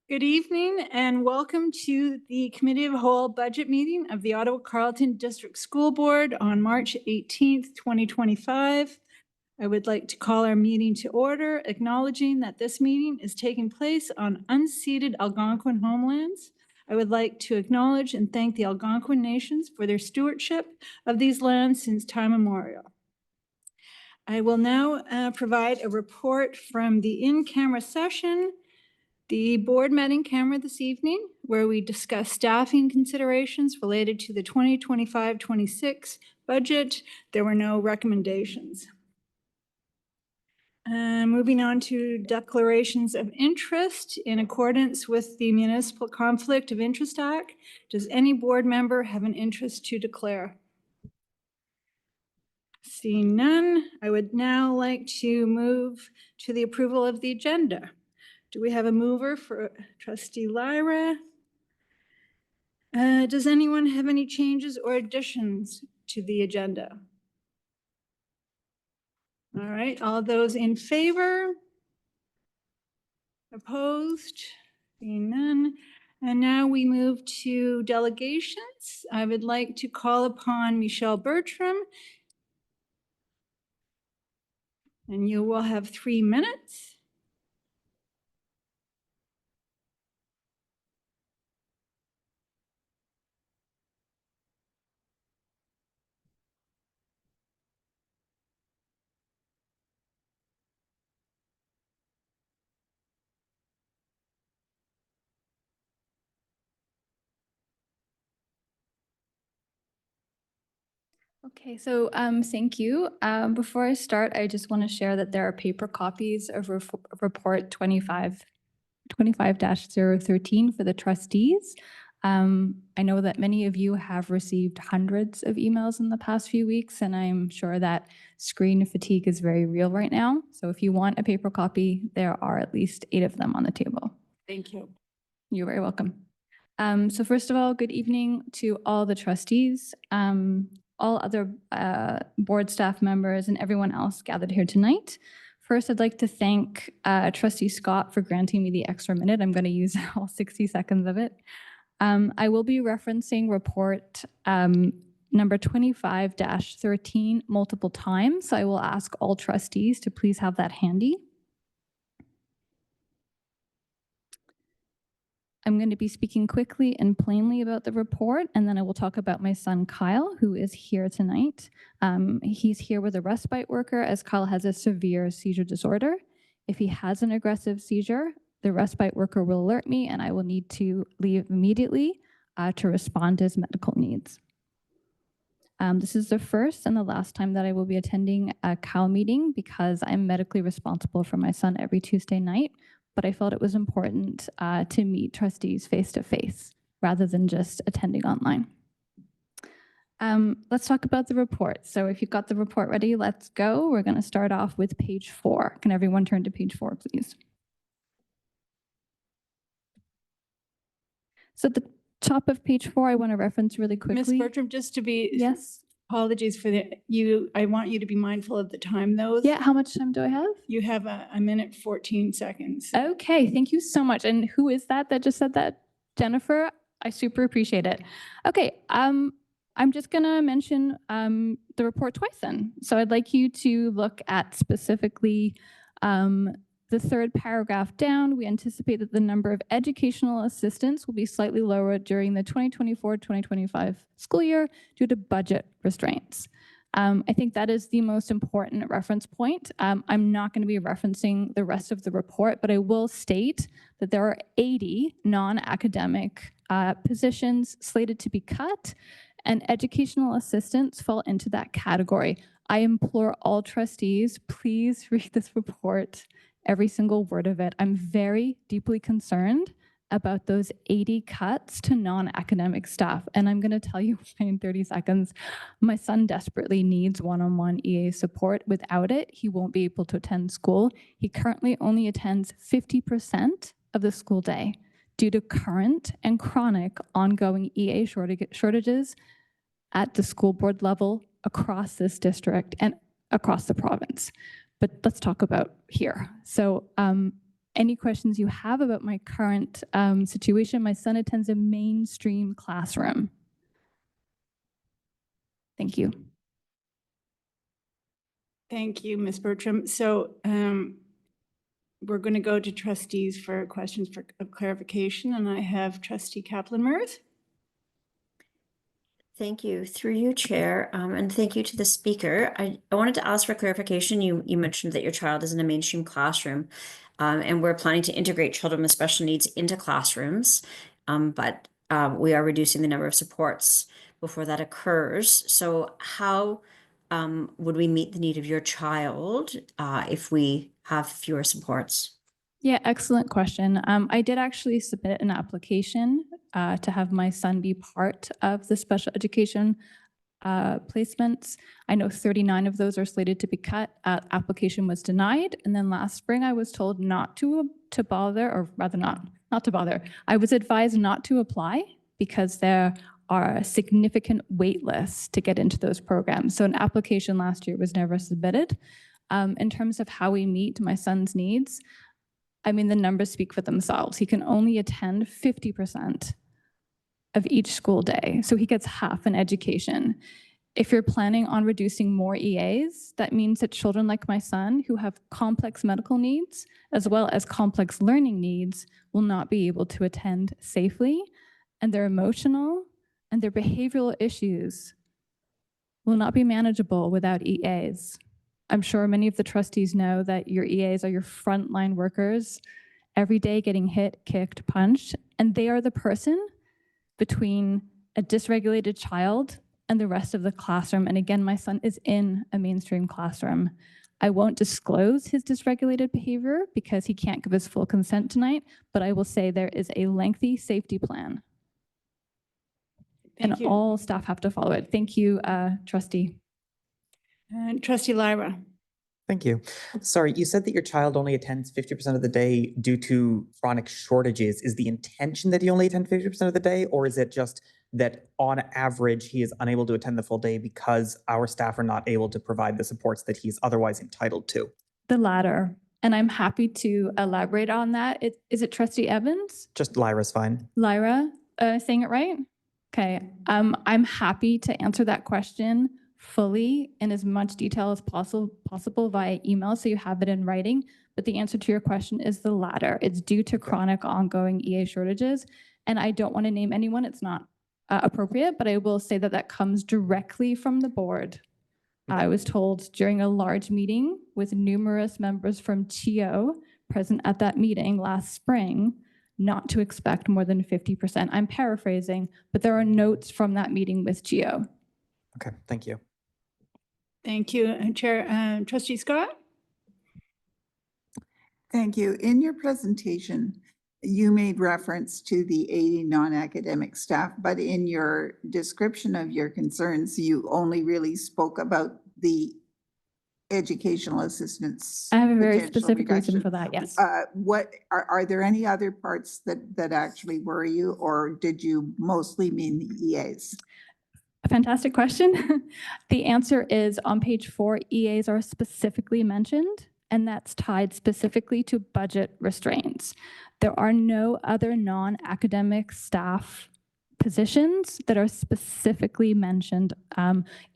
Good evening and welcome to the Committee of Whole Budget Meeting of the Ottawa-Carleton District School Board on March 18th, 2025. I would like to call our meeting to order, acknowledging that this meeting is taking place on unceded Algonquin homelands. I would like to acknowledge and thank the Algonquin nations for their stewardship of these lands since time immemorial. I will now provide a report from the in-camera session. The board met in camera this evening where we discussed staffing considerations related to the 2025-26 budget. There were no recommendations. Moving on to declarations of interest in accordance with the Municipal Conflict of Interest Act. Does any board member have an interest to declare? Seeing none, I would now like to move to the approval of the agenda. Do we have a mover for Trustee Lyra? Does anyone have any changes or additions to the agenda? All right, all those in favor? Opposed? Seeing none. And now we move to delegations. I would like to call upon Michelle Bertram. And you will have 3 minutes. Okay, so thank you. Before I start, I just want to share that there are paper copies of report 25-013 for the trustees. I know that many of you have received hundreds of emails in the past few weeks, and I'm sure that screen fatigue is very real right now. So if you want a paper copy, there are at least 8 of them on the table. Thank you. You're very welcome. So first of all, good evening to all the trustees, all other board staff members, and everyone else gathered here tonight. First, I'd like to thank Trustee Scott for granting me the extra minute. I'm going to use all 60 seconds of it. I will be referencing report number 25-13 multiple times, so I will ask all trustees to please have that handy. I'm going to be speaking quickly and plainly about the report, and then I will talk about my son, Kyle, who is here tonight. He's here with a respite worker as Kyle has a severe seizure disorder. If he has an aggressive seizure, the respite worker will alert me, and I will need to leave immediately to respond to his medical needs. This is the first and the last time that I will be attending a Kyle meeting because I'm medically responsible for my son every Tuesday night. But I felt it was important to meet trustees face-to-face rather than just attending online. Let's talk about the report. So if you've got the report ready, let's go. We're going to start off with page 4. Can everyone turn to page 4, please? So at the top of page 4, I want to reference really quickly. Ms. Bertram, just to be... Yes? Apologies for I want you to be mindful of the time, though. Yeah, how much time do I have? You have a minute, 14 seconds. Okay, thank you so much. And who is that just said that? Jennifer? I super appreciate it. Okay, I'm just gonna mention the report twice then. So I'd like you to look at specifically the third paragraph down. We anticipate that the number of educational assistants will be slightly lower during the 2024-2025 school year due to budget restraints. I think that is the most important reference point. I'm not going to be referencing the rest of the report, but I will state that there are 80 non-academic positions slated to be cut, and educational assistants fall into that category. I implore all trustees, please read this report, every single word of it. I'm very deeply concerned about those 80 cuts to non-academic staff. And I'm going to tell you in 30 seconds, my son desperately needs one-on-one EA support. Without it, he won't be able to attend school. He currently only attends 50% of the school day due to current and chronic ongoing EA shortages at the school board level across this district and across the province. But let's talk about here. So any questions you have about my current situation. My son attends a mainstream classroom. Thank you. Thank you, Ms. Bertram. So we're going to go to trustees for questions of clarification, and I have Trustee Kaplan-Myrth. Thank you. Through you, Chair, and thank you to the speaker. I wanted to ask for clarification. You mentioned that your child is in a mainstream classroom, and we're planning to integrate children with special needs into classrooms, but we are reducing the number of supports before that occurs. So how would we meet the need of your child if we have fewer supports? Yeah, excellent question. I did actually submit an application to have my son be part of the special education placements. I know 39 of those are slated to be cut. Application was denied. And then last spring, I was told not to bother, or rather not to bother. I was advised not to apply because there are significant wait lists to get into those programs. So an application last year was never submitted. In terms of how we meet my son's needs, I mean, the numbers speak for themselves. He can only attend 50% of each school day, so he gets half an education. If you're planning on reducing more EAs, that means that children like my son who have complex medical needs as well as complex learning needs will not be able to attend safely, and their emotional and their behavioral issues will not be manageable without EAs. I'm sure many of the trustees know that your EAs are your frontline workers, every day getting hit, kicked, punched, and they are the person between a dysregulated child and the rest of the classroom. And again, my son is in a mainstream classroom. I won't disclose his dysregulated behavior because he can't give his full consent tonight, but I will say there is a lengthy safety plan. Thank you. All staff have to follow it. Thank you, trustee. Trustee Lyra. Thank you. Sorry, you said that your child only attends 50% of the day due to chronic shortages. Is the intention that he only attend 50% of the day, or is it just that on average he is unable to attend the full day because our staff are not able to provide the supports that he's otherwise entitled to? The latter. And I'm happy to elaborate on that. Is it Trustee Evans? Just Lyra's fine. Lyra, saying it right? Okay. I'm happy to answer that question fully in as much detail as possible via email, so you have it in writing. But the answer to your question is the latter. It's due to chronic ongoing EA shortages. And I don't want to name anyone. It's not appropriate, but I will say that that comes directly from the board. I was told during a large meeting with numerous members from CHIO present at that meeting last spring not to expect more than 50%. I'm paraphrasing, but there are notes from that meeting with CHIO. Okay, thank you. Thank you, Chair. Trustee Scott? Thank you. In your presentation, you made reference to the 80 non-academic staff, but in your description of your concerns, you only really spoke about the educational assistance. I have a very potential specific reason reduction. for that, yes. What are there any other parts that actually worry you, or did you mostly mean the EAs? A fantastic question. The answer is on page 4, EAs are specifically mentioned, and that's tied specifically to budget restraints. There are no other non-academic staff positions that are specifically mentioned,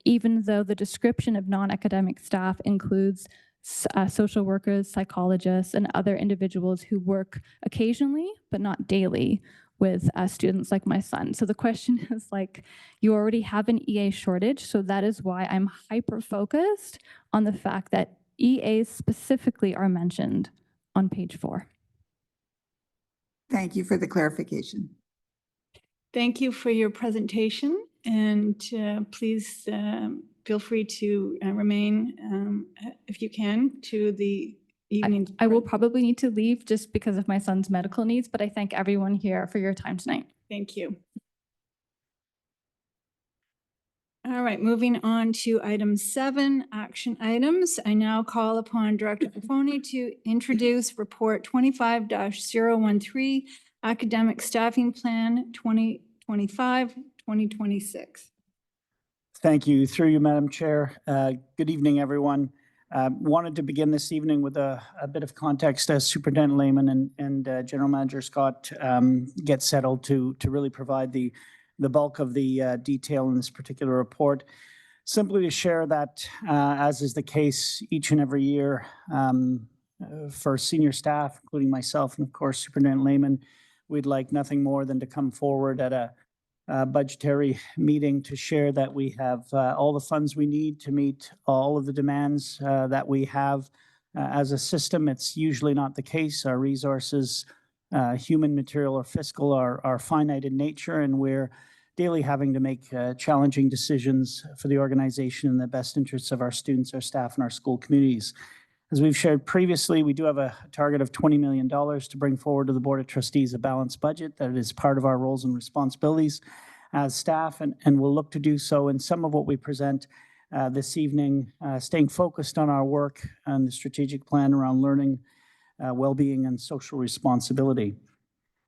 even though the description of non-academic staff includes social workers, psychologists, and other individuals who work occasionally, but not daily, with students like my son. So the question is, like, you already have an EA shortage, so that is why I'm hyper-focused on the fact that EAs specifically are mentioned on page 4. Thank you for the clarification. Thank you for your presentation, and please feel free to remain, if you can, to the evening. I will probably need to leave just because of my son's medical needs, but I thank everyone here for your time tonight. Thank you. All right, moving on to item 7, action items. I now call upon Director Pafoni to introduce report 25-013, academic staffing plan 2025-2026. Thank you. Through you, Madam Chair. Good evening, everyone. Wanted to begin this evening with a bit of context as Superintendent Lehman and General Manager Scott get settled to really provide the bulk of the detail in this particular report. Simply to share that, as is the case each and every year for senior staff, including myself and of course Superintendent Lehman, we'd like nothing more than to come forward at a budgetary meeting to share that we have all the funds we need to meet all of the demands that we have as a system. It's usually not the case. Our resources, human, material, or fiscal, are finite in nature, and we're daily having to make challenging decisions for the organization in the best interests of our students, our staff, and our school communities. As we've shared previously, we do have a target of $20 million to bring forward to the Board of Trustees a balanced budget that is part of our roles and responsibilities as staff, and we'll look to do so in some of what we present this evening, staying focused on our work and the strategic plan around learning, well-being, and social responsibility.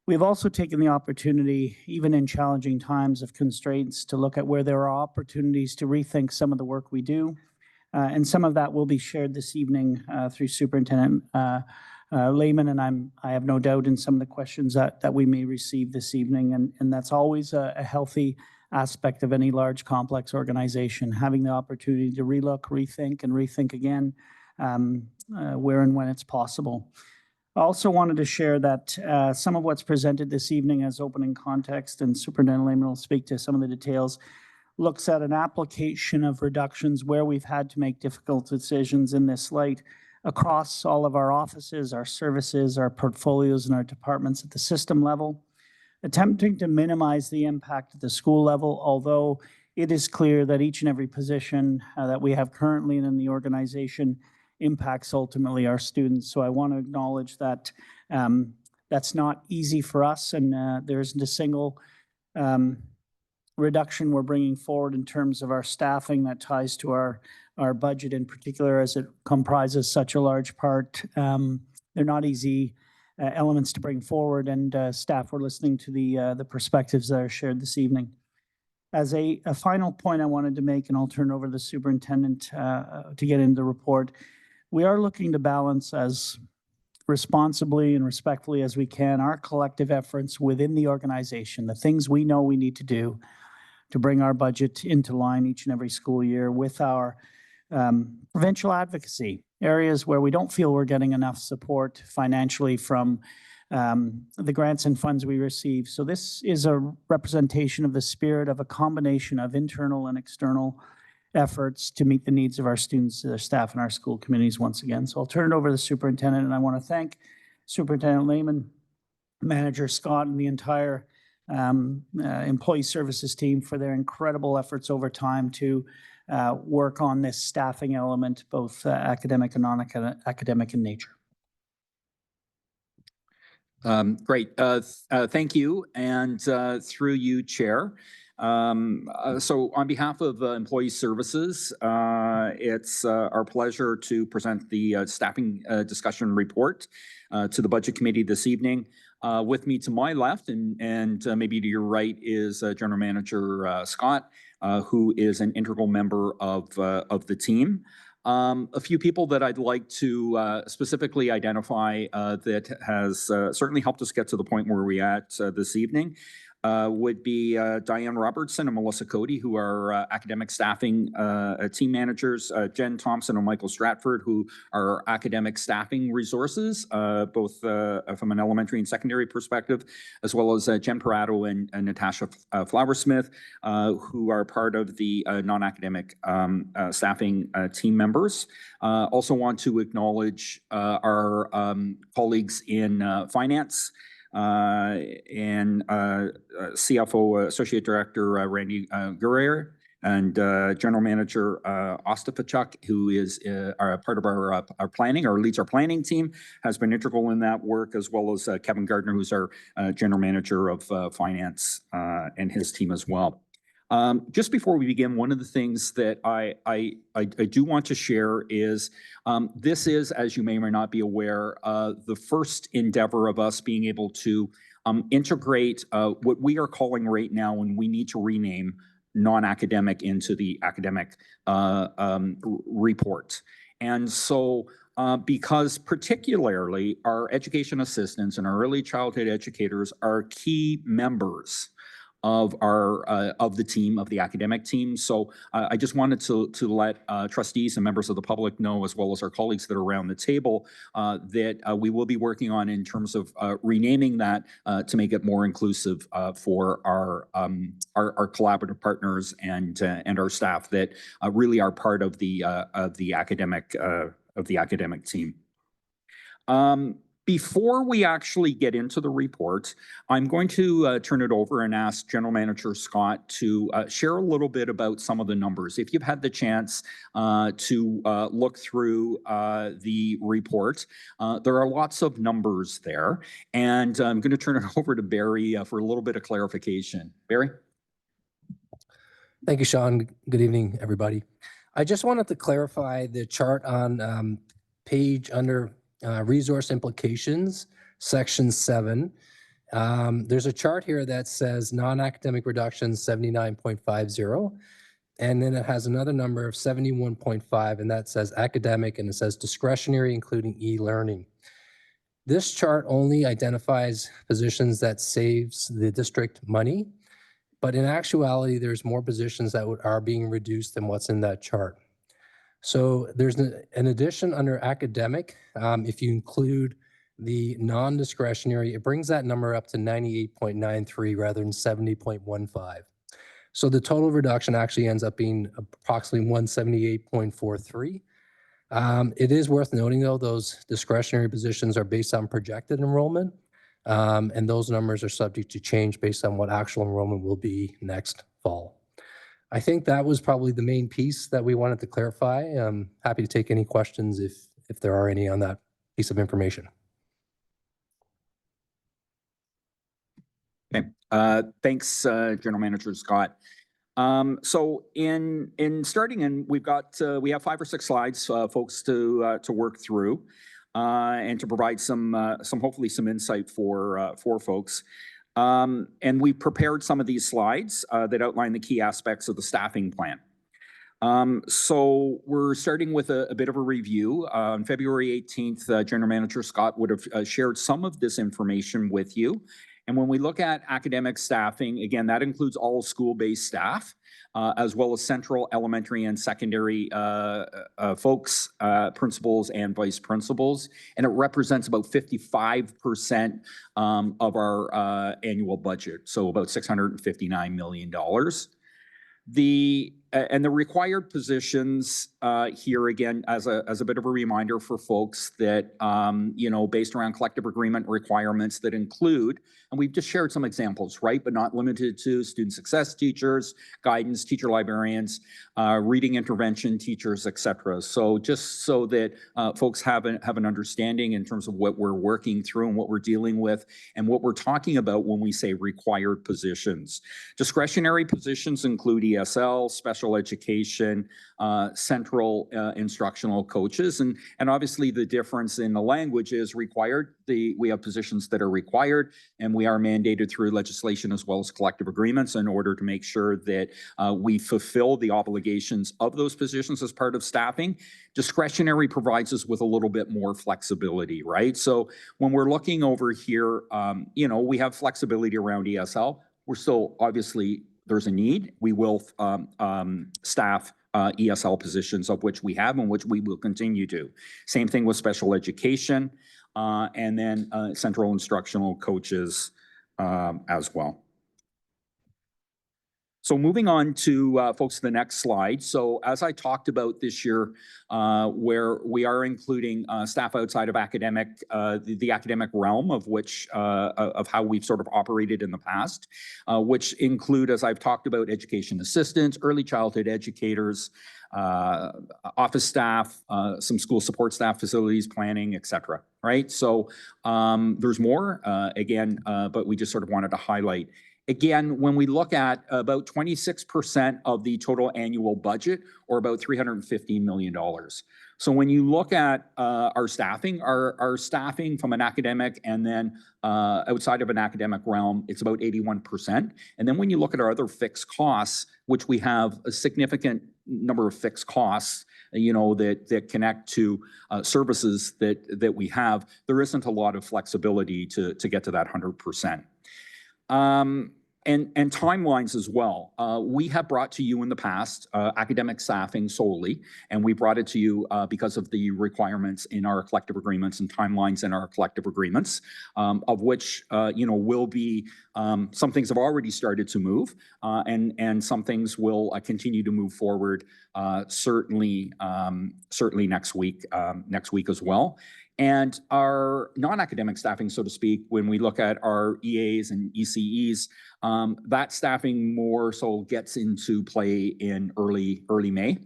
We've also taken the opportunity, even in challenging times of constraints, to look at where there are opportunities to rethink some of the work we do. And some of that will be shared this evening through Superintendent Lehman, and I have no doubt in some of the questions that we may receive this evening. And that's always a healthy aspect of any large, complex organization, having the opportunity to relook, rethink, and rethink again where and when it's possible. I also wanted to share that some of what's presented this evening as opening context, and Superintendent Lehman will speak to some of the details, looks at an application of reductions where we've had to make difficult decisions in this light across all of our offices, our services, our portfolios, and our departments at the system level, attempting to minimize the impact at the school level, although it is clear that each and every position that we have currently in the organization impacts ultimately our students. So I want to acknowledge that that's not easy for us, and there isn't a single reduction we're bringing forward in terms of our staffing that ties to our budget in particular, as it comprises such a large part. They're not easy elements to bring forward, and staff were listening to the perspectives that are shared this evening. As a final point I wanted to make, and I'll turn over to the superintendent to get into the report, we are looking to balance as responsibly and respectfully as we can our collective efforts within the organization, the things we know we need to do to bring our budget into line each and every school year, with our provincial advocacy, areas where we don't feel we're getting enough support financially from the grants and funds we receive. So this is a representation of the spirit of a combination of internal and external efforts to meet the needs of our students, their staff, and our school communities once again. So I'll turn it over to the superintendent, and I want to thank Superintendent Lehman, Manager Scott, and the entire employee services team for their incredible efforts over time to work on this staffing element, both academic and non-academic in nature. Great. Thank you. And through you, Chair. So on behalf of Employee Services, it's our pleasure to present the staffing discussion report to the Budget Committee this evening. With me to my left and maybe to your right is General Manager Scott, who is an integral member of the team. A few people that I'd like to specifically identify that has certainly helped us get to the point where we're at this evening would be Diane Robertson and Melissa Cody, who are academic staffing team managers, Jen Thompson and Michael Stratford, who are academic staffing resources, both from an elementary and secondary perspective, as well as Jen Parato and Natasha Flowersmith, who are part of the non-academic staffing team members. Also want to acknowledge our colleagues in finance, and CFO Associate Director Randy Guerrier, and General Manager Ostapachuk, who is part of our planning, or leads our planning team, has been integral in that work, as well as Kevin Gardner, who's our General Manager of Finance, and his team as well. Just before we begin, one of the things that I do want to share is this is, as you may or may not be aware, the first endeavor of us being able to integrate what we are calling right now, and we need to rename non-academic, into the academic report. And so because particularly our education assistants and our early childhood educators are key members of our of the team, of the academic team. So I just wanted to let trustees and members of the public know, as well as our colleagues that are around the table, that we will be working on in terms of renaming that to make it more inclusive for our collaborative partners and our staff that really are part of the academic team. Before we actually get into the report, I'm going to turn it over and ask General Manager Scott to share a little bit about some of the numbers. If you've had the chance to look through the report, there are lots of numbers there, and I'm going to turn it over to Barry for a little bit of clarification. Barry? Thank you, Sean. Good evening, everybody. I just wanted to clarify the chart on page under resource implications, section 7. There's a chart here that says non-academic reductions 79.50, and then it has another number of 71.5, and that says academic, and it says discretionary, including e-learning. This chart only identifies positions that saves the district money, but in actuality, there's more positions that are being reduced than what's in that chart. So there's an addition under academic. If you include the non-discretionary, it brings that number up to 98.93 rather than 70.15. So the total reduction actually ends up being approximately 178.43. It is worth noting, though, those discretionary positions are based on projected enrollment, and those numbers are subject to change based on what actual enrollment will be next fall. I think that was probably the main piece that we wanted to clarify. I'm happy to take any questions if there are any on that piece of information. Okay, thanks, General Manager Scott. So in starting, and we have 5 or 6 slides, folks, to work through, and to provide some hopefully some insight for folks. And we prepared some of these slides that outline the key aspects of the staffing plan. So we're starting with a bit of a review. On February 18th, General Manager Scott would have shared some of this information with you. And when we look at academic staffing, again, that includes all school-based staff, as well as central, elementary, and secondary folks, principals, and vice principals. And it represents about 55% of our annual budget, so about $659 million. And the required positions here, again, as a bit of a reminder for folks that, based around collective agreement requirements that include, and we've just shared some examples, right, but not limited to student success teachers, guidance, teacher librarians, reading intervention teachers, et cetera. So just so that folks have an understanding in terms of what we're working through and what we're dealing with and what we're talking about when we say required positions. Discretionary positions include ESL, special education, central instructional coaches, and obviously the difference in the language is required. We have positions that are required, and we are mandated through legislation as well as collective agreements in order to make sure that we fulfill the obligations of those positions as part of staffing. Discretionary provides us with a little bit more flexibility, right? So when we're looking over here, we have flexibility around ESL. We're still, obviously, there's a need. We will staff ESL positions, of which we have and which we will continue to. Same thing with special education, and then central instructional coaches as well. So moving on to folks, the next slide. So as I talked about this year, where we are including staff outside of academic, the academic realm of which, of how we've sort of operated in the past, which include, as I've talked about, education assistants, early childhood educators, office staff, some school support staff, facilities planning, et cetera, right? So there's more, again, but we just sort of wanted to highlight. Again, when we look at about 26% of the total annual budget, or about $315 million. So when you look at our staffing from an academic and then outside of an academic realm, it's about 81%. And then when you look at our other fixed costs, which we have a significant number of fixed costs, that connect to services that we have, there isn't a lot of flexibility to get to that 100%. And timelines as well. We have brought to you in the past academic staffing solely, and we brought it to you because of the requirements in our collective agreements and timelines in our collective agreements, of which will be some things have already started to move, and some things will continue to move forward certainly next week as well. And our non-academic staffing, so to speak, when we look at our EAs and ECEs, that staffing more so gets into play in early May.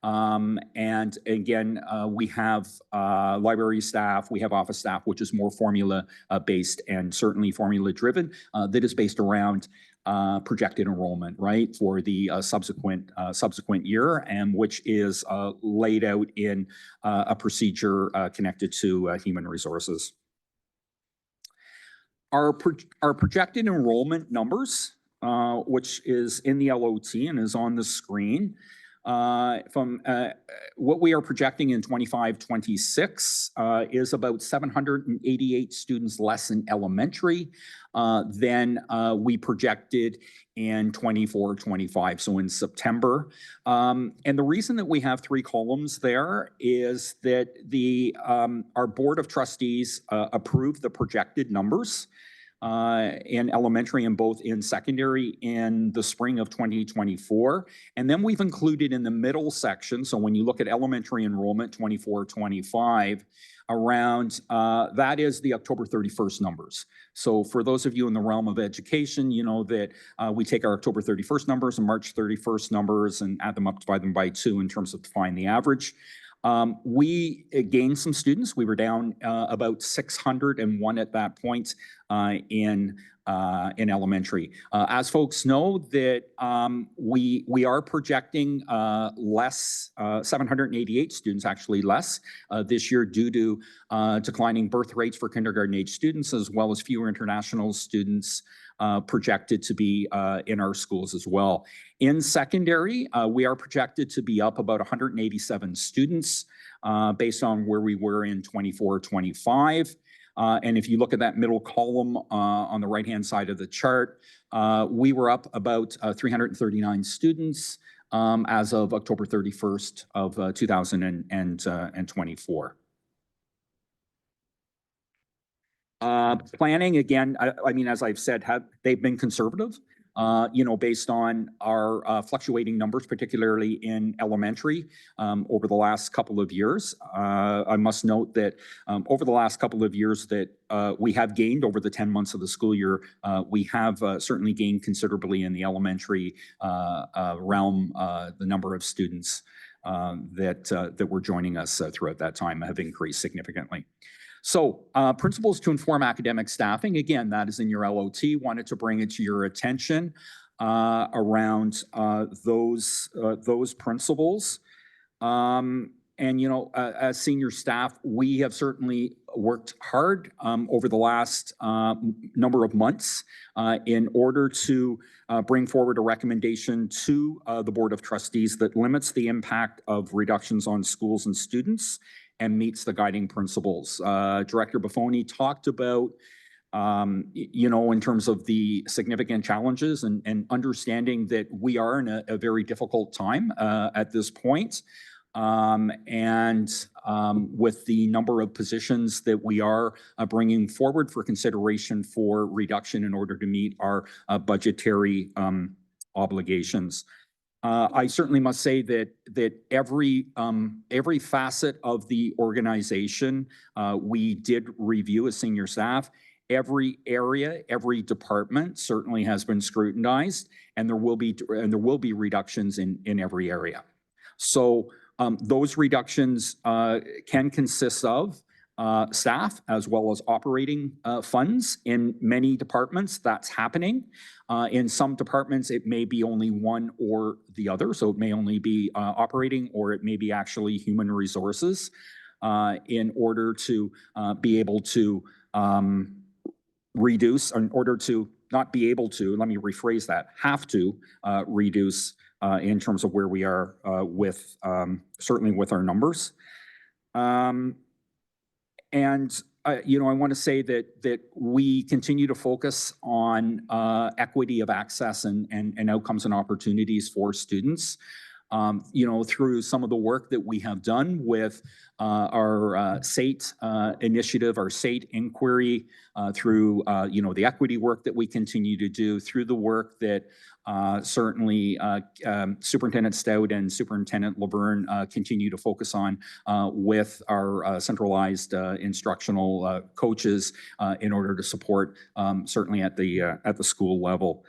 And again, we have library staff, we have office staff, which is more formula based and certainly formula driven, that is based around projected enrollment, right, for the subsequent year, and which is laid out in a procedure connected to human resources. Our projected enrollment numbers, which is in the LOT and is on the screen, from what we are projecting in 25-26 is about 788 students less in elementary than we projected in 24-25, so in September. And the reason that we have 3 columns there is that our Board of Trustees approved the projected numbers in elementary and both in secondary in the spring of 2024. And then we've included in the middle section, so when you look at elementary enrollment 24-25, around that is the October 31st numbers. So for those of you in the realm of education, you know that we take our October 31st numbers and March 31st numbers and add them up, divide them by 2 in terms of find the average. We gained some students. We were down about 601 at that point in elementary. As folks know, that we are projecting less, 788 students actually less this year due to declining birth rates for kindergarten age students, as well as fewer international students projected to be in our schools as well. In secondary, we are projected to be up about 187 students based on where we were in 24-25. And if you look at that middle column on the right-hand side of the chart, we were up about 339 students as of October 31st of 2024. Planning, again, I mean, as I've said, they've been conservative, based on our fluctuating numbers, particularly in elementary over the last couple of years. I must note that over the last couple of years that we have gained over the 10 months of the school year, we have certainly gained considerably in the elementary realm. The number of students that were joining us throughout that time have increased significantly. So principles to inform academic staffing, again, that is in your LOT. Wanted to bring it to your attention around those principles. And, as senior staff, we have certainly worked hard over the last number of months in order to bring forward a recommendation to the Board of Trustees that limits the impact of reductions on schools and students and meets the guiding principles. Director Buffoni talked about, in terms of the significant challenges and understanding that we are in a very difficult time at this point. With the number of positions that we are bringing forward for consideration for reduction in order to meet our budgetary obligations. I certainly must say that every facet of the organization we did review as senior staff. Every area, every department certainly has been scrutinized, and there will be reductions in every area. So those reductions can consist of staff as well as operating funds. In many departments, that's happening. In some departments, it may be only one or the other. So it may only be operating, or it may be actually human resources in order to be able to reduce, in order to not be able to, let me rephrase that, have to reduce in terms of where we are with, certainly with our numbers. You know, I want to say that we continue to focus on equity of access and outcomes and opportunities for students. You know, through some of the work that we have done with our SATE initiative, our SATE inquiry, through, you know, the equity work that we continue to do, through the work that certainly Superintendent Stout and Superintendent Laverne continue to focus on with our centralized instructional coaches in order to support certainly at the school level.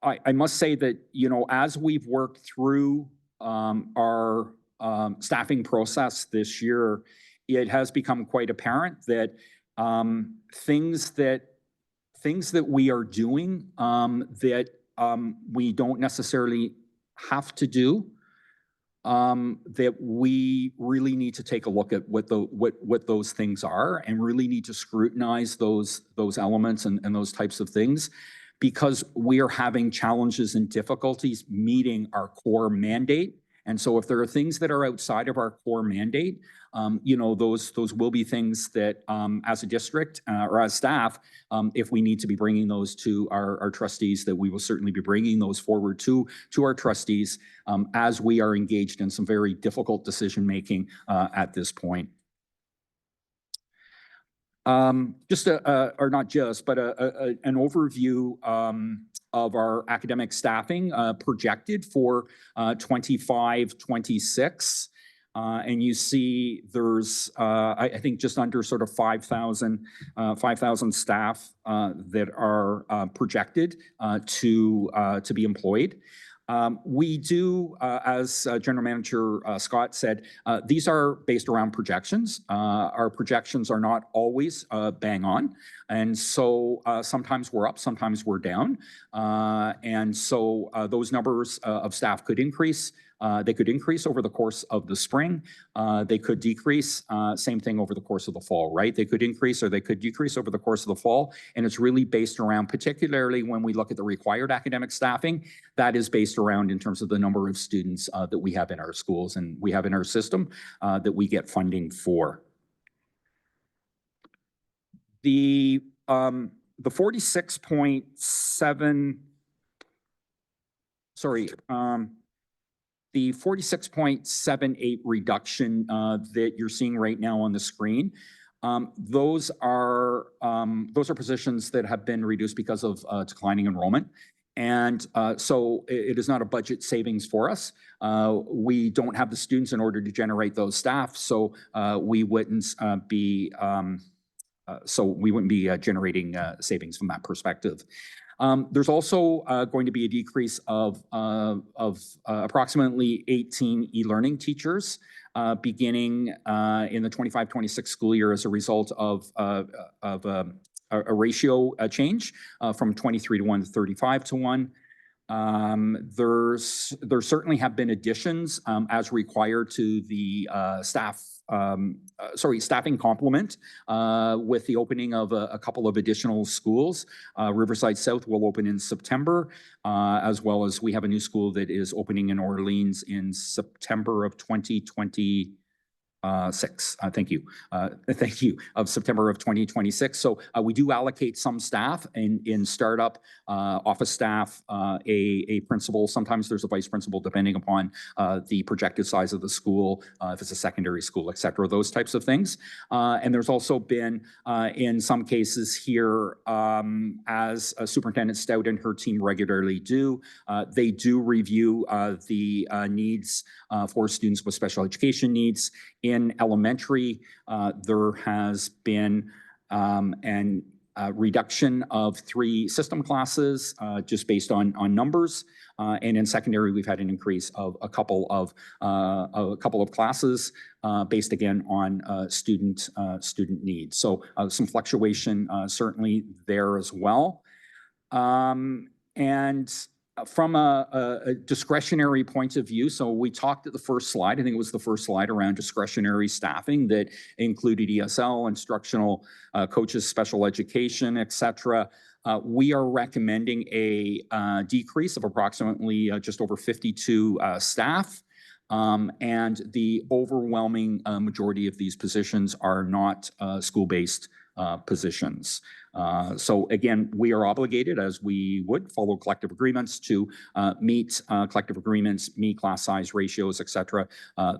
I must say that, you know, as we've worked through our staffing process this year, it has become quite apparent that things that we are doing that we don't necessarily have to do, that we really need to take a look at what those things are, and really need to scrutinize those elements and those types of things, because we are having challenges and difficulties meeting our core mandate. And so if there are things that are outside of our core mandate, you know, those will be things that as a district or as staff, if we need to be bringing those to our trustees, that we will certainly be bringing those forward to our trustees as we are engaged in some very difficult decision-making at this point. Just or not just, but an overview of our academic staffing projected for 25-26. And you see there's, I think, just under sort of 5,000 staff that are projected to be employed. We do, as General Manager Scott said, these are based around projections. Our projections are not always bang on. And so sometimes we're up, sometimes we're down. And so those numbers of staff could increase. They could increase over the course of the spring. They could decrease, same thing over the course of the fall, right? They could increase or they could decrease over the course of the fall. And it's really based around, particularly when we look at the required academic staffing, that is based around in terms of the number of students that we have in our schools and we have in our system that we get funding for. The 46.7, sorry, the 46.78 reduction that you're seeing right now on the screen, those are positions that have been reduced because of declining enrollment. And so it is not a budget savings for us. We don't have the students in order to generate those staff, so we wouldn't be generating savings from that perspective. There's also going to be a decrease of approximately 18 e-learning teachers beginning in the 25-26 school year as a result of a ratio change from 23:1 to 35:1. There certainly have been additions as required to the staffing complement with the opening of a couple of additional schools. Riverside South will open in September, as well as we have a new school that is opening in Orleans in September of 2026. Thank you. Thank you. Of September of 2026. So we do allocate some staff in startup, office staff, a principal. Sometimes there's a vice principal, depending upon the projected size of the school, if it's a secondary school, et cetera, those types of things. And there's also been, in some cases here, as Superintendent Stout and her team regularly do, they do review the needs for students with special education needs. In elementary, there has been an reduction of 3 system classes, just based on numbers. And in secondary, we've had an increase of a couple of classes, based again on student needs. So some fluctuation certainly there as well. And from a discretionary point of view, so we talked at the first slide, I think it was the first slide, around discretionary staffing that included ESL, instructional coaches, special education, et cetera. We are recommending a decrease of approximately just over 52 staff. And the overwhelming majority of these positions are not school-based positions. So again, we are obligated, as we would follow collective agreements, to meet collective agreements, meet class size ratios, et cetera,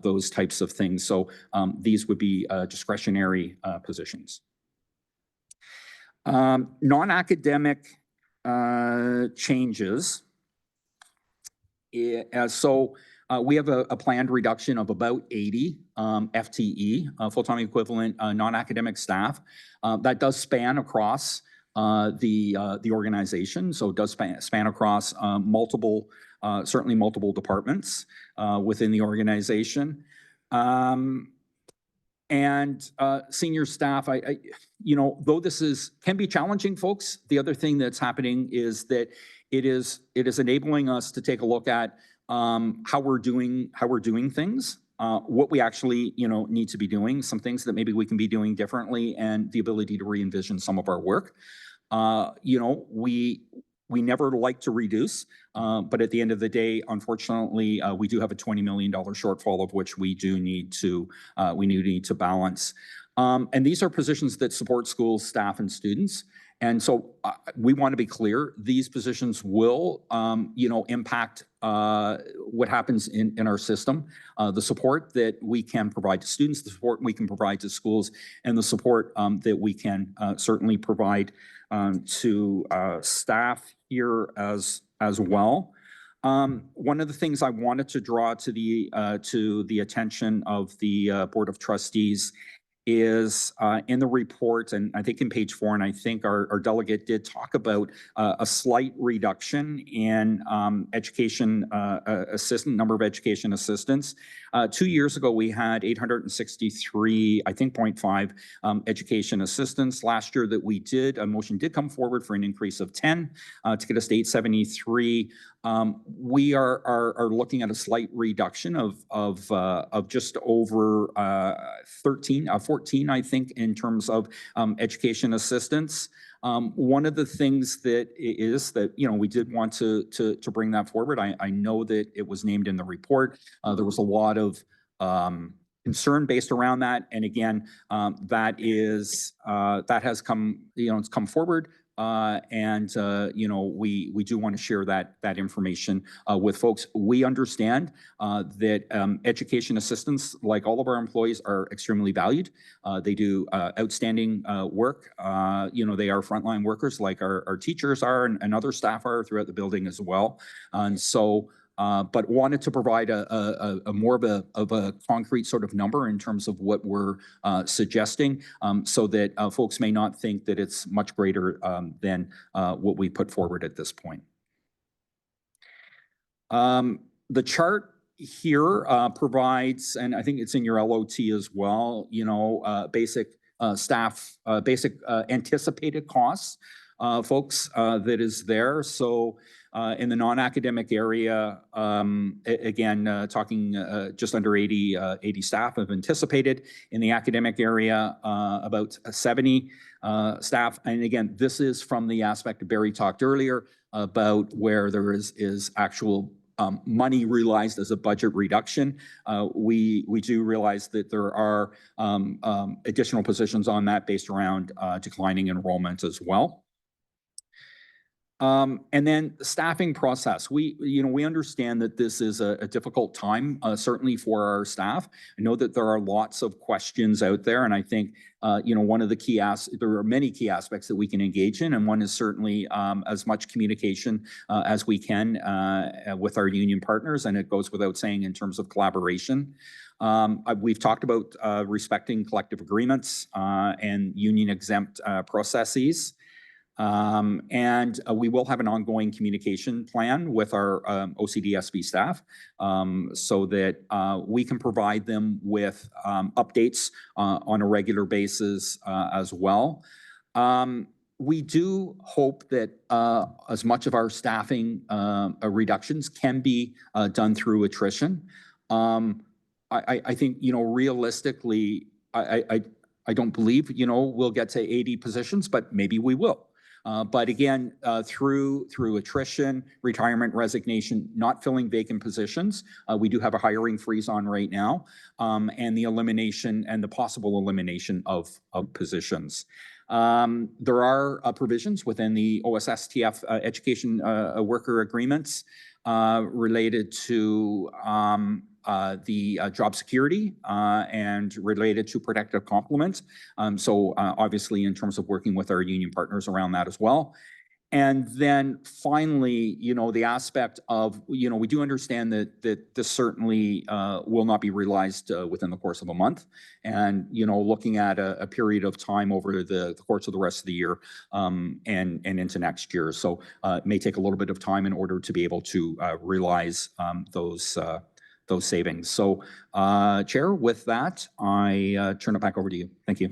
those types of things. So these would be discretionary positions. Non-academic changes. So we have a planned reduction of about 80 FTE, full-time equivalent non-academic staff. That does span across the organization. So it does span across certainly multiple departments within the organization. And senior staff, though this can be challenging, folks, the other thing that's happening is that it is enabling us to take a look at how we're doing things, what we actually need to be doing, some things that maybe we can be doing differently, and the ability to re-envision some of our work. We never like to reduce, but at the end of the day, unfortunately, we do have a $20 million shortfall, of which we do need to balance. And these are positions that support schools, staff, and students. And so we want to be clear, these positions will, impact what happens in our system, the support that we can provide to students, the support we can provide to schools, and the support that we can certainly provide to staff here as well. One of the things I wanted to draw to the attention of the Board of Trustees is in the report, and I think in page 4, and I think our delegate did talk about a slight reduction in number of education assistants. 2 years ago, we had 863, I think 0.5 education assistants. Last year that we did, a motion did come forward for an increase of 10 to get us to 873. We are looking at a slight reduction of just over 14, I think, in terms of education assistance. One of the things that we did want to bring that forward. I know that it was named in the report. There was a lot of concern based around that, and again, that has come, it's come forward. And we do want to share that information with folks. We understand that education assistants, like all of our employees, are extremely valued. They do outstanding work. They are frontline workers, like our teachers are, and other staff are throughout the building as well. And so, but wanted to provide a more of a concrete sort of number in terms of what we're suggesting, so that folks may not think that it's much greater than what we put forward at this point. The chart here provides, and I think it's in your LOT as well, basic staff, basic anticipated costs, folks, that is there. So in the non-academic area, again, talking just under 80 staff have anticipated. In the academic area, about 70 staff. And again, this is from the aspect Barry talked earlier about where there is actual money realized as a budget reduction. We do realize that there are additional positions on that based around declining enrollment as well. And then the staffing process. We understand that this is a difficult time, certainly for our staff. I know that there are lots of questions out there, and I think, one of the there are many key aspects that we can engage in, and one is certainly as much communication as we can with our union partners, and it goes without saying in terms of collaboration. We've talked about respecting collective agreements and union exempt processes. And we will have an ongoing communication plan with our OCDSB staff so that we can provide them with updates on a regular basis as well. We do hope that as much of our staffing reductions can be done through attrition. I think, realistically, I don't believe, we'll get to 80 positions, but maybe we will. But again, through attrition, retirement, resignation, not filling vacant positions, we do have a hiring freeze on right now, and the elimination and the possible elimination of positions. There are provisions within the OSSTF education worker agreements related to the job security and related to protective complement. So obviously in terms of working with our union partners around that as well. And then finally, the aspect of, we do understand that this certainly will not be realized within the course of a month. And, looking at a period of time over the course of the rest of the year and into next year. So it may take a little bit of time in order to be able to realize those savings. So, Chair, with that, I turn it back over to you. Thank you.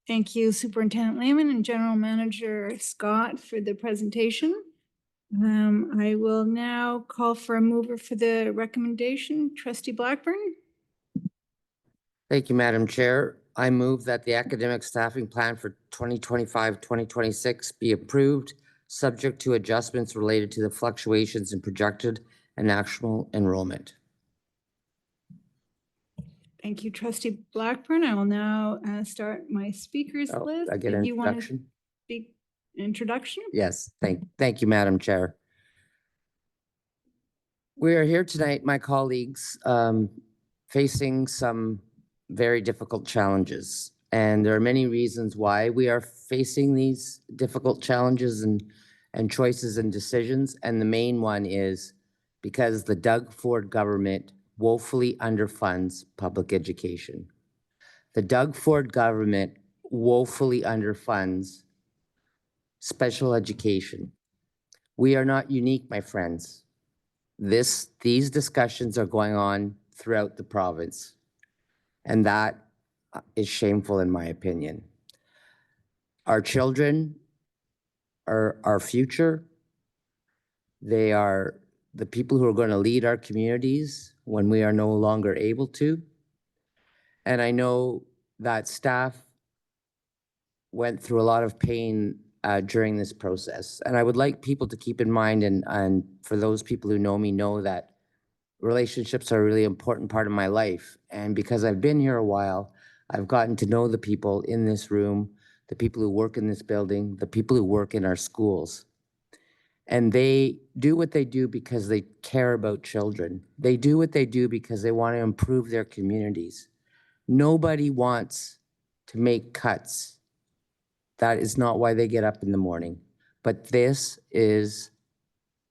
Thank you, Superintendent Lehman and General Manager Scott, for the presentation. I will now call for a mover for the recommendation. Trustee Blackburn. Thank you, Madam Chair. I move that the academic staffing plan for 2025-2026 be approved, subject to adjustments related to the fluctuations in projected and actual enrollment. Thank you, Trustee Blackburn. I will now start my speakers list. I get an You want to introduction? speak introduction? Yes, thank you, Madam Chair. We are here tonight, my colleagues, facing some very difficult challenges. And there are many reasons why we are facing these difficult challenges and choices and decisions. And the main one is because the Doug Ford government woefully underfunds public education. The Doug Ford government woefully underfunds special education. We are not unique, my friends. These discussions are going on throughout the province, and that is shameful in my opinion. Our children are our future. They are the people who are going to lead our communities when we are no longer able to. And I know that staff went through a lot of pain during this process. And I would like people to keep in mind, and for those people who know me know that relationships are a really important part of my life. And because I've been here a while, I've gotten to know the people in this room, the people who work in this building, the people who work in our schools. And they do what they do because they care about children. They do what they do because they want to improve their communities. Nobody wants to make cuts. That is not why they get up in the morning. But this is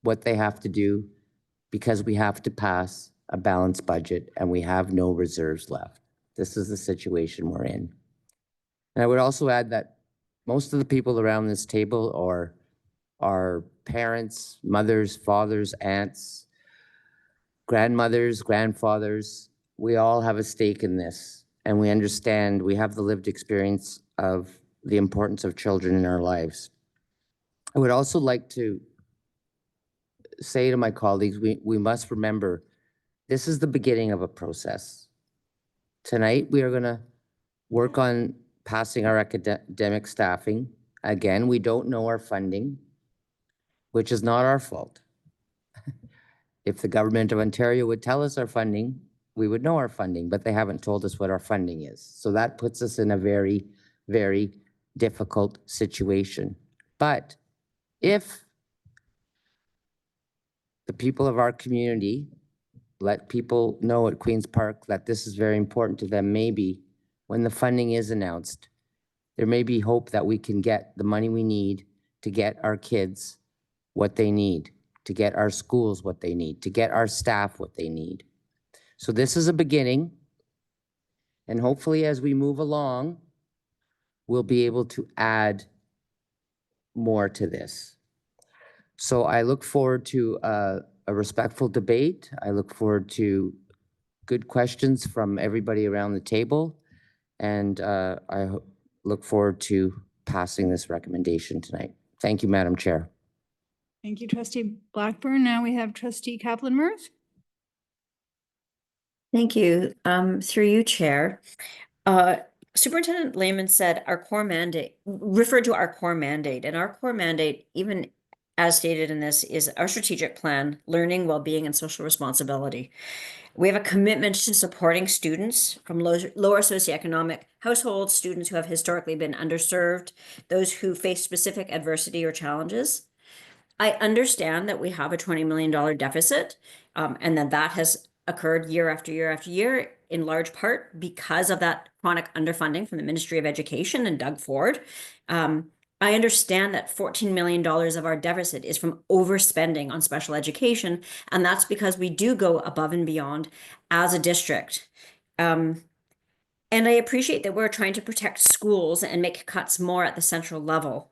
what they have to do because we have to pass a balanced budget and we have no reserves left. This is the situation we're in. And I would also add that most of the people around this table are parents, mothers, fathers, aunts, grandmothers, grandfathers. We all have a stake in this, and we understand, we have the lived experience of the importance of children in our lives. I would also like to say to my colleagues, we must remember, this is the beginning of a process. Tonight, we are going to work on passing our academic staffing. Again, we don't know our funding, which is not our fault. If the government of Ontario would tell us our funding, we would know our funding, but they haven't told us what our funding is. So that puts us in a very, very difficult situation. But if the people of our community, let people know at Queen's Park that this is very important to them. Maybe when the funding is announced, there may be hope that we can get the money we need to get our kids what they need, to get our schools what they need, to get our staff what they need. So this is a beginning. And hopefully as we move along, we'll be able to add more to this. So I look forward to a respectful debate. I look forward to good questions from everybody around the table. And look forward to passing this recommendation tonight. Thank you, Madam Chair. Thank you, Trustee Blackburn. Now we have Trustee Kaplan-Murphy. Thank you. Through you, Chair. Superintendent Lehman said our core mandate, referred to our core mandate, and our core mandate, even as stated in this, is our strategic plan, learning, well-being, and social responsibility. We have a commitment to supporting students from lower socioeconomic households, students who have historically been underserved, those who face specific adversity or challenges. I understand that we have a $20 million deficit, and that has occurred year after year after year, in large part because of that chronic underfunding from the Ministry of Education and Doug Ford. I understand that $14 million of our deficit is from overspending on special education, and that's because we do go above and beyond as a district. And I appreciate that we're trying to protect schools and make cuts more at the central level.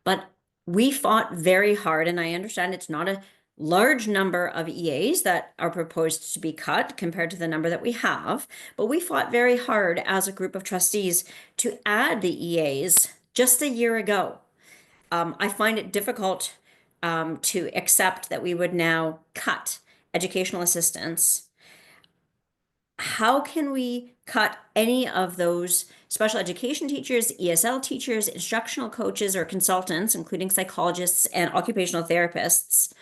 But we fought very hard, and I understand it's not a large number of EAs that are proposed to be cut compared to the number that we have, but we fought very hard as a group of trustees to add the EAs just a year ago. I find it difficult to accept that we would now cut educational assistants. How can we cut any of those special education teachers, ESL teachers, instructional coaches, or consultants, including psychologists and occupational therapists,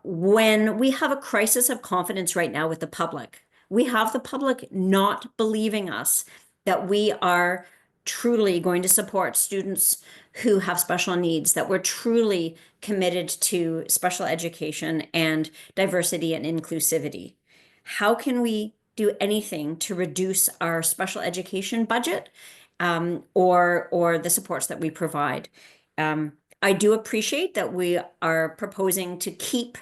when we have a crisis of confidence right now with the public? We have the public not believing us that we are truly going to support students who have special needs, that we're truly committed to special education and diversity and inclusivity. How can we do anything to reduce our special education budget or the supports that we provide? I do appreciate that we are proposing to keep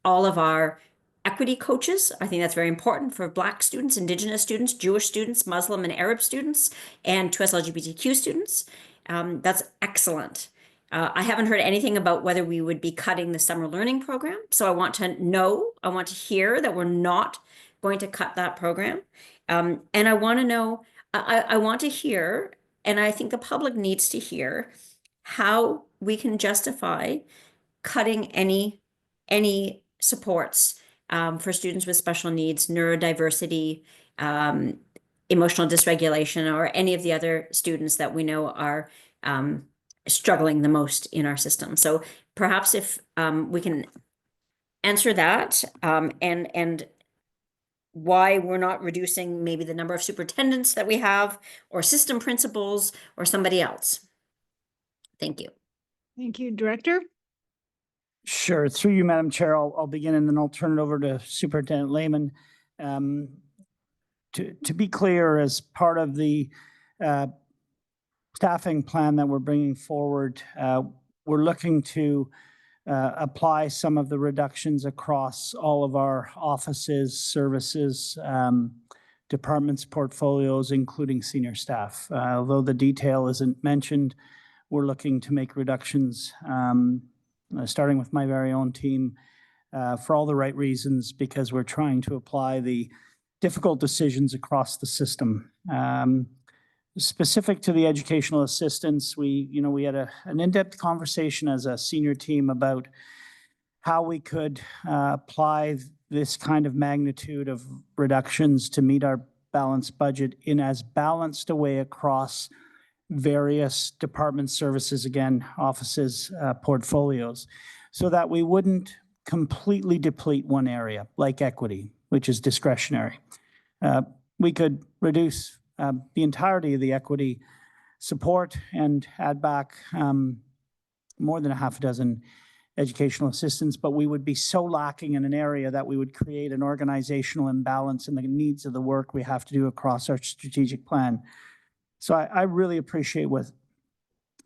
all of our equity coaches. I think that's very important for Black students, Indigenous students, Jewish students, Muslim and Arab students, and 2S LGBTQ students. That's excellent. I haven't heard anything about whether we would be cutting the summer learning program. So I want to hear that we're not going to cut that program. And I want to know, I want to hear, and I think the public needs to hear, how we can justify cutting any supports for students with special needs, neurodiversity, emotional dysregulation, or any of the other students that we know are struggling the most in our system. So perhaps if we can answer that and why we're not reducing maybe the number of superintendents that we have, or system principals, or somebody else. Thank you. Thank you, Director. Sure. Through you, Madam Chair, I'll begin and then I'll turn it over to Superintendent Lehman. To be clear, as part of the staffing plan that we're bringing forward, we're looking to apply some of the reductions across all of our offices, services, departments, portfolios, including senior staff. Although the detail isn't mentioned, we're looking to make reductions, starting with my very own team, for all the right reasons, because we're trying to apply the difficult decisions across the system. Specific to the educational assistants, we had an in-depth conversation as a senior team about how we could apply this kind of magnitude of reductions to meet our balanced budget in as balanced a way across various department services, again, offices, portfolios, so that we wouldn't completely deplete one area like equity, which is discretionary. We could reduce the entirety of the equity support and add back more than a half a dozen educational assistants, but we would be so lacking in an area that we would create an organizational imbalance in the needs of the work we have to do across our strategic plan. So I really appreciate what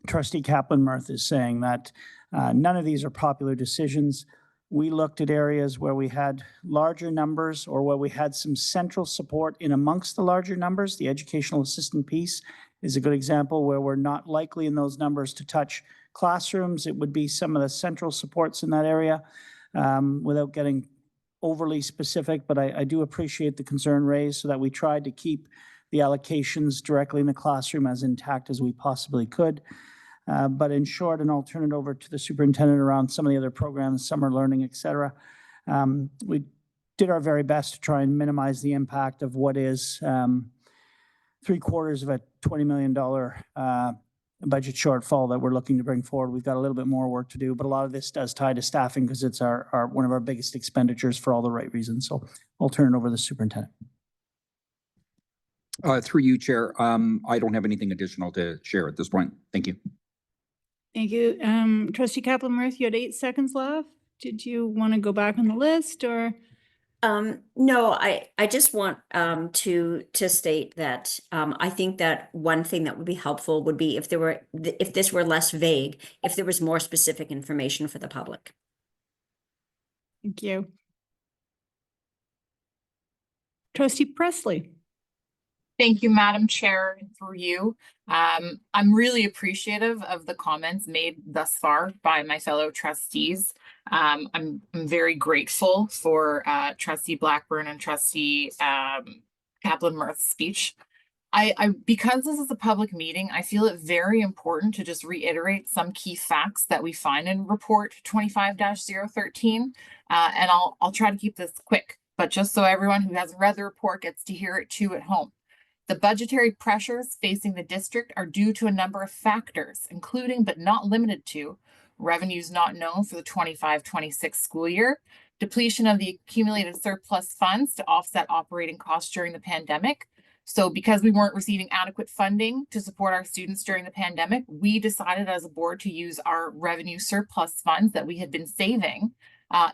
Trustee Kaplan-Murth is saying, that none of these are popular decisions. We looked at areas where we had larger numbers or where we had some central support in amongst the larger numbers. The educational assistant piece is a good example where we're not likely in those numbers to touch classrooms. It would be some of the central supports in that area without getting overly specific, but I do appreciate the concern raised so that we tried to keep the allocations directly in the classroom as intact as we possibly could. But in short, and I'll turn it over to the superintendent around some of the other programs, summer learning, et cetera. We did our very best to try and minimize the impact of what is 3/4 of a $20 million budget shortfall that we're looking to bring forward. We've got a little bit more work to do, but a lot of this does tie to staffing because it's one of our biggest expenditures for all the right reasons. So I'll turn it over to the superintendent. Through you, Chair. I don't have anything additional to share at this point. Thank you. Thank you. Trustee Kaplan-Murth, you had 8 seconds left. Did you want to go back on the list or? No, I just want to state that I think that one thing that would be helpful would be if this were less vague, if there was more specific information for the public. Thank you. Trustee Presley. Thank you, Madam Chair, through you. I'm really appreciative of the comments made thus far by my fellow trustees. I'm very grateful for Trustee Blackburn and Trustee Kaplan-Murth's speech. Because this is a public meeting, I feel it very important to just reiterate some key facts that we find in Report 25-013. And I'll try to keep this quick, but just so everyone who hasn't read the report gets to hear it too at home. The budgetary pressures facing the district are due to a number of factors, including but not limited to revenues not known for the 25-26 school year, depletion of the accumulated surplus funds to offset operating costs during the pandemic. So because we weren't receiving adequate funding to support our students during the pandemic, we decided as a board to use our revenue surplus funds that we had been saving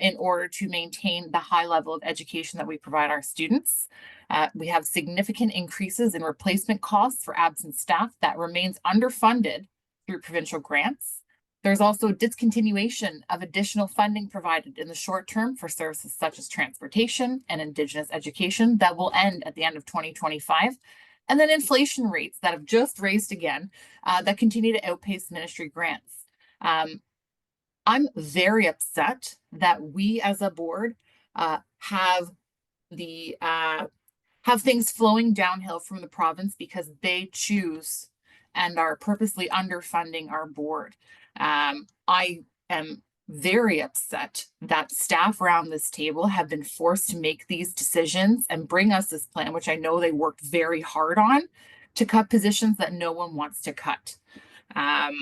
in order to maintain the high level of education that we provide our students. We have significant increases in replacement costs for absent staff that remains underfunded through provincial grants. There's also discontinuation of additional funding provided in the short term for services such as transportation and Indigenous education that will end at the end of 2025. And then inflation rates that have just raised again that continue to outpace ministry grants. I'm very upset that we as a board have things flowing downhill from the province because they choose and are purposely underfunding our board. I am very upset that staff around this table have been forced to make these decisions and bring us this plan, which I know they worked very hard on, to cut positions that no one wants to cut. As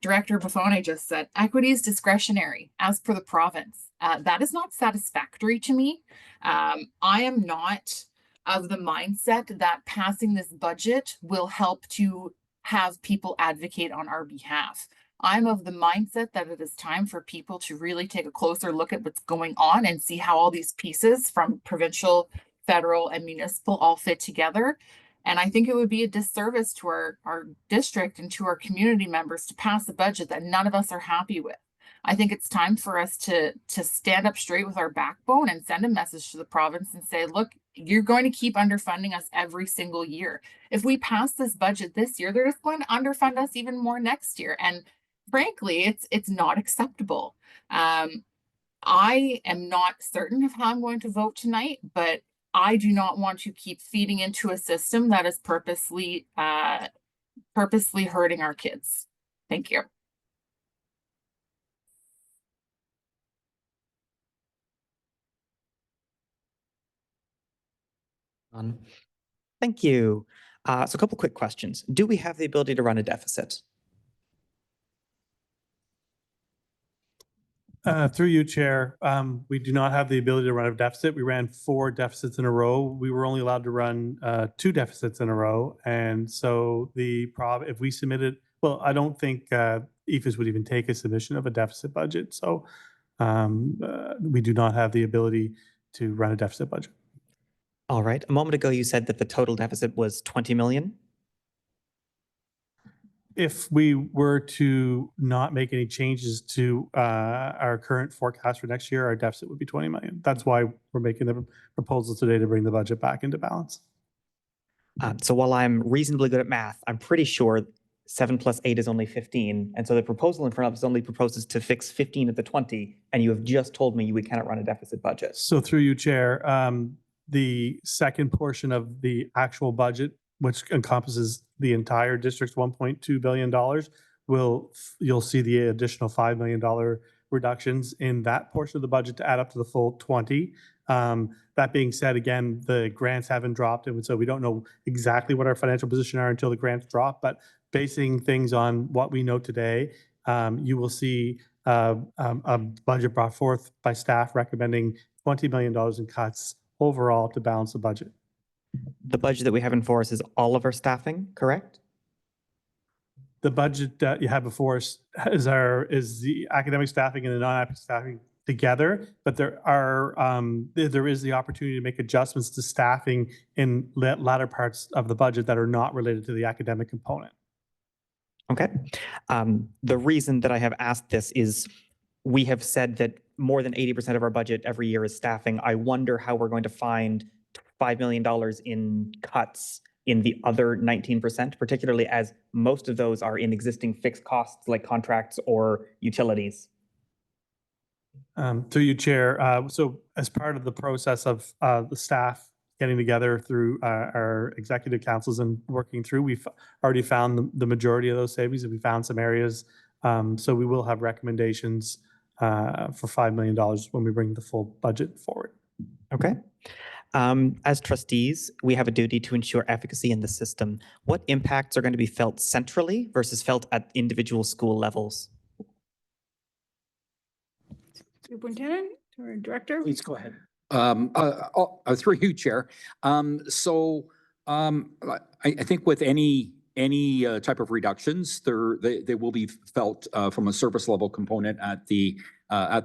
Director Buffone just said, equity is discretionary as per the province. That is not satisfactory to me. I am not of the mindset that passing this budget will help to have people advocate on our behalf. I'm of the mindset that it is time for people to really take a closer look at what's going on and see how all these pieces from provincial, federal, and municipal all fit together. And I think it would be a disservice to our district and to our community members to pass a budget that none of us are happy with. I think it's time for us to stand up straight with our backbone and send a message to the province and say, look, you're going to keep underfunding us every single year. If we pass this budget this year, they're just going to underfund us even more next year. And frankly, it's not acceptable. I am not certain of how I'm going to vote tonight, but I do not want to keep feeding into a system that is purposely hurting our kids. Thank you. Thank you. So a couple quick questions. Do we have the ability to run a deficit? Through you, Chair, we do not have the ability to run a deficit. We ran 4 deficits in a row. We were only allowed to run 2 deficits in a row. And so if we submitted, well, I don't think EFS would even take a submission of a deficit budget. So we do not have the ability to run a deficit budget. All right. A moment ago, you said that the total deficit was 20 million. If we were to not make any changes to our current forecast for next year, our deficit would be 20 million. That's why we're making the proposal today to bring the budget back into balance. So while I'm reasonably good at math, I'm pretty sure 7 plus 8 is only 15. And so the proposal in front of us only proposes to fix 15 of the 20. And you have just told me we cannot run a deficit budget. So through you, Chair, the second portion of the actual budget, which encompasses the entire district's $1.2 billion, you'll see the additional $5 million reductions in that portion of the budget to add up to the full 20. That being said, again, the grants haven't dropped, and so we don't know exactly what our financial position are until the grants drop. But basing things on what we know today, you will see a budget brought forth by staff recommending $20 million in cuts overall to balance the budget. The budget that we have in force is all of our staffing, correct? The budget that you have before us is the academic staffing and the non-academic staffing together, but there is the opportunity to make adjustments to staffing in latter parts of the budget that are not related to the academic component. Okay. The reason that I have asked this is we have said that more than 80% of our budget every year is staffing. I wonder how we're going to find $5 million in cuts in the other 19%, particularly as most of those are in existing fixed costs like contracts or utilities. Through you, Chair. So as part of the process of the staff getting together through our executive councils and working through, we've already found the majority of those savings, and we found some areas. So we will have recommendations for $5 million when we bring the full budget forward. Okay. As trustees, we have a duty to ensure efficacy in the system. What impacts are going to be felt centrally versus felt at individual school levels? Superintendent or Director? Please go ahead. Through you, Chair. I think with any type of reductions, they will be felt from a service level component at the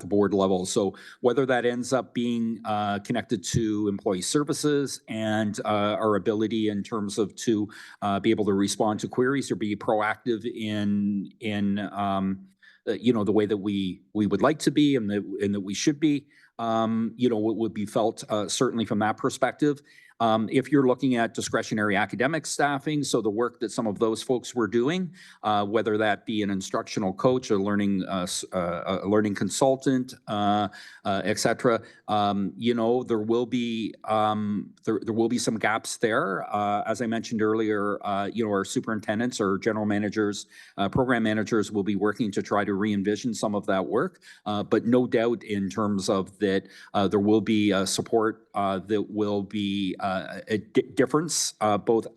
board level. So whether that ends up being connected to employee services and our ability in terms of to be able to respond to queries or be proactive in the way that we would like to be and that we should be, would be felt certainly from that perspective. If you're looking at discretionary academic staffing, so the work that some of those folks were doing, whether that be an instructional coach, a learning consultant, et cetera, there will be some gaps there. As I mentioned earlier, our superintendents or general managers, program managers will be working to try to re-envision some of that work. But no doubt in terms of that, there will be support that will be a difference both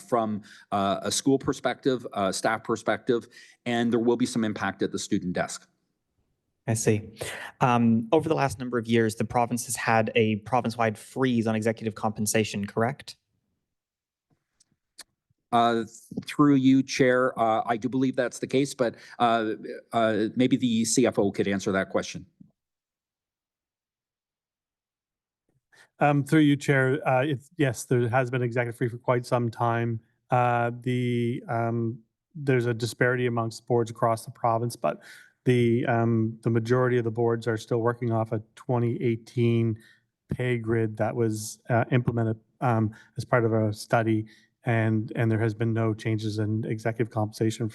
from a school perspective, staff perspective, and there will be some impact at the student desk. I see. Over the last number of years, the province has had a province-wide freeze on executive compensation, correct? Through you, Chair, I do believe that's the case, but maybe the CFO could answer that question. Through you, Chair, yes, there has been executive free for quite some time. There's a disparity amongst boards across the province, but the majority of the boards are still working off a 2018 pay grid that was implemented as part of a study, and there has been no changes in executive compensation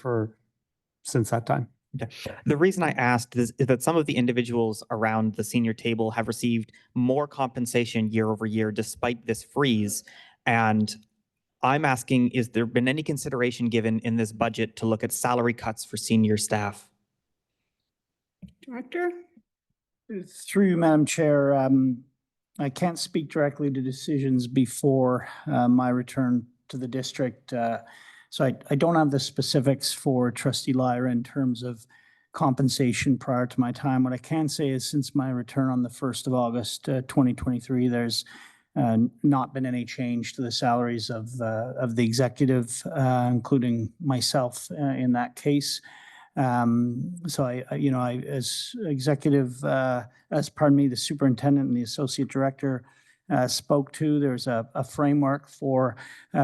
since that time. Okay. The reason I asked is that some of the individuals around the senior table have received more compensation year over year despite this freeze. And I'm asking, is there been any consideration given in this budget to look at salary cuts for senior staff? Director? Through you, Madam Chair, I can't speak directly to decisions before my return to the district. So I don't have the specifics for Trustee Lyra in terms of compensation prior to my time. What I can say is since my return on the 1st of August, 2023, there's not been any change to the salaries of the executive, including myself in that case. So as executive, the superintendent and the associate director spoke to, there's a framework for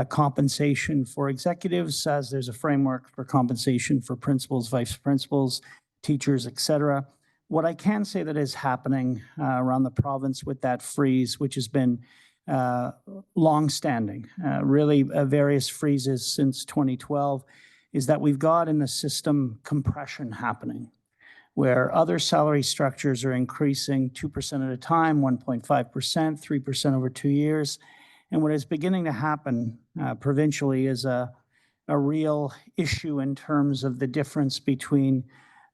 compensation for executives, as there's a framework for compensation for principals, vice principals, teachers, et cetera. What I can say that is happening around the province with that freeze, which has been longstanding, really various freezes since 2012, is that we've got in the system compression happening, where other salary structures are increasing 2% at a time, 1.5%, 3% over 2 years. And what is beginning to happen provincially is a real issue in terms of the difference between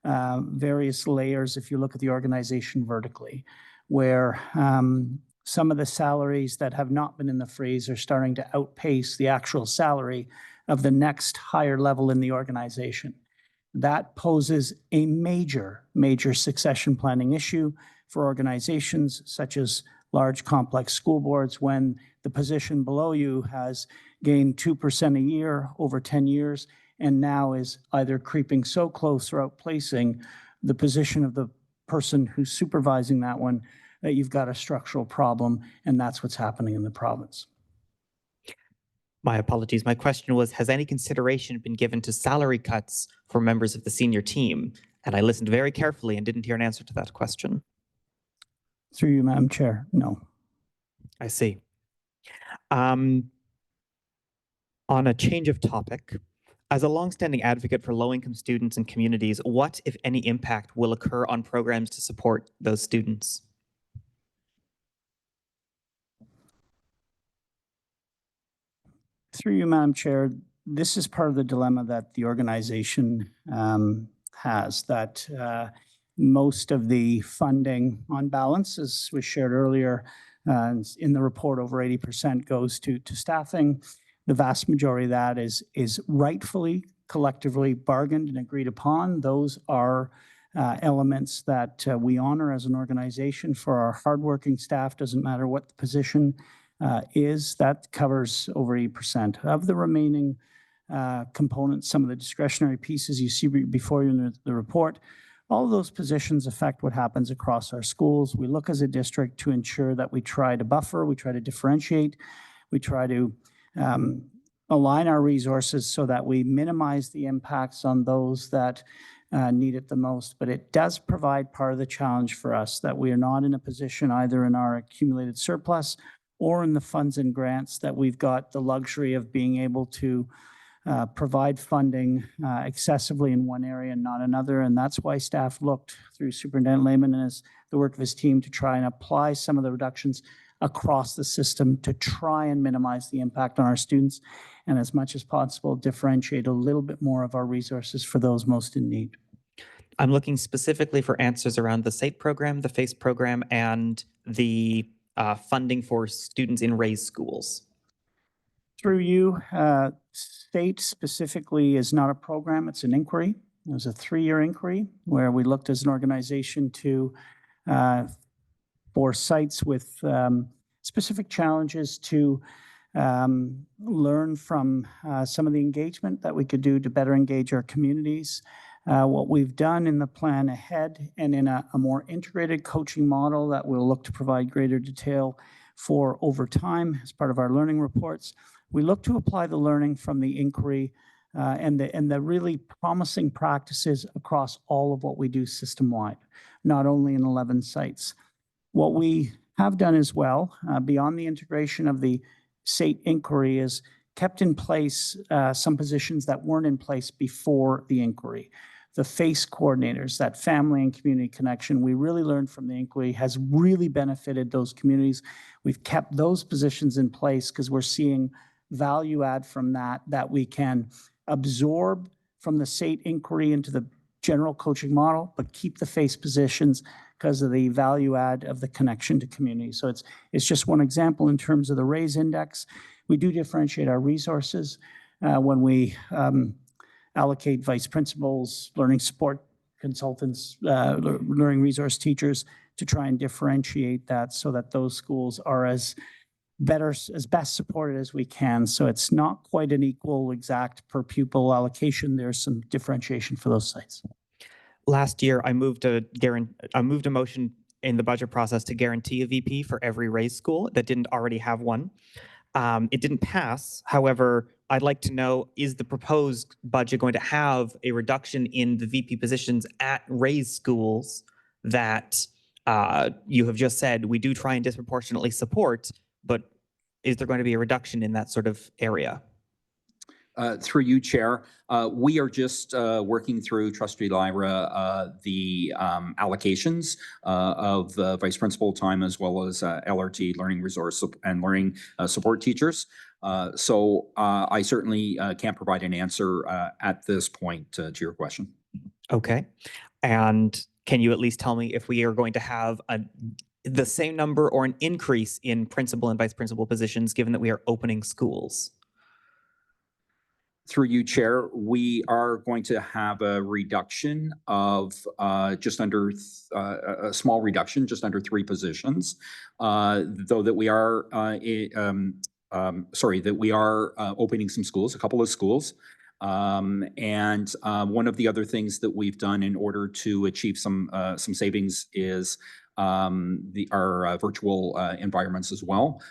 various layers, if you look at the organization vertically, where some of the salaries that have not been in the freeze are starting to outpace the actual salary of the next higher level in the organization. That poses a major succession planning issue for organizations such as large complex school boards when the position below you has gained 2% a year over 10 years and now is either creeping so close or outplacing the position of the person who's supervising that one that you've got a structural problem, and that's what's happening in the province. My apologies. My question was, has any consideration been given to salary cuts for members of the senior team? And I listened very carefully and didn't hear an answer to that question. Through you, Madam Chair, no. I see. On a change of topic, as a longstanding advocate for low-income students and communities, what, if any, impact will occur on programs to support those students? Through you, Madam Chair, this is part of the dilemma that the organization has, that most of the funding on balance, as was shared earlier in the report, over 80% goes to staffing. The vast majority of that is rightfully, collectively bargained and agreed upon. Those are elements that we honor as an organization for our hardworking staff, doesn't matter what the position is. That covers over 80% of the remaining components. Some of the discretionary pieces you see before you in the report, all of those positions affect what happens across our schools. We look as a district to ensure that we try to buffer, we try to differentiate, we try to align our resources so that we minimize the impacts on those that need it the most. But it does provide part of the challenge for us that we are not in a position either in our accumulated surplus or in the funds and grants that we've got the luxury of being able to provide funding excessively in one area and not another. And that's why staff looked through Superintendent Lehman and the work of his team to try and apply some of the reductions across the system to try and minimize the impact on our students and as much as possible differentiate a little bit more of our resources for those most in need. I'm looking specifically for answers around the SATE program, the FACE program, and the funding for students in raised schools. Through you, SATE specifically is not a program, it's an inquiry. It was a 3-year inquiry where we looked as an organization to for sites with specific challenges to learn from some of the engagement that we could do to better engage our communities. What we've done in the plan ahead and in a more integrated coaching model that we'll look to provide greater detail for over time as part of our learning reports. We look to apply the learning from the inquiry and the really promising practices across all of what we do system-wide, not only in 11 sites. What we have done as well, beyond the integration of the SATE inquiry, is kept in place some positions that weren't in place before the inquiry. The FACE coordinators, that family and community connection, we really learned from the inquiry has really benefited those communities. We've kept those positions in place because we're seeing value add from that we can absorb from the SATE inquiry into the general coaching model, but keep the FACE positions because of the value add of the connection to community. So it's just one example in terms of the RAISE index. We do differentiate our resources when we allocate vice principals, learning support consultants, learning resource teachers to try and differentiate that so that those schools are as as best supported as we can. So it's not quite an equal exact per pupil allocation. There's some differentiation for those sites. Last year, I moved a motion in the budget process to guarantee a VP for every raised school that didn't already have one. It didn't pass. However, I'd like to know, is the proposed budget going to have a reduction in the VP positions at raised schools that you have just said we do try and disproportionately support, but is there going to be a reduction in that sort of area? Through you, Chair, we are just working through, Trustee Lyra, the allocations of vice principal time as well as LRT, learning resource and learning support teachers. So I certainly can't provide an answer at this point to your question. Okay. And can you at least tell me if we are going to have the same number or an increase in principal and vice principal positions, given that we are opening schools? Through you, Chair, we are going to have a reduction of just under a small reduction, just under 3 positions, though that we are opening some schools, a couple of schools. And one of the other things that we've done in order to achieve some savings is our virtual environments as well,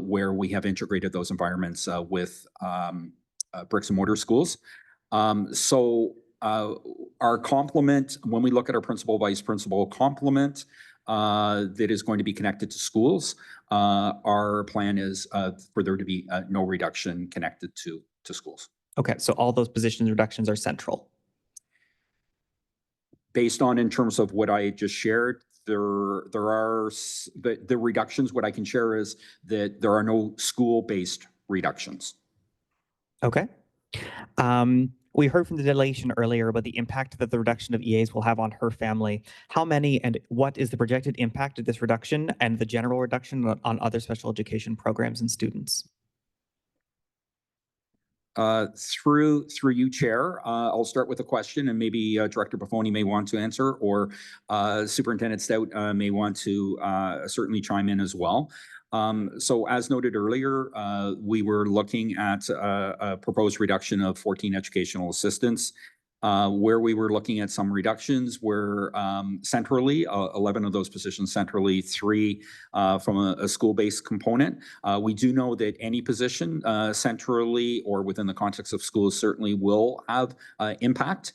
where we have integrated those environments with bricks and mortar schools. So our complement, when we look at our principal, vice principal complement that is going to be connected to schools, our plan is for there to be no reduction connected to schools. Okay, so all those positions reductions are central. Based on in terms of what I just shared, there are the reductions. What I can share is that there are no school-based reductions. Okay. We heard from the delegation earlier about the impact that the reduction of EAs will have on her family. How many and what is the projected impact of this reduction and the general reduction on other special education programs and students? Through you, Chair, I'll start with a question, and maybe Director Buffoni may want to answer, or Superintendent Stout may want to certainly chime in as well. So as noted earlier, we were looking at a proposed reduction of 14 educational assistants, where we were looking at some reductions where centrally, 11 of those positions centrally, 3 from a school-based component. We do know that any position centrally or within the context of schools certainly will have impact.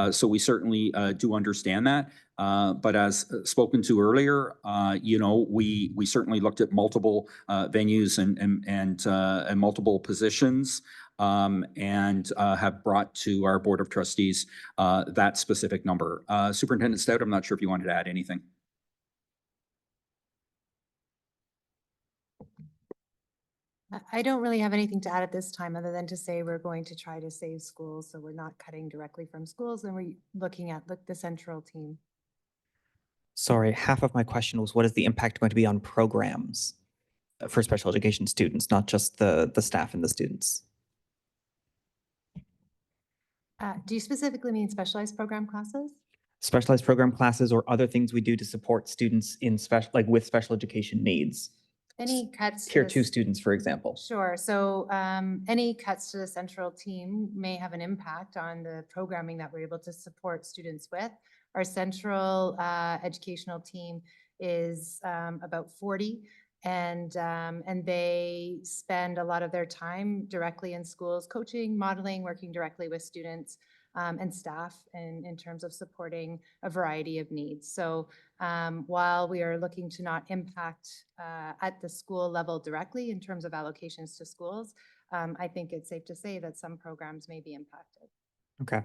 So we certainly do understand that. But as spoken to earlier, you know, we certainly looked at multiple venues and multiple positions, and have brought to our Board of Trustees that specific number. Superintendent Stout, I'm not sure if you wanted to add anything. I don't really have anything to add at this time other than to say we're going to try to save schools. So we're not cutting directly from schools, and we're looking at the central team. Sorry, half of my question was, what is the impact going to be on programs for special education students, not just the staff and the students? Do you specifically mean specialized program classes? Specialized program classes or other things we do to support students in with special education needs. Any cuts? Tier 2 students, for example. Sure. So any cuts to the central team may have an impact on the programming that we're able to support students with. Our central educational team is about 40, and they spend a lot of their time directly in schools, coaching, modeling, working directly with students and staff in terms of supporting a variety of needs. So while we are looking to not impact at the school level directly in terms of allocations to schools, I think it's safe to say that some programs may be impacted. Okay.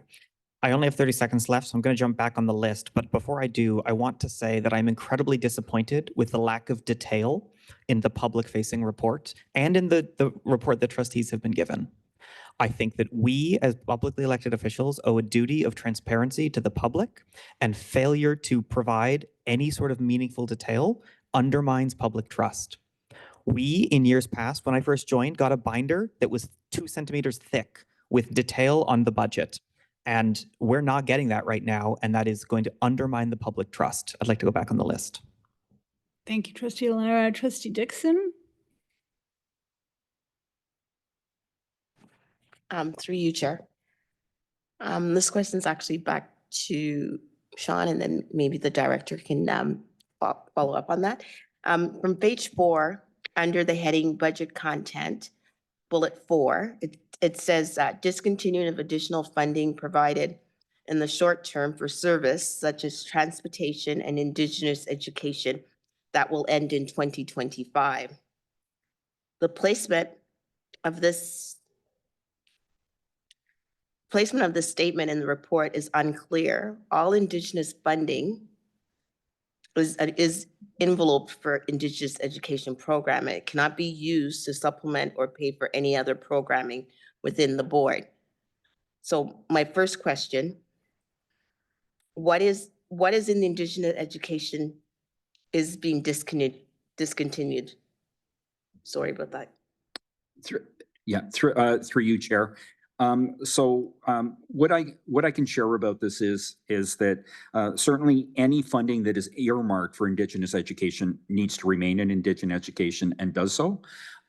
I only have 30 seconds left, so I'm going to jump back on the list. But before I do, I want to say that I'm incredibly disappointed with the lack of detail in the public-facing report and in the report that trustees have been given. I think that we, as publicly elected officials, owe a duty of transparency to the public, and failure to provide any sort of meaningful detail undermines public trust. We, in years past, when I first joined, got a binder that was 2 centimeters thick with detail on the budget. And we're not getting that right now, and that is going to undermine the public trust. I'd like to go back on the list. Thank you, Trustee Lara. Trustee Dixon? Through you, Chair. This question is actually back to Sean, and then maybe the director can follow up on that. From page 4, under the heading Budget Content, bullet 4, it says that discontinuing of additional funding provided in the short term for service such as transportation and Indigenous education that will end in 2025. The placement of this statement in the report is unclear. All Indigenous funding is enveloped for Indigenous education program. It cannot be used to supplement or pay for any other programming within the board. So my first question, what is in the Indigenous education is being discontinued? Sorry about that. Through you, Chair. What I can share about this is that certainly any funding that is earmarked for Indigenous education needs to remain in Indigenous education and does so.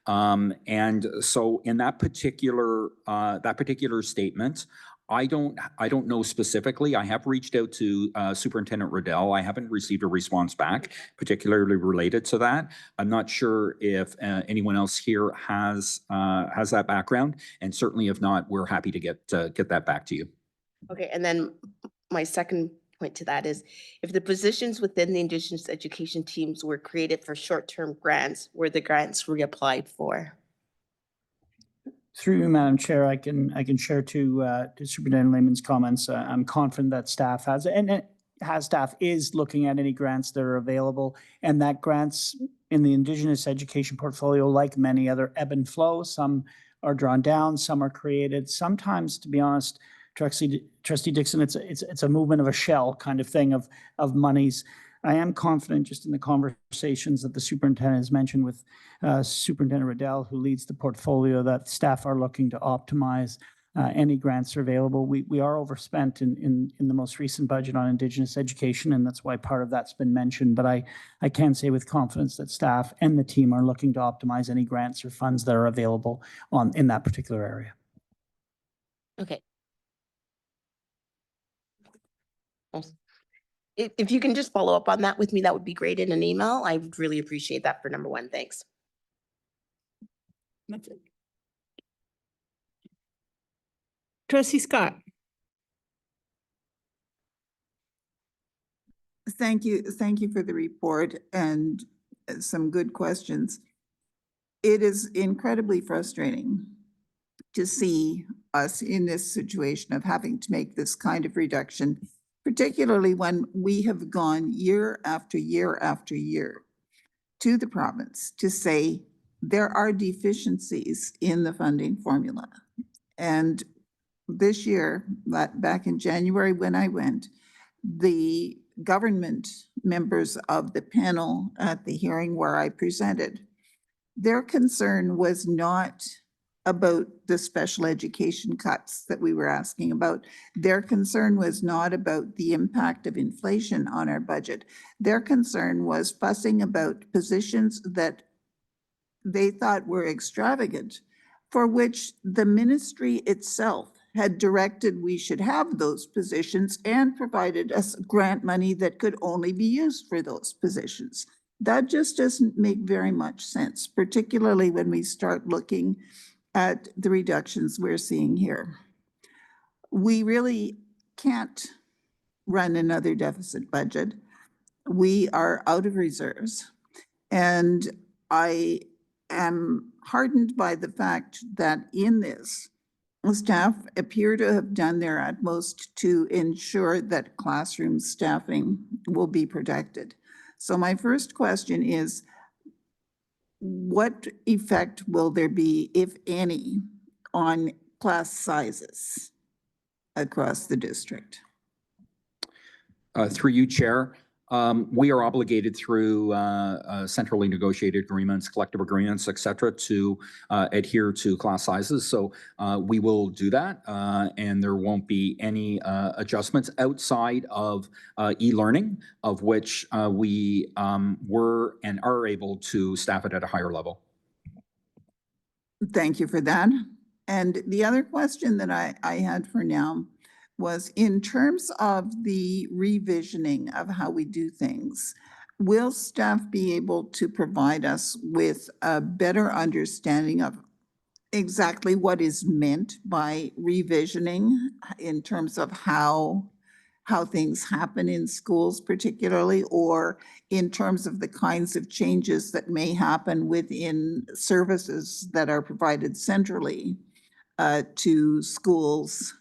And so in that particular statement, I don't know specifically. I have reached out to Superintendent Riddell. I haven't received a response back, particularly related to that. I'm not sure if anyone else here has that background, and certainly if not, we're happy to get that back to you. Okay, and then my second point to that is, if the positions within the Indigenous education teams were created for short-term grants, were the grants reapplied for? Through you, Madam Chair, I can share to Superintendent Lehman's comments. I'm confident that staff staff is looking at any grants that are available, and that grants in the Indigenous education portfolio, like many other, ebb and flow. Some are drawn down, some are created. Sometimes, to be honest, Trustee Dixon, it's a movement of a shell kind of thing of monies. I am confident, just in the conversations that the superintendent has mentioned with Superintendent Riddell, who leads the portfolio, that staff are looking to optimize any grants are available. We are overspent in the most recent budget on Indigenous education, and that's why part of that's been mentioned. But I can say with confidence that staff and the team are looking to optimize any grants or funds that are available in that particular area. Okay. If you can just follow up on that with me, that would be great in an email. I would really appreciate that for number 1. Thanks. That's it. Trustee Scott. Thank you for the report and some good questions. It is incredibly frustrating to see us in this situation of having to make this kind of reduction, particularly when we have gone year after year after year to the province to say there are deficiencies in the funding formula. And this year, back in January when I went, the government members of the panel at the hearing where I presented, their concern was not about the special education cuts that we were asking about. Their concern was not about the impact of inflation on our budget. Their concern was fussing about positions that they thought were extravagant, for which the ministry itself had directed we should have those positions and provided us grant money that could only be used for those positions. That just doesn't make very much sense, particularly when we start looking at the reductions we're seeing here. We really can't run another deficit budget. We are out of reserves. And I am heartened by the fact that in this, staff appear to have done their utmost to ensure that classroom staffing will be protected. So my first question is, what effect will there be, if any, on class sizes across the district? Through you, Chair. We are obligated through centrally negotiated agreements, collective agreements, et cetera, to adhere to class sizes. So we will do that, and there won't be any adjustments outside of e-learning, of which we were and are able to staff it at a higher level. Thank you for that. And the other question that I had for now was in terms of the revisioning of how we do things, will staff be able to provide us with a better understanding of exactly what is meant by revisioning in terms of how things happen in schools particularly, or in terms of the kinds of changes that may happen within services that are provided centrally to schools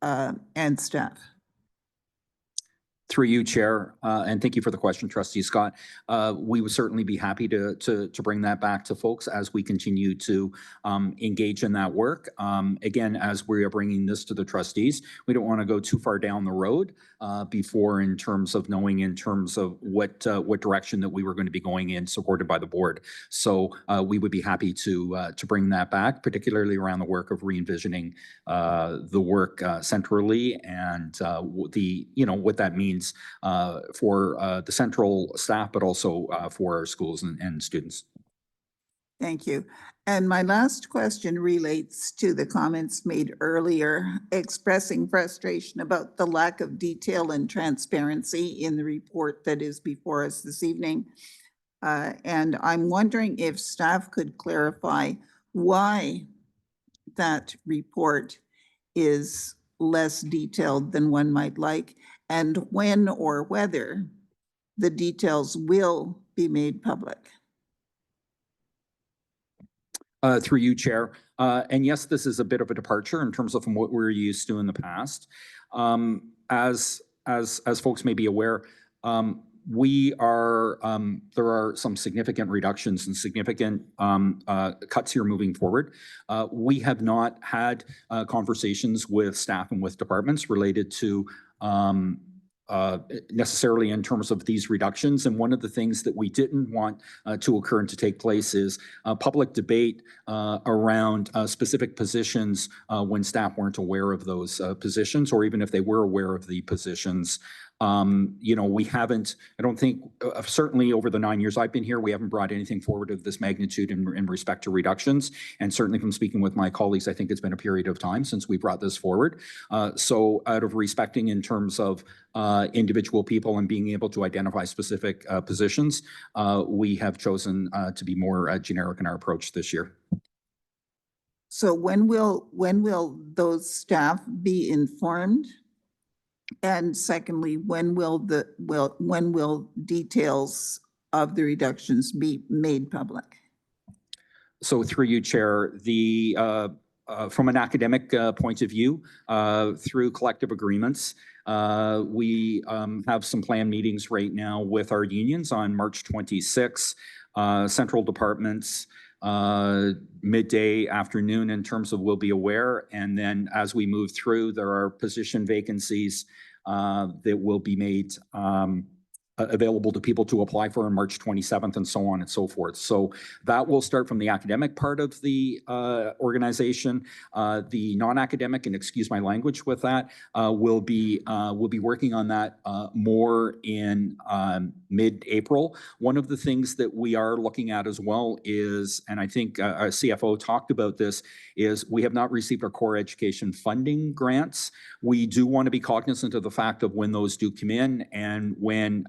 and staff? Through you, Chair, and thank you for the question, Trustee Scott. We would certainly be happy to bring that back to folks as we continue to engage in that work. Again, as we are bringing this to the trustees, we don't want to go too far down the road before in terms of knowing in terms of what direction that we were going to be going in, supported by the board. So we would be happy to bring that back, particularly around the work of re-envisioning the work centrally and what that means for the central staff, but also for our schools and students. Thank you. And my last question relates to the comments made earlier, expressing frustration about the lack of detail and transparency in the report that is before us this evening. And I'm wondering if staff could clarify why that report is less detailed than one might like, and when or whether the details will be made public. Through you, Chair. And yes, this is a bit of a departure in terms of from what we're used to in the past. As folks may be aware, there are some significant reductions and significant cuts here moving forward. We have not had conversations with staff and with departments related to necessarily in terms of these reductions. And one of the things that we didn't want to occur and to take place is public debate around specific positions when staff weren't aware of those positions, or even if they were aware of the positions. We haven't, I don't think, certainly over the 9 years I've been here, we haven't brought anything forward of this magnitude in respect to reductions. And certainly from speaking with my colleagues, I think it's been a period of time since we brought this forward. So out of respecting in terms of individual people and being able to identify specific positions, we have chosen to be more generic in our approach this year. So when will those staff be informed? And secondly, when will details of the reductions be made public? So through you, Chair, from an academic point of view, through collective agreements, we have some planned meetings right now with our unions on March 26th, central departments, midday, afternoon in terms of we'll be aware. And then as we move through, there are position vacancies that will be made available to people to apply for on March 27th and so on and so forth. So that will start from the academic part of the organization. The non-academic, and excuse my language with that, will be working on that more in mid-April. One of the things that we are looking at as well is, and I think our CFO talked about this, is we have not received our core education funding grants. We do want to be cognizant of the fact of when those do come in, and when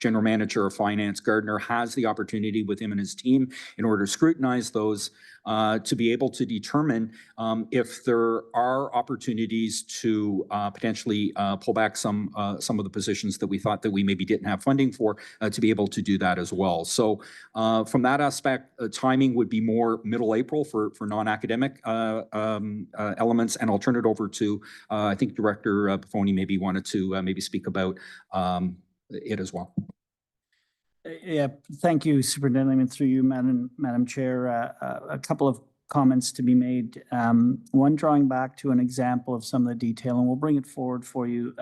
General Manager of Finance Gardner has the opportunity with him and his team in order to scrutinize those to be able to determine if there are opportunities to potentially pull back some of the positions that we thought that we maybe didn't have funding for, to be able to do that as well. So from that aspect, timing would be more middle April for non-academic elements, and I'll turn it over to I think Director Buffoni maybe wanted to maybe speak about it as well. Yeah, thank you, Superintendent Lehman, through you, Madam Chair. A couple of comments to be made. One, drawing back to an example of some of the detail, and we'll bring it forward for you,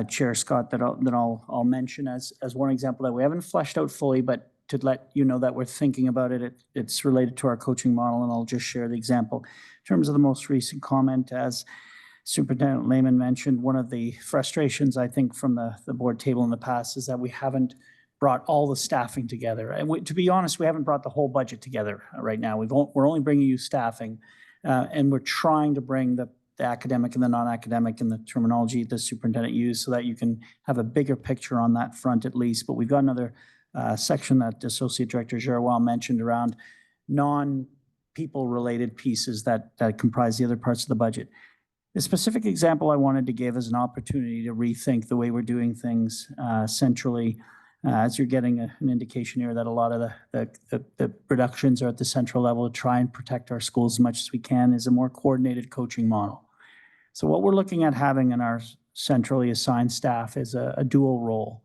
Chair Scott, that I'll mention as one example that we haven't fleshed out fully, but to let you know that we're thinking about it. It's related to our coaching model, and I'll just share the example. In terms of the most recent comment, as Superintendent Lehman mentioned, one of the frustrations, I think, from the board table in the past is that we haven't brought all the staffing together. And to be honest, we haven't brought the whole budget together right now. We're only bringing you staffing. And we're trying to bring the academic and the non-academic and the terminology the superintendent used so that you can have a bigger picture on that front at least. But we've got another section that Associate Director Giroir mentioned around non-people related pieces that comprise the other parts of the budget. The specific example I wanted to give is an opportunity to rethink the way we're doing things centrally. As you're getting an indication here that a lot of the reductions are at the central level to try and protect our schools as much as we can, is a more coordinated coaching model. So what we're looking at having in our centrally assigned staff is a dual role.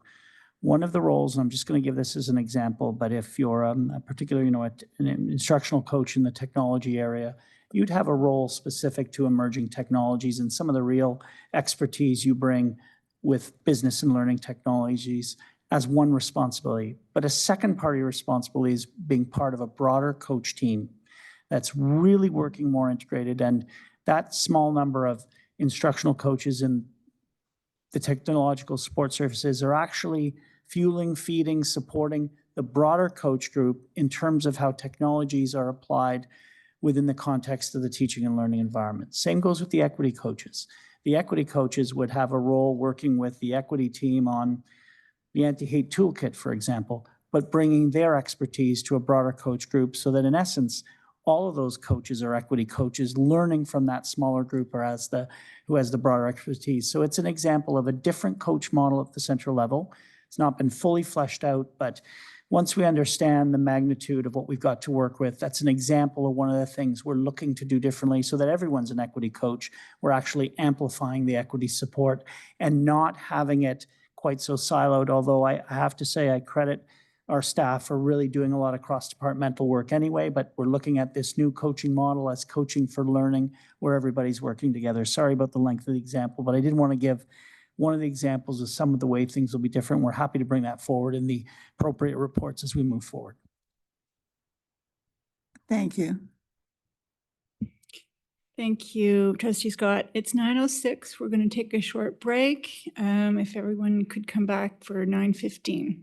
One of the roles, and I'm just going to give this as an example, but if you're a particular, an instructional coach in the technology area, you'd have a role specific to emerging technologies and some of the real expertise you bring with business and learning technologies as one responsibility. But a second part of your responsibility is being part of a broader coach team that's really working more integrated. And that small number of instructional coaches in the technological support services are actually fueling, feeding, supporting the broader coach group in terms of how technologies are applied within the context of the teaching and learning environment. Same goes with the equity coaches. The equity coaches would have a role working with the equity team on the anti-hate toolkit, for example, but bringing their expertise to a broader coach group so that in essence, all of those coaches are equity coaches learning from that smaller group or who has the broader expertise. So it's an example of a different coach model at the central level. It's not been fully fleshed out, but once we understand the magnitude of what we've got to work with, that's an example of one of the things we're looking to do differently so that everyone's an equity coach. We're actually amplifying the equity support and not having it quite so siloed, although I have to say I credit our staff for really doing a lot of cross-departmental work anyway, but we're looking at this new coaching model as coaching for learning where everybody's working together. Sorry about the length of the example, but I did want to give one of the examples of some of the way things will be different. We're happy to bring that forward in the appropriate reports as we move forward. Thank you. Thank you, Trustee Scott. It's 9:06. We're going to take a short break. If everyone could come back for 9:15.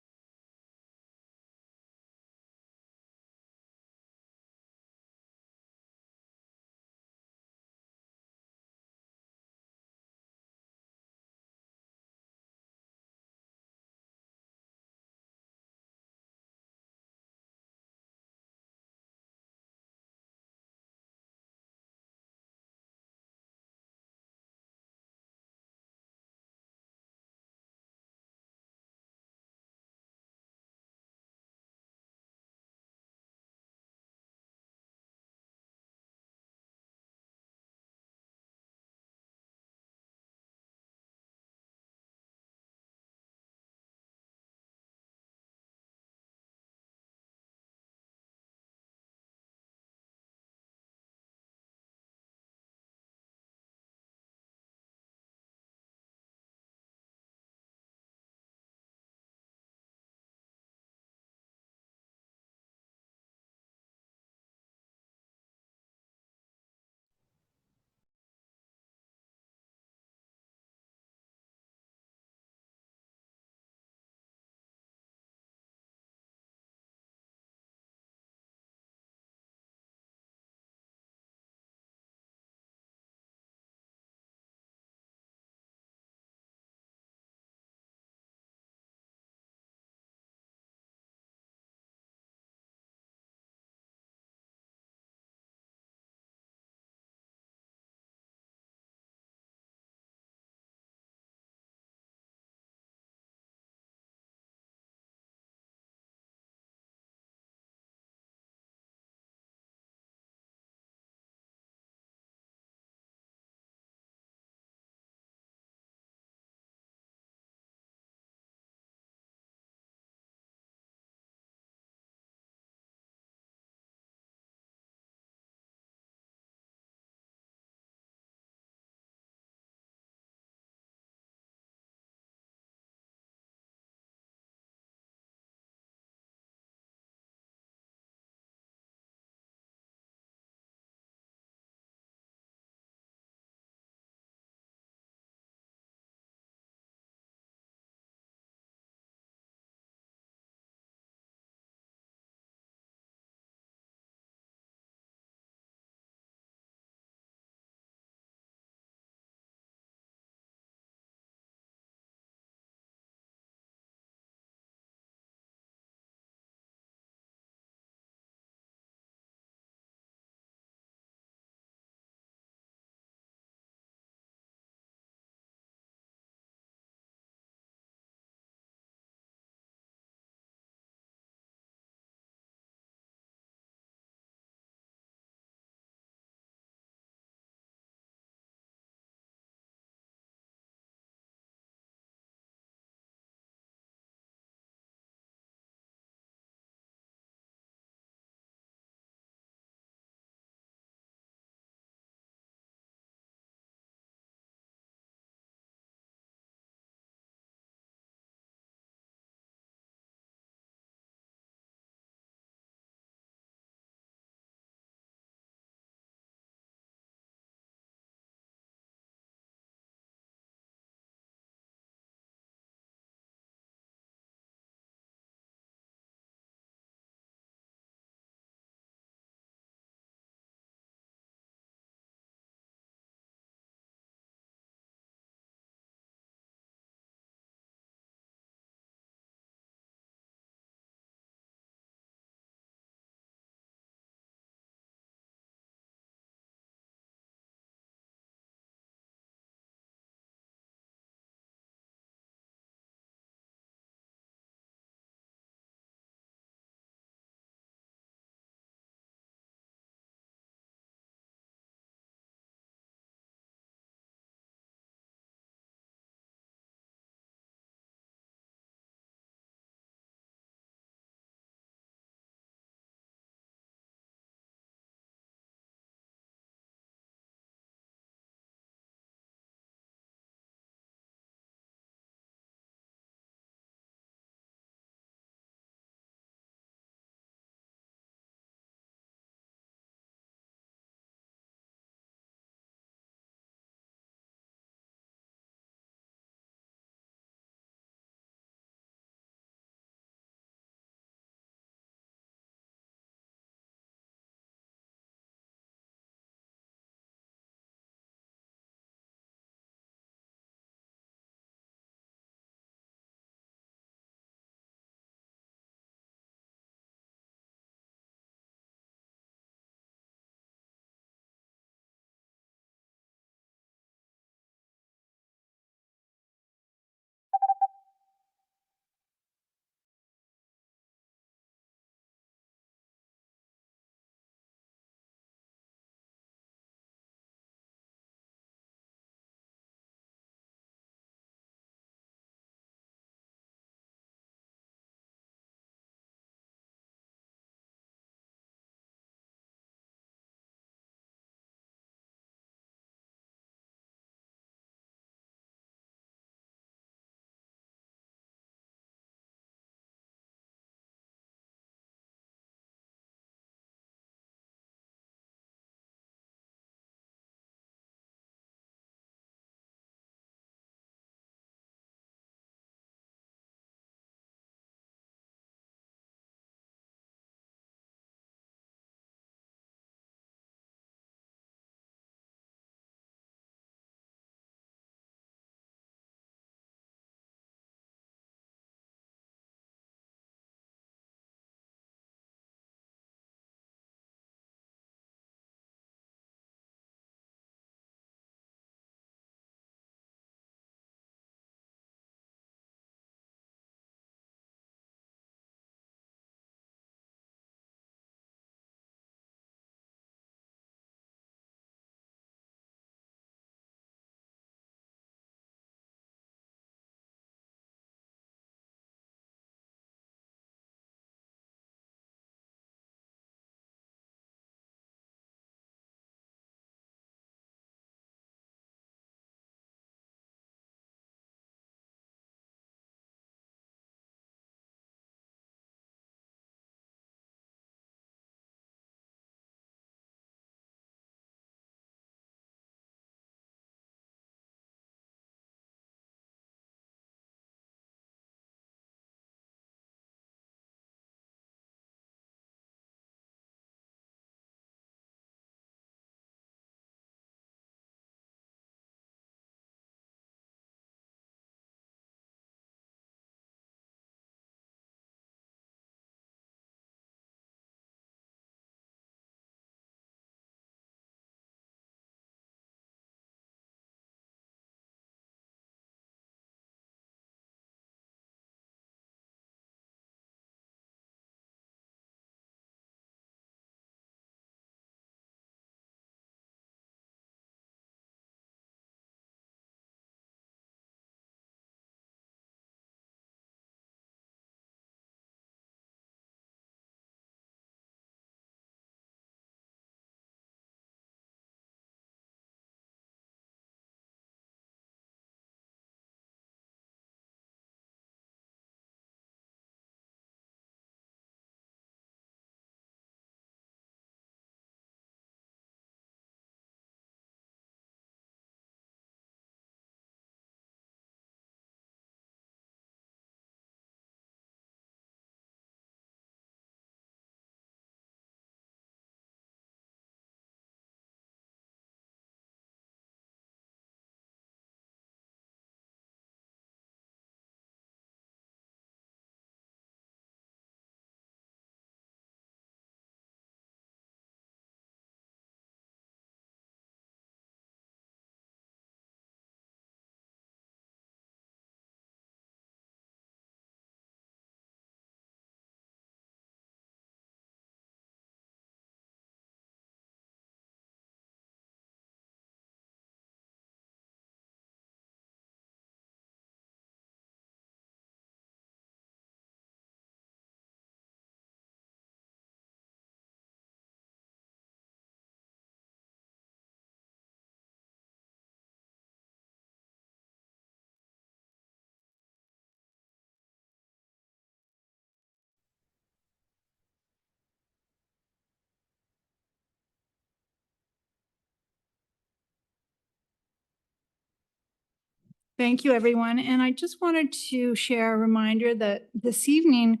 Thank you, everyone. And I just wanted to share a reminder that this evening,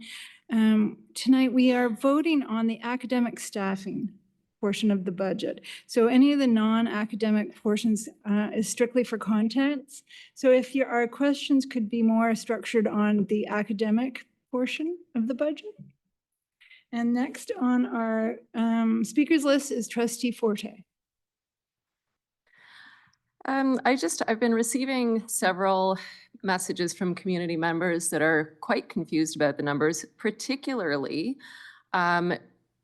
tonight, we are voting on the academic staffing portion of the budget. So any of the non-academic portions is strictly for contents. So if our questions could be more structured on the academic portion of the budget. And next on our speakers list is Trustee Forte. I've been receiving several messages from community members that are quite confused about the numbers, particularly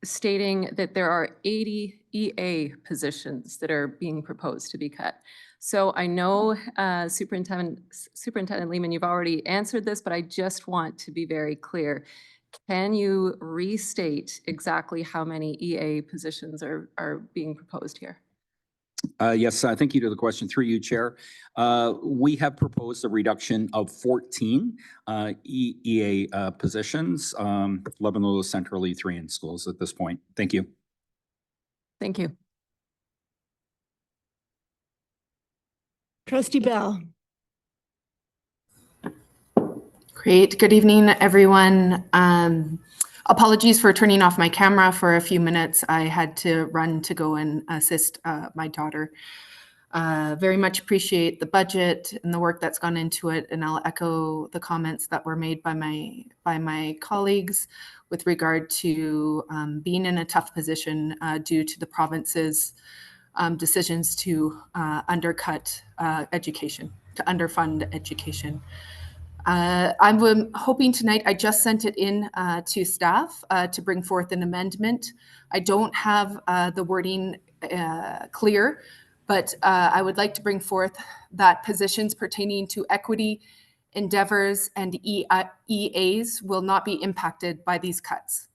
stating that there are 80 EA positions that are being proposed to be cut. So I know Superintendent Lehman, you've already answered this, but I just want to be very clear. Can you restate exactly how many EA positions are being proposed here? Yes, thank you to the question through you, Chair. We have proposed a reduction of 14 EA positions, 11 of those Central E3 schools at this point. Thank you. Thank you. Trustee Bell. Great. Good evening, everyone. Apologies for turning off my camera for a few minutes. I had to run to go and assist my daughter. Very much appreciate the budget and the work that's gone into it, and I'll echo the comments that were made by my colleagues with regard to being in a tough position due to the province's decisions to undercut education, to underfund education. I'm hoping tonight, I just sent it in to staff to bring forth an amendment. I don't have the wording clear, but I would like to bring forth that positions pertaining to equity endeavors and EAs will not be impacted by these cuts.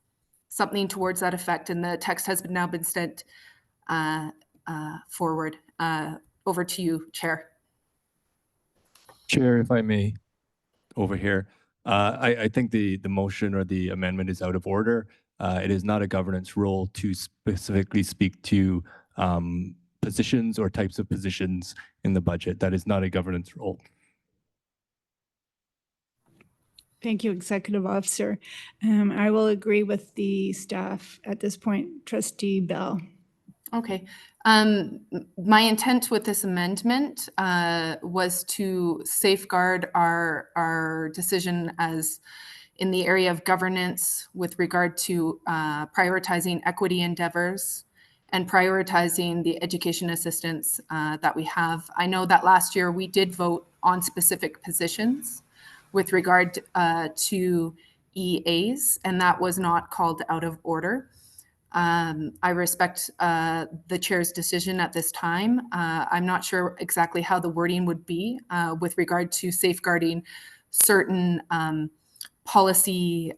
Something towards that effect, and the text has now been sent forward. Over to you, Chair. Chair, if I may, over here. I think the motion or the amendment is out of order. It is not a governance role to specifically speak to positions or types of positions in the budget. That is not a governance role. Thank you, Executive Officer. I will agree with the staff at this point. Trustee Bell. Okay. My intent with this amendment was to safeguard our decision as in the area of governance with regard to prioritizing equity endeavors and prioritizing the education assistance that we have. I know that last year we did vote on specific positions with regard to EAs, and that was not called out of order. I respect the chair's decision at this time. I'm not sure exactly how the wording would be with regard to safeguarding certain policy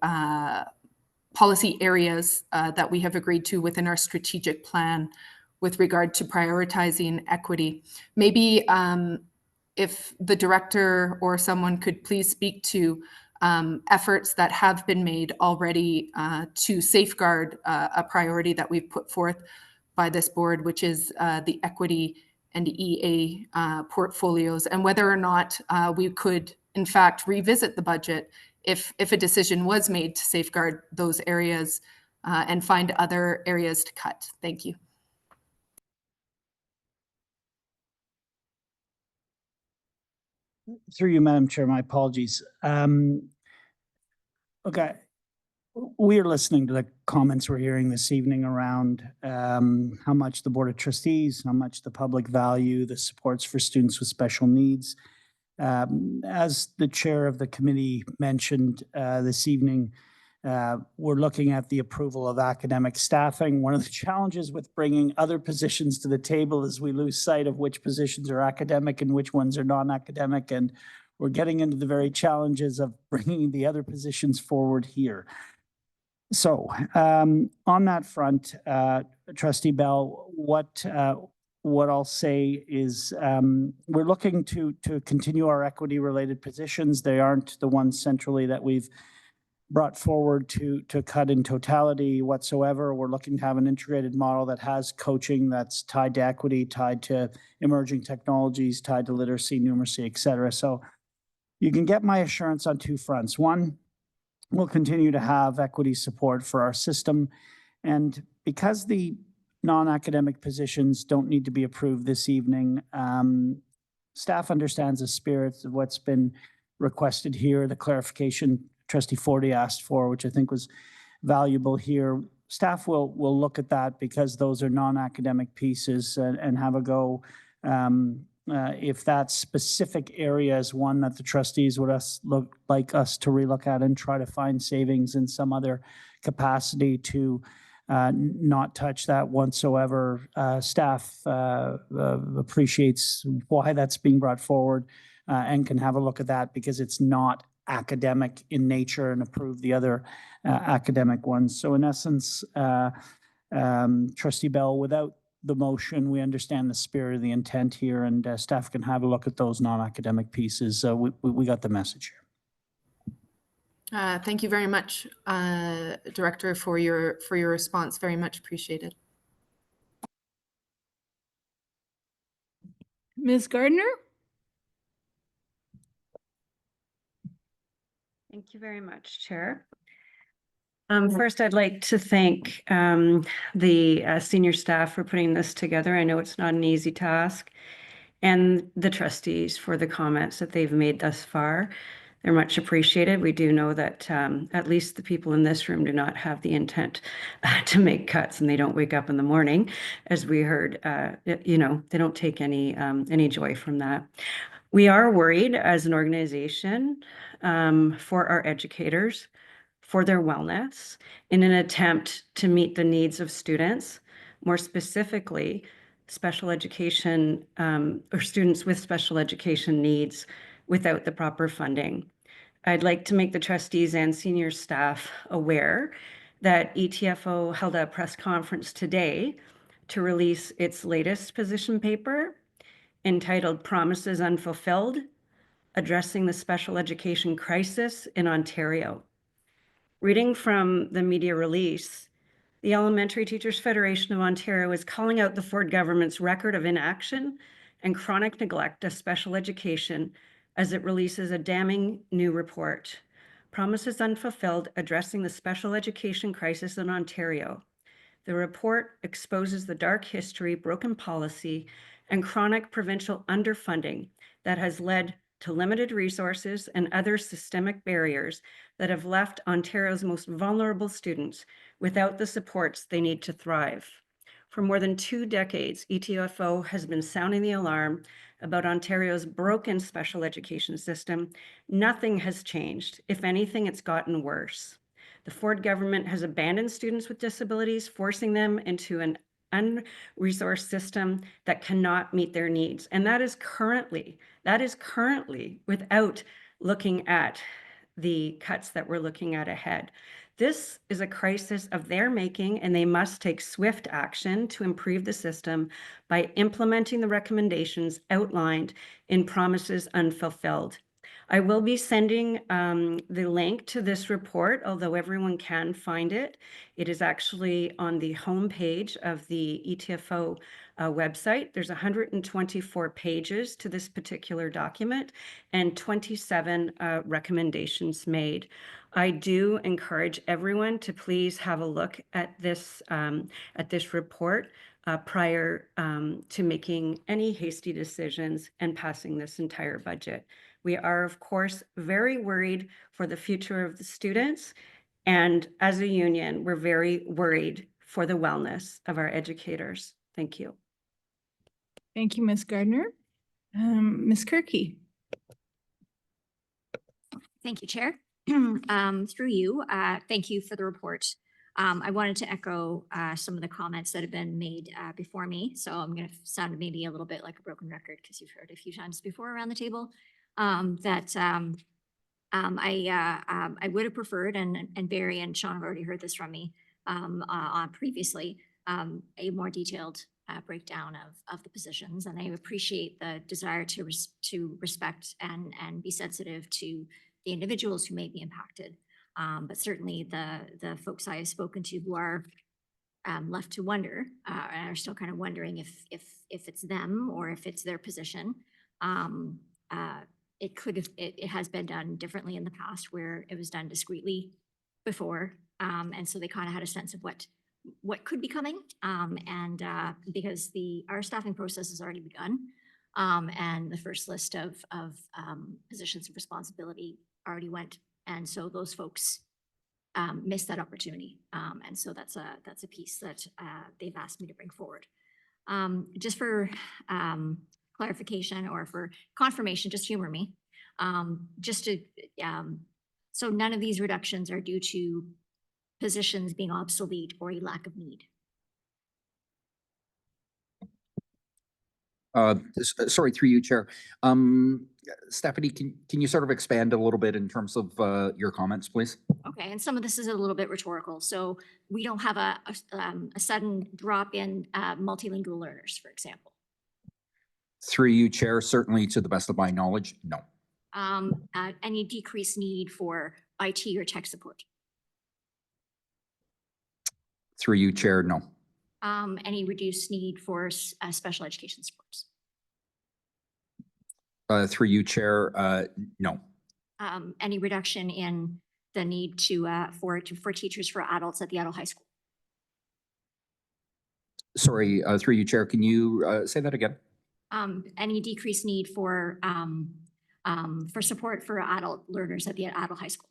areas that we have agreed to within our strategic plan with regard to prioritizing equity. Maybe if the director or someone could please speak to efforts that have been made already to safeguard a priority that we've put forth by this board, which is the equity and EA portfolios, and whether or not we could, in fact, revisit the budget if a decision was made to safeguard those areas and find other areas to cut. Thank you. Through you, Madam Chair, my apologies. Okay, we are listening to the comments we're hearing this evening around how much the Board of Trustees, how much the public value the supports for students with special needs. As the chair of the committee mentioned this evening, we're looking at the approval of academic staffing. One of the challenges with bringing other positions to the table is we lose sight of which positions are academic and which ones are non-academic, and we're getting into the very challenges of bringing the other positions forward here. So on that front, Trustee Bell, what I'll say is we're looking to continue our equity-related positions. They aren't the ones centrally that we've brought forward to cut in totality whatsoever. We're looking to have an integrated model that has coaching that's tied to equity, tied to emerging technologies, tied to literacy, numeracy, et cetera. So you can get my assurance on two fronts. One, we'll continue to have equity support for our system. And because the non-academic positions don't need to be approved this evening, staff understands the spirit of what's been requested here, the clarification Trustee Forty asked for, which I think was valuable here. Staff will look at that because those are non-academic pieces and have a go. If that specific area is one that the trustees would like us to relook at and try to find savings in some other capacity to not touch that whatsoever. Staff appreciates why that's being brought forward and can have a look at that because it's not academic in nature and approve the other academic ones. So in essence, Trustee Bell, without the motion, we understand the spirit of the intent here, and staff can have a look at those non-academic pieces. We got the message here. Thank you very much, Director, for your response. Very much appreciated. Ms. Gardner? Thank you very much, Chair. First, I'd like to thank the senior staff for putting this together. I know it's not an easy task, and the trustees for the comments that they've made thus far. They're much appreciated. We do know that at least the people in this room do not have the intent to make cuts, and they don't wake up in the morning, as we heard. You know, they don't take any joy from that. We are worried as an organization for our educators, for their wellness, in an attempt to meet the needs of students, more specifically special education or students with special education needs without the proper funding. I'd like to make the trustees and senior staff aware that ETFO held a press conference today to release its latest position paper entitled Promises Unfulfilled, Addressing the Special Education Crisis in Ontario. Reading from the media release, the Elementary Teachers Federation of Ontario is calling out the Ford government's record of inaction and chronic neglect of special education as it releases a damning new report, Promises Unfulfilled, Addressing the Special Education Crisis in Ontario. The report exposes the dark history, broken policy, and chronic provincial underfunding that has led to limited resources and other systemic barriers that have left Ontario's most vulnerable students without the supports they need to thrive. For more than 2 decades, ETFO has been sounding the alarm about Ontario's broken special education system. Nothing has changed. If anything, it's gotten worse. The Ford government has abandoned students with disabilities, forcing them into an unresourced system that cannot meet their needs. And that is currently without looking at the cuts that we're looking at ahead. This is a crisis of their making, and they must take swift action to improve the system by implementing the recommendations outlined in Promises Unfulfilled. I will be sending the link to this report, although everyone can find it. It is actually on the homepage of the ETFO website. There's 124 pages to this particular document and 27 recommendations made. I do encourage everyone to please have a look at this report prior to making any hasty decisions and passing this entire budget. We are, of course, very worried for the future of the students. And as a union, we're very worried for the wellness of our educators. Thank you. Thank you, Ms. Gardner. Ms. Kirky. Thank you, Chair. Through you, thank you for the report. I wanted to echo some of the comments that have been made before me. So I'm going to sound maybe a little bit like a broken record because you've heard a few times before around the table. I would have preferred, and Barry and Sean have already heard this from me on previously, a more detailed breakdown of the positions. And I appreciate the desire to respect and be sensitive to the individuals who may be impacted. But certainly the folks I have spoken to who are left to wonder and are still kind of wondering if it's them or if it's their position. It has been done differently in the past where it was done discreetly before. And so they kind of had a sense of what could be coming. Because our staffing process has already begun. And the first list of positions of responsibility already went. And so those folks missed that opportunity. And so that's a piece that they've asked me to bring forward. Just for clarification or for confirmation, just humor me. So none of these reductions are due to positions being obsolete or a lack of need. Sorry, through you, Chair. Stephanie, can you sort of expand a little bit in terms of your comments, please? Okay, and some of this is a little bit rhetorical. So we don't have a sudden drop in multilingual learners, for example. Through you, Chair, certainly to the best of my knowledge, no. Any decreased need for IT or tech support? Through you, Chair, no. Any reduced need for special education supports? Through you, Chair, no. Any reduction in the need for teachers for adults at the adult high school? Sorry, through you, Chair, can you say that again? Any decreased need for support for adult learners at the adult high school?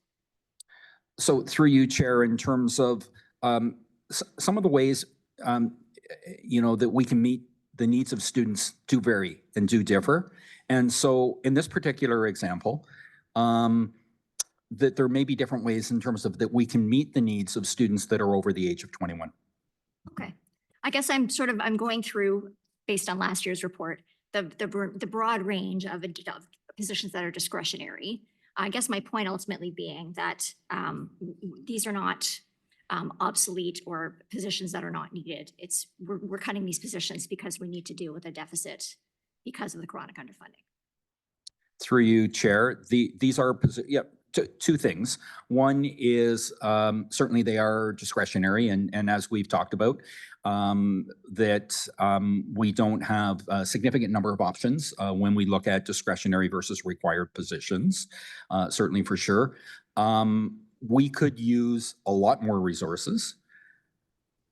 So through you, Chair, in terms of some of the ways that we can meet the needs of students do vary and do differ. And so in this particular example, that there may be different ways in terms of that we can meet the needs of students that are over the age of 21. Okay. I guess I'm going through, based on last year's report, the broad range of positions that are discretionary. I guess my point ultimately being that these are not obsolete or positions that are not needed. We're cutting these positions because we need to deal with a deficit because of the chronic underfunding. Through you, Chair, these are two things. One is certainly they are discretionary, and as we've talked about, that we don't have a significant number of options when we look at discretionary versus required positions, certainly for sure. We could use a lot more resources.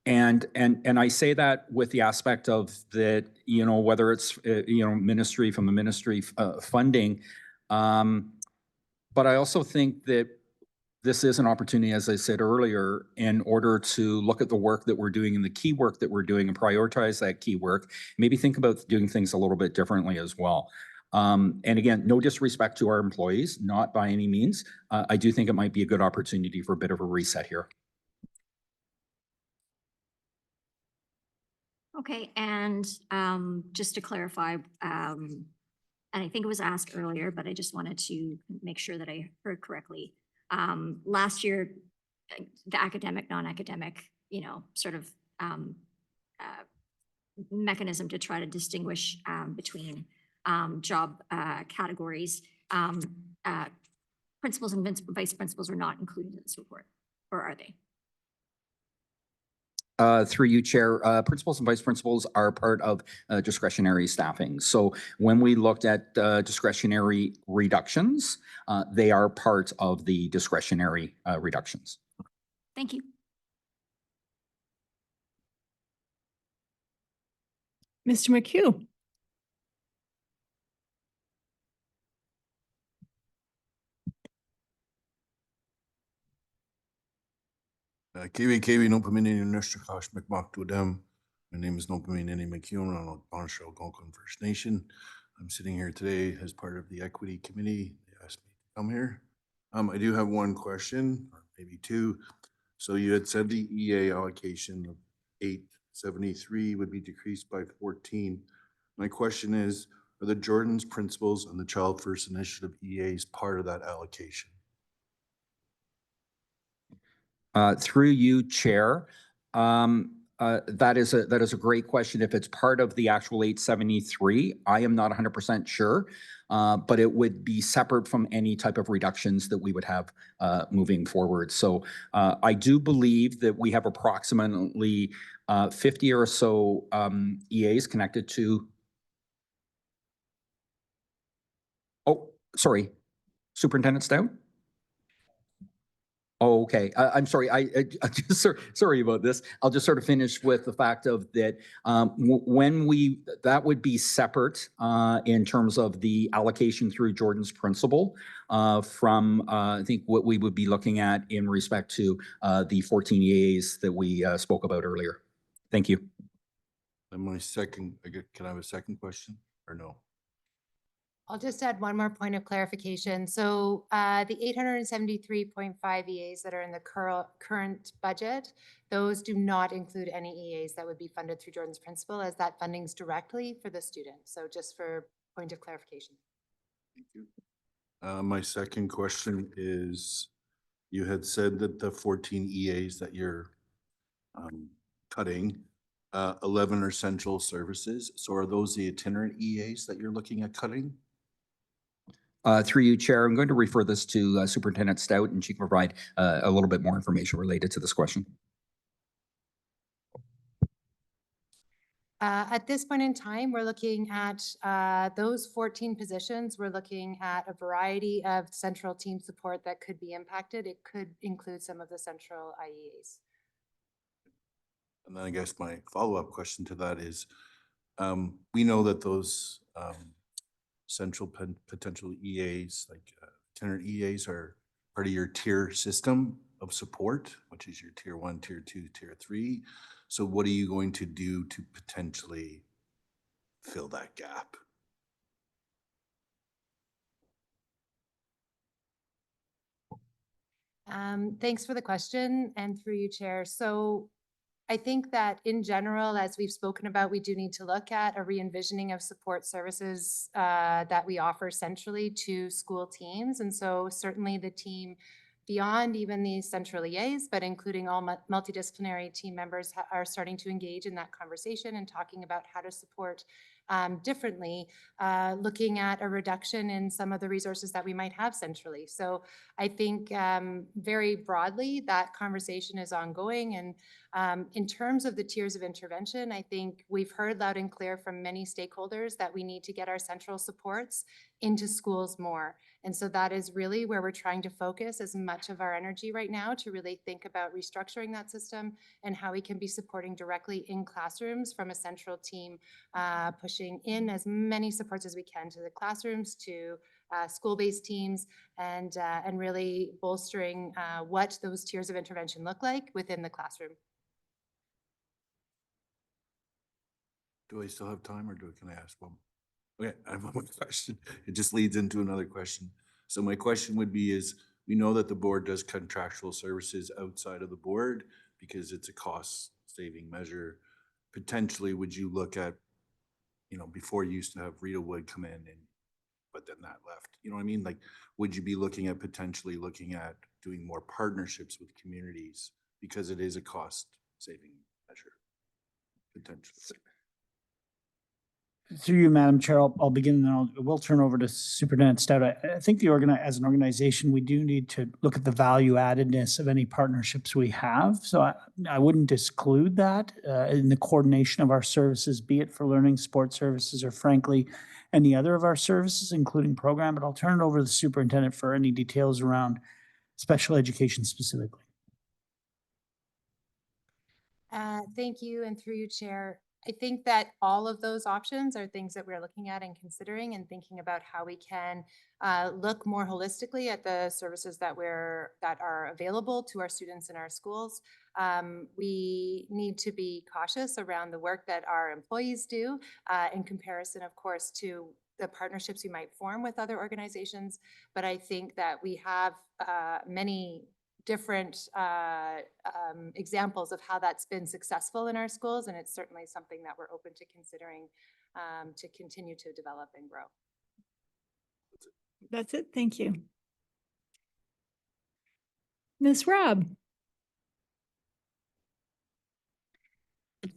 And I say that with the aspect of that, whether it's, ministry from the ministry funding, but I also think that this is an opportunity, as I said earlier, in order to look at the work that we're doing and the key work that we're doing and prioritize that key work, maybe think about doing things a little bit differently as well. And again, no disrespect to our employees, not by any means. I do think it might be a good opportunity for a bit of a reset here. Okay, and just to clarify, and I think it was asked earlier, but I just wanted to make sure that I heard correctly. Last year, the academic, non-academic, sort of mechanism to try to distinguish between job categories, principals and vice principals are not included in this report, or are they? Through you, Chair, principals and vice principals are part of discretionary staffing. So when we looked at discretionary reductions, they are part of the discretionary reductions. Thank you. Mr. McHugh. KV no paminini Nustrakash McMock to them. My name is no paminini McHugh. I'm a Bonshell Algonquin First Nation. I'm sitting here today as part of the Equity Committee. They asked me to come here. I do have one question, or maybe two. So you had said the EA allocation of 873 would be decreased by 14. My question is, are the Jordan's principles and the Child First Initiative EAs part of that allocation? Through you, Chair, That is a great question. If it's part of the actual 873, I am not 100% sure, but it would be separate from any type of reductions that we would have moving forward. So I do believe that we have approximately 50 or so EAs connected to. Oh, sorry, Superintendent Stout? Oh, okay. I'm sorry. I just sorry about this. I'll just sort of finish with the fact of that when that would be separate in terms of the allocation through Jordan's principal from I think what we would be looking at in respect to the 14 EAs that we spoke about earlier. Thank you. And my second, can I have a second question or no? I'll just add one more point of clarification. So the 873.5 EAs that are in the current budget, those do not include any EAs that would be funded through Jordan's principal, as that funding's directly for the student. So just for point of clarification. Thank you. My second question is, you had said that the 14 EAs that you're cutting, 11 are central services. So are those the itinerant EAs that you're looking at cutting? Through you, Chair, I'm going to refer this to Superintendent Stout, and she can provide a little bit more information related to this question. At this point in time, we're looking at those 14 positions. We're looking at a variety of central team support that could be impacted. It could include some of the central IEAs. And then I guess my follow-up question to that is, we know that those central potential EAs, like itinerant EAs, are part of your tier system of support, which is your tier 1, tier 2, tier 3. So what are you going to do to potentially fill that gap? Thanks for the question, and through you, Chair. So I think that in general, as we've spoken about, we do need to look at a re-envisioning of support services that we offer centrally to school teams. And so certainly the team beyond even these central EAs, but including all multidisciplinary team members are starting to engage in that conversation and talking about how to support differently, looking at a reduction in some of the resources that we might have centrally. So I think very broadly, that conversation is ongoing. And in terms of the tiers of intervention, I think we've heard loud and clear from many stakeholders that we need to get our central supports into schools more. And so that is really where we're trying to focus as much of our energy right now, to really think about restructuring that system and how we can be supporting directly in classrooms from a central team, pushing in as many supports as we can to the classrooms, to school-based teams, and really bolstering what those tiers of intervention look like within the classroom. Do I still have time, or can I ask one? Okay, I have one more question. It just leads into another question. So my question would be is, we know that the board does contractual services outside of the board because it's a cost-saving measure. Potentially, would you look at, before you used to have Rita Wood come in, but then that left, you know what I mean? Like, would you be potentially looking at doing more partnerships with communities, because it is a cost-saving measure, potentially? Through you, Madam Chair, I'll begin, and we'll turn over to Superintendent Stout. I think as an organization, we do need to look at the value addedness of any partnerships we have. So I wouldn't exclude that in the coordination of our services, be it for learning, sports services, or frankly, any other of our services, including program. But I'll turn it over to the superintendent for any details around special education specifically. Thank you, and through you, Chair. I think that all of those options are things that we're looking at and considering, and thinking about how we can look more holistically at the services that are available to our students in our schools. We need to be cautious around the work that our employees do in comparison, of course, to the partnerships we might form with other organizations. But I think that we have many different examples of how that's been successful in our schools, and it's certainly something that we're open to considering to continue to develop and grow. That's it. Thank you. Ms. Robb.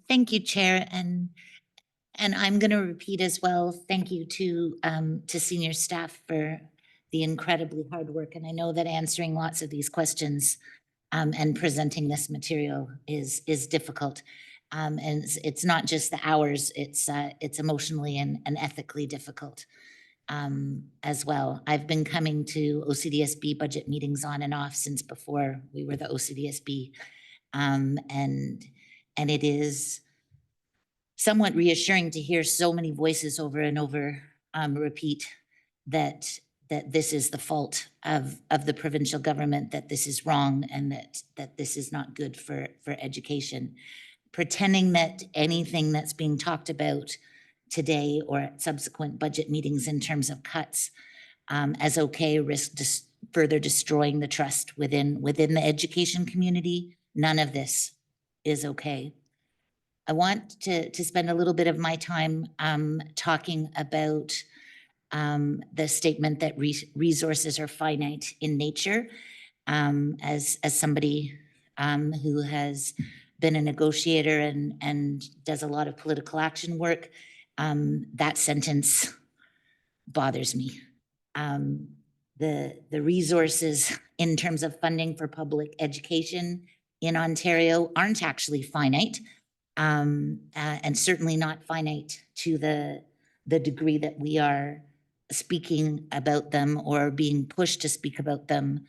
Thank you, Chair, and I'm going to repeat as well. Thank you to senior staff for the incredibly hard work. And I know that answering lots of these questions and presenting this material is difficult. And it's not just the hours; it's emotionally and ethically difficult as well. I've been coming to OCDSB budget meetings on and off since before we were the OCDSB, and it is somewhat reassuring to hear so many voices over and over repeat that this is the fault of the provincial government, that this is wrong, and that this is not good for education. Pretending that anything that's being talked about today or at subsequent budget meetings in terms of cuts as okay risks further destroying the trust within the education community. None of this is okay. I want to spend a little bit of my time talking about the statement that resources are finite in nature. As somebody who has been a negotiator and does a lot of political action work, that sentence bothers me. The resources in terms of funding for public education in Ontario aren't actually finite. And certainly not finite to the degree that we are speaking about them or being pushed to speak about them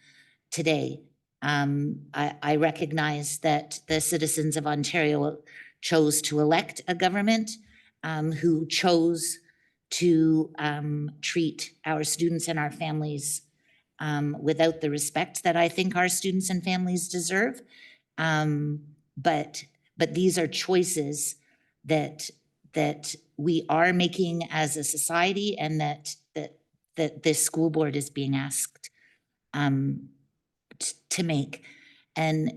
today. I recognize that the citizens of Ontario chose to elect a government who chose to treat our students and our families without the respect that I think our students and families deserve. But these are choices that we are making as a society, and that this school board is being asked to make. And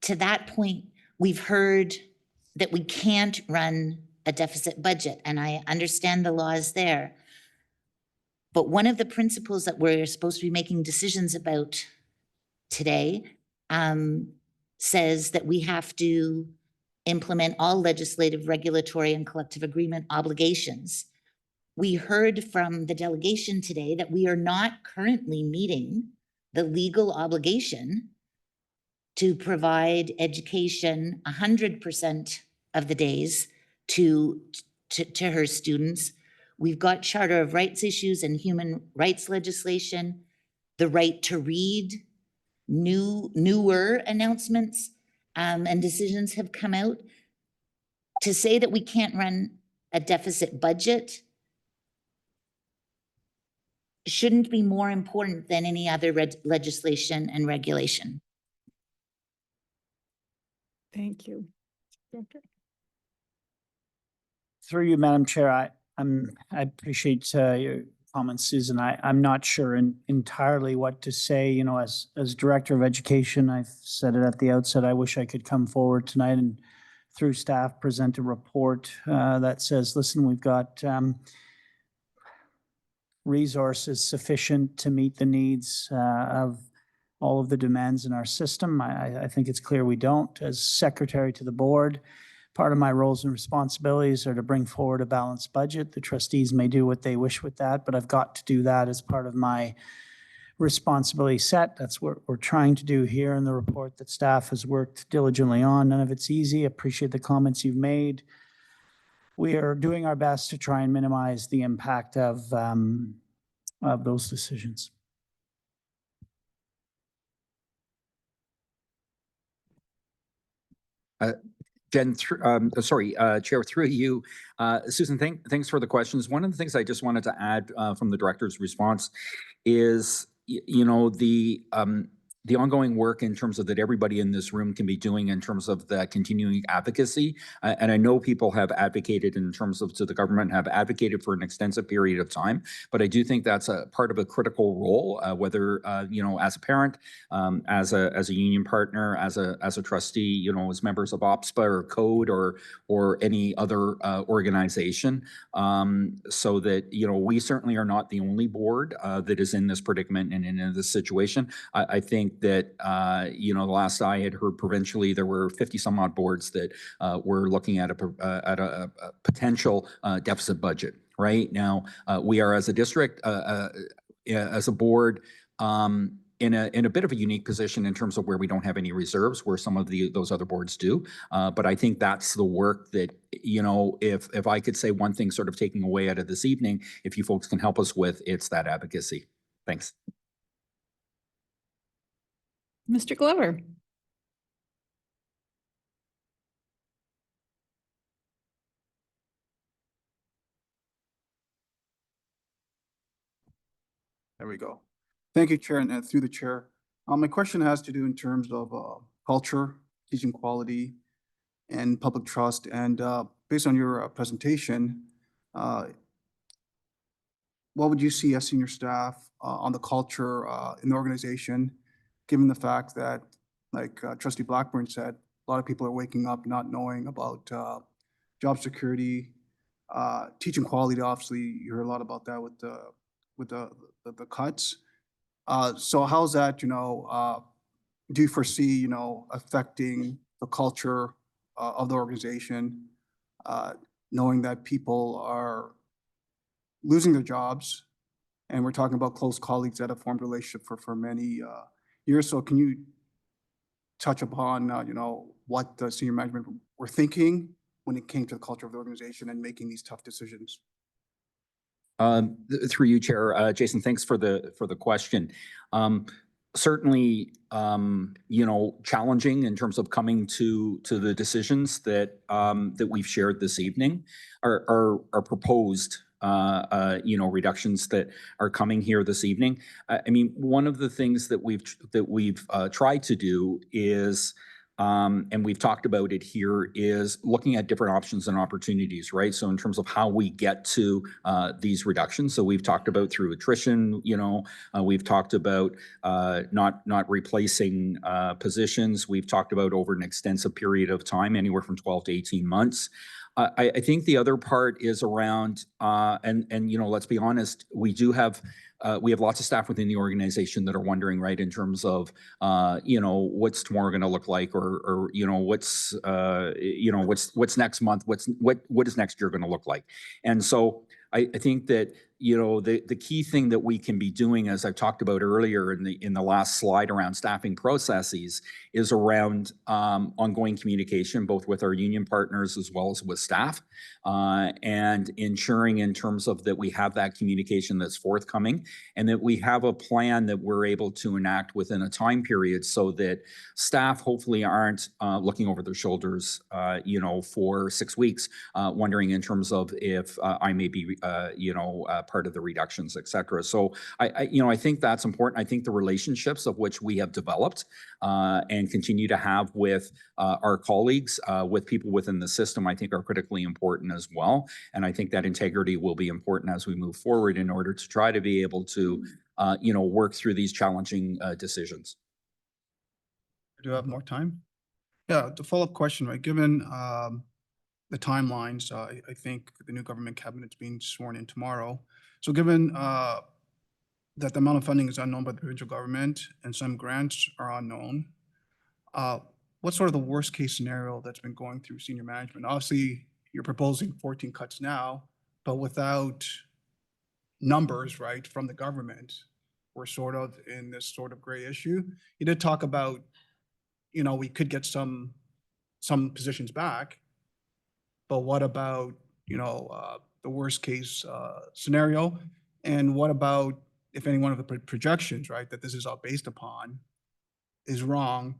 to that point, we've heard that we can't run a deficit budget, and I understand the law is there. But one of the principles that we're supposed to be making decisions about today says that we have to implement all legislative, regulatory, and collective agreement obligations. We heard from the delegation today that we are not currently meeting the legal obligation to provide education 100% of the days to her students. We've got Charter of Rights issues and human rights legislation, the right to read. Newer announcements and decisions have come out. To say that we can't run a deficit budget shouldn't be more important than any other legislation and regulation. Thank you. Through you, Madam Chair, I appreciate your comments, Susan. I'm not sure entirely what to say. You know, as Director of Education, I've said it at the outset, I wish I could come forward tonight and through staff present a report that says, listen, we've got resources sufficient to meet the needs of all of the demands in our system. I think it's clear we don't. As Secretary to the Board, part of my roles and responsibilities are to bring forward a balanced budget. The trustees may do what they wish with that, but I've got to do that as part of my responsibility set. That's what we're trying to do here in the report that staff has worked diligently on. None of it's easy. Appreciate the comments you've made. We are doing our best to try and minimize the impact of those decisions. Jen, Chair, through you, Susan, thanks for the questions. One of the things I just wanted to add from the director's response is, you know, the ongoing work in terms of that everybody in this room can be doing in terms of the continuing advocacy. And I know people have advocated in terms of to the government, have advocated for an extensive period of time, but I do think that's a part of a critical role, whether, you know, as a parent, as a union partner, as a trustee, you know, as members of OPSPA or CODE or any other organization, so that, you know, we certainly are not the only board that is in this predicament and in this situation. I think think that, you know, the last I had heard provincially, there were 50 some odd boards that were looking at a potential deficit budget. Right now, we are as a district, as a board, in a bit of a unique position in terms of where we don't have any reserves, where some of those other boards do. But I think that's the work that, you know, if I could say one thing sort of taking away out of this evening, if you folks can help us with, it's that advocacy. Thanks. Mr. Glover. There we go. Thank you, Chair, and through the chair. My question has to do in terms of culture, teaching quality, and public trust. And based on your presentation, what would you see as senior staff on the culture in the organization, given the fact that, like Trustee Blackburn said, a lot of people are waking up not knowing about job security, teaching quality. Obviously, you heard a lot about that with the cuts. So how's that, you know, do you foresee, you know, affecting the culture of the organization, knowing that people are losing their jobs, and we're talking about close colleagues that have formed a relationship for many years. So can you touch upon, you know, what the senior management were thinking when it came to the culture of the organization and making these tough decisions? Through you, Chair, Jason, thanks for the question. Certainly, you know, challenging in terms of coming to the decisions that that we've shared this evening, are proposed, you know, reductions that are coming here this evening. I mean, one of the things that we've tried to do is, and we've talked about it here, is looking at different options and opportunities, right? So in terms of how we get to these reductions, so we've talked about through attrition, you know, we've talked about not replacing positions. We've talked about over an extensive period of time, anywhere from 12 to 18 months. I think the other part is around, and you know, let's be honest, we have lots of staff within the organization that are wondering, right, in terms of, you know, what's tomorrow going to look like, or you know, what's next month, what is next year going to look like, and so I think that, you know, the key thing that we can be doing, as I've talked about earlier in the last slide around staffing processes, is around ongoing communication, both with our union partners as well as with staff, and ensuring in terms of that we have that communication that's forthcoming, and that we have a plan that we're able to enact within a time period, so that staff hopefully aren't looking over their shoulders, you know, for 6 weeks, wondering in terms of if I may be, you know, part of the reductions, et cetera. So I think that's important. I think the relationships of which we have developed and continue to have with our colleagues, with people within the system, I think are critically important as well. And I think that integrity will be important as we move forward in order to try to be able to, you know, work through these challenging decisions. Do you have more time? Yeah, the follow-up question, right? Given the timelines, I think the new government cabinet's being sworn in tomorrow. So given that the amount of funding is unknown by the provincial government and some grants are unknown, what's sort of the worst case scenario that's been going through senior management? Obviously, you're proposing 14 cuts now, but without numbers, right, from the government, we're sort of in this sort of gray issue. You did talk about, you know, we could get some positions back, but what about, you know, the worst case scenario? And what about if any one of the projections, right, that this is all based upon is wrong,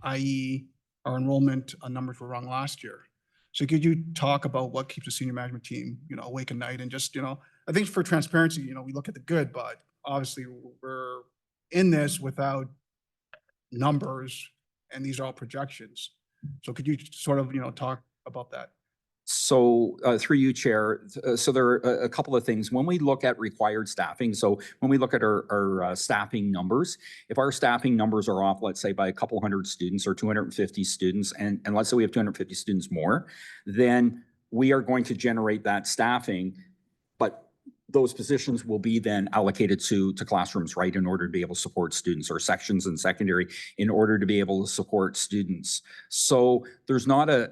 i.e. our enrollment numbers were wrong last year? So could you talk about what keeps the senior management team, you know, awake at night? And just, you know, I think for transparency, you know, we look at the good, but obviously we're in this without numbers, and these are all projections. So could you sort of, you know, talk about that? So through you, Chair, so there are a couple of things. When we look at required staffing, so when we look at our staffing numbers, if our staffing numbers are off, let's say by a couple hundred students or 250 students, and let's say we have 250 students more, then we are going to generate that staffing, but those positions will be then allocated to classrooms, right, in order to be able to support students, or sections in secondary in order to be able to support students. So there's not from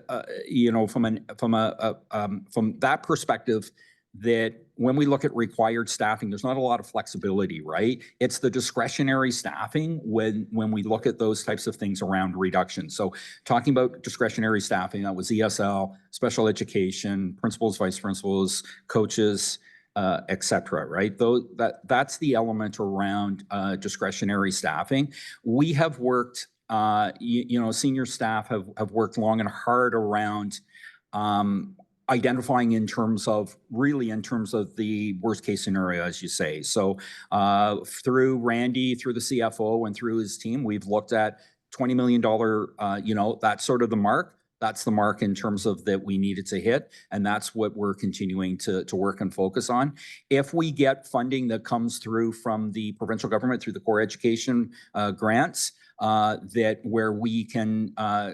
that perspective, that when we look at required staffing, there's not a lot of flexibility, right? It's the discretionary staffing when we look at those types of things around reduction. So talking about discretionary staffing, that was ESL, special education, principals, vice principals, coaches, et cetera, right? That's the element around discretionary staffing. We have worked, senior staff have worked long and hard around identifying in terms of the worst case scenario, as you say. So through Randy, through the CFO, and through his team, we've looked at $20 million, that's sort of the mark. That's the mark in terms of that we needed to hit. And that's what we're continuing to work and focus on. If we get funding that comes through from the provincial government through the core education grants, where we can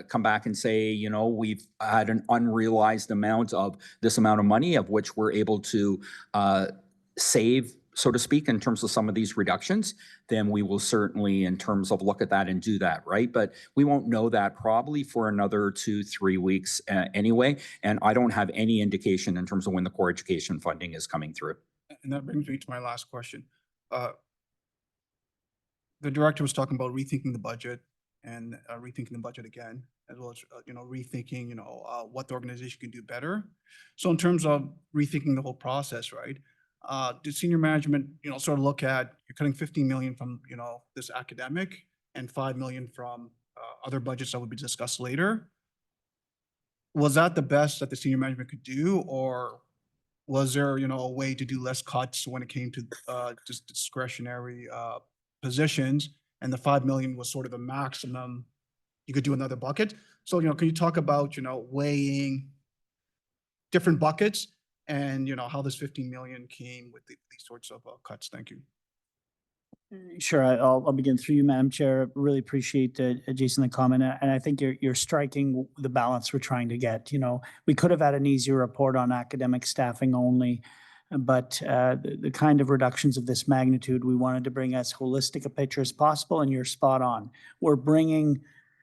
come back and say, we've had an unrealized amount of this amount of money, of which we're able to save, so to speak, in terms of some of these reductions, then we will certainly, in terms of, look at that and do that, right? But we won't know that probably for another 2-3 weeks anyway. And I don't have any indication in terms of when the core education funding is coming through. And that brings me to my last question. The director was talking about rethinking the budget and rethinking the budget again, as well as, rethinking, what the organization can do better. So in terms of rethinking the whole process, right? Did senior management, sort of look at, you're cutting 15 million from, this academic and 5 million from other budgets that would be discussed later? Was that the best that the senior management could do, or was there, a way to do less cuts when it came to just discretionary positions, and the 5 million was sort of the maximum you could do another bucket? So, can you talk about, weighing different buckets and, how this 15 million came with these sorts of cuts? Thank you. Sure, I'll begin through you, Madam Chair. Really appreciate Jason, the comment, and I think you're striking the balance we're trying to get. We could have had an easier report on academic staffing only, but the kind of reductions of this magnitude, we wanted to bring as holistic a picture as possible, and you're spot on. We're bringing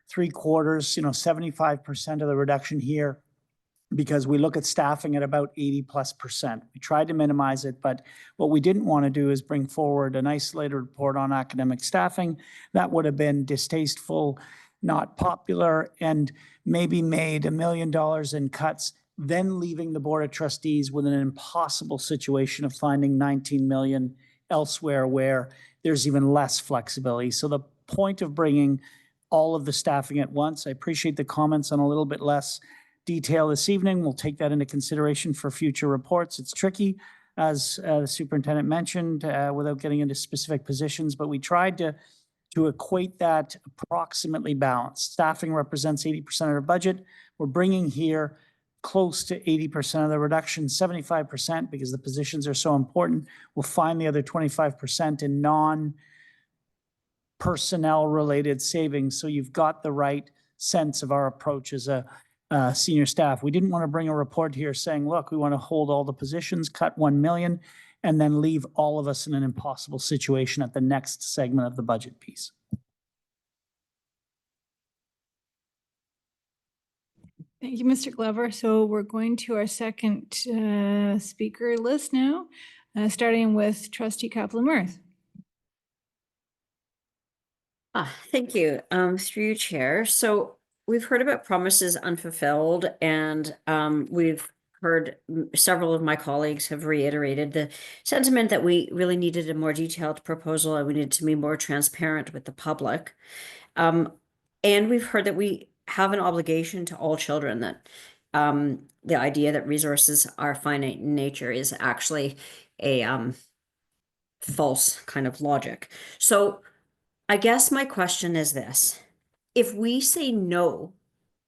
3/4, 75% of the reduction here, because we look at staffing at about 80+%. We tried to minimize it, but what we didn't want to do is bring forward an isolated report on academic staffing. That would have been distasteful, not popular, and maybe made $1 million in cuts, then leaving the Board of Trustees with an impossible situation of finding 19 million elsewhere where there's even less flexibility. So the point of bringing all of the staffing at once, I appreciate the comments on a little bit less detail this evening. We'll take that into consideration for future reports. It's tricky, as the superintendent mentioned, without getting into specific positions, but we tried to equate that approximately balanced. Staffing represents 80% of our budget. We're bringing here close to 80% of the reduction, 75%, because the positions are so important. We'll find the other 25% in non-personnel related savings. So you've got the right sense of our approach as a senior staff. We didn't want to bring a report here saying, look, we want to hold all the positions, cut 1 million, and then leave all of us in an impossible situation at the next segment of the budget piece. Thank you, Mr. Glover. So we're going to our second speaker list now, starting with Trustee Kaplan-Murth. Thank you, through you, Chair. So we've heard about promises unfulfilled, and we've heard several of my colleagues have reiterated the sentiment that we really needed a more detailed proposal and we needed to be more transparent with the public. And we've heard that we have an obligation to all children, that the idea that resources are finite in nature is actually a false kind of logic. So I guess my question is this: if we say no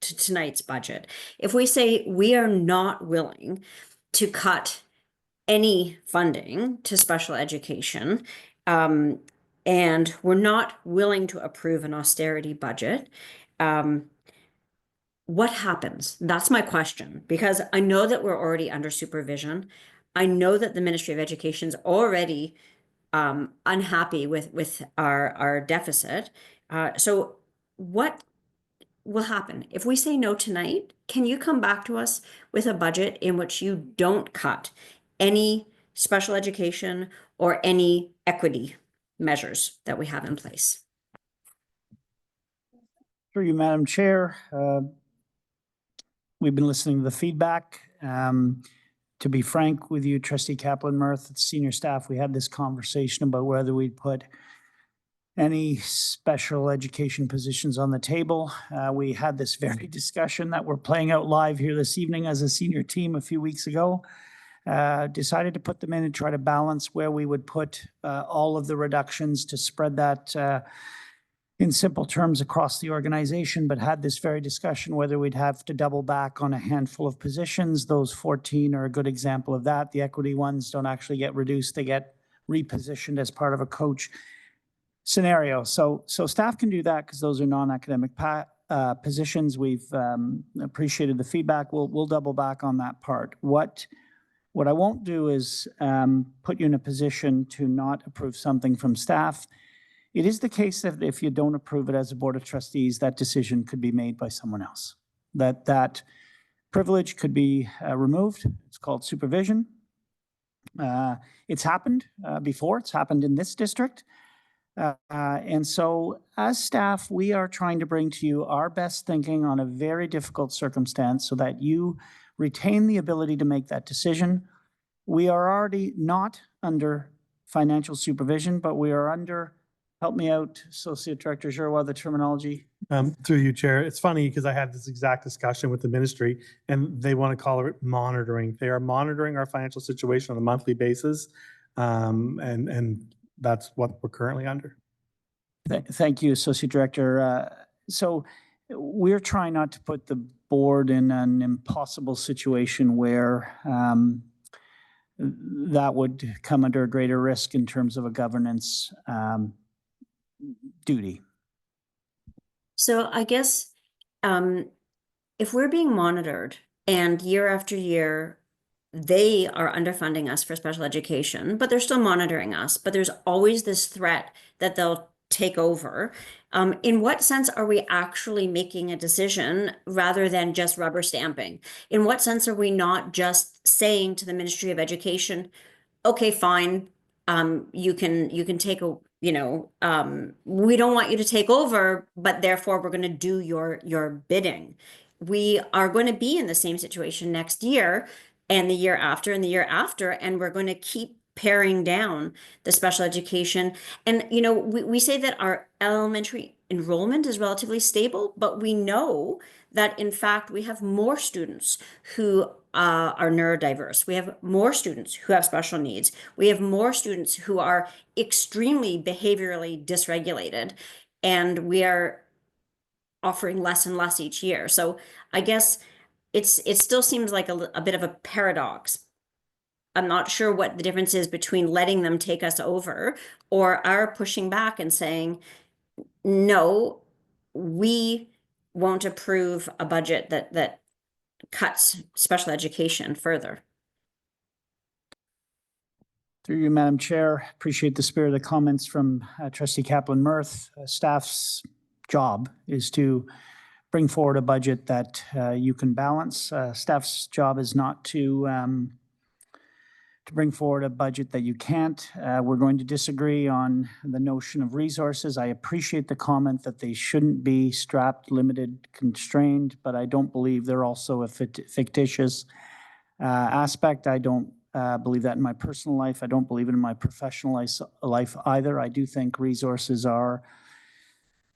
to tonight's budget, if we say we are not willing to cut any funding to special education, and we're not willing to approve an austerity budget, what happens? That's my question, because I know that we're already under supervision. I know that the Ministry of Education is already unhappy with our deficit. So what will happen? If we say no tonight, can you come back to us with a budget in which you don't cut any special education or any equity measures that we have in place? Through you, Madam Chair. We've been listening to the feedback. To be frank with you, Trustee Kaplan-Murth, senior staff, we had this conversation about whether we'd put any special education positions on the table. We had this very discussion that we're playing out live here this evening as a senior team a few weeks ago. Decided to put them in and try to balance where we would put all of the reductions to spread that in simple terms across the organization, but had this very discussion whether we'd have to double back on a handful of positions. Those 14 are a good example of that. The equity ones don't actually get reduced. They get repositioned as part of a coach scenario. So staff can do that because those are non-academic positions. We've appreciated the feedback. We'll double back on that part. What I won't do is put you in a position to not approve something from staff. It is the case that if you don't approve it as a Board of Trustees, that decision could be made by someone else. That privilege could be removed. It's called supervision. It's happened before. It's happened in this district. And so as staff, we are trying to bring to you our best thinking on a very difficult circumstance so that you retain the ability to make that decision. We are already not under financial supervision, but we are under, help me out, Associate Director Giroir, the terminology. Through you, Chair. It's funny because I had this exact discussion with the ministry and they want to call it monitoring. They are monitoring our financial situation on a monthly basis. And that's what we're currently under. Thank you, Associate Director. So we're trying not to put the board in an impossible situation where that would come under a greater risk in terms of a governance duty. So I guess if we're being monitored and year after year, they are underfunding us for special education, but they're still monitoring us, but there's always this threat that they'll take over. In what sense are we actually making a decision rather than just rubber stamping? In what sense are we not just saying to the Ministry of Education, okay, fine, you can take a, we don't want you to take over, but therefore we're going to do your bidding. We are going to be in the same situation next year and the year after and the year after, and we're going to keep paring down the special education. And, we say that our elementary enrollment is relatively stable, but we know that in fact, we have more students who are neurodiverse. We have more students who have special needs. We have more students who are extremely behaviorally dysregulated, and we are offering less and less each year. So I guess it still seems like a bit of a paradox. I'm not sure what the difference is between letting them take us over or our pushing back and saying, no, we won't approve a budget that cuts special education further. Through you, Madam Chair, appreciate the spirit of the comments from Trustee Kaplan-Murth. Staff's job is to bring forward a budget that you can balance. Staff's job is not to bring forward a budget that you can't. We're going to disagree on the notion of resources. I appreciate the comment that they shouldn't be strapped, limited, constrained, but I don't believe they're also a fictitious aspect. I don't believe that in my personal life. I don't believe it in my professional life either. I do think resources are,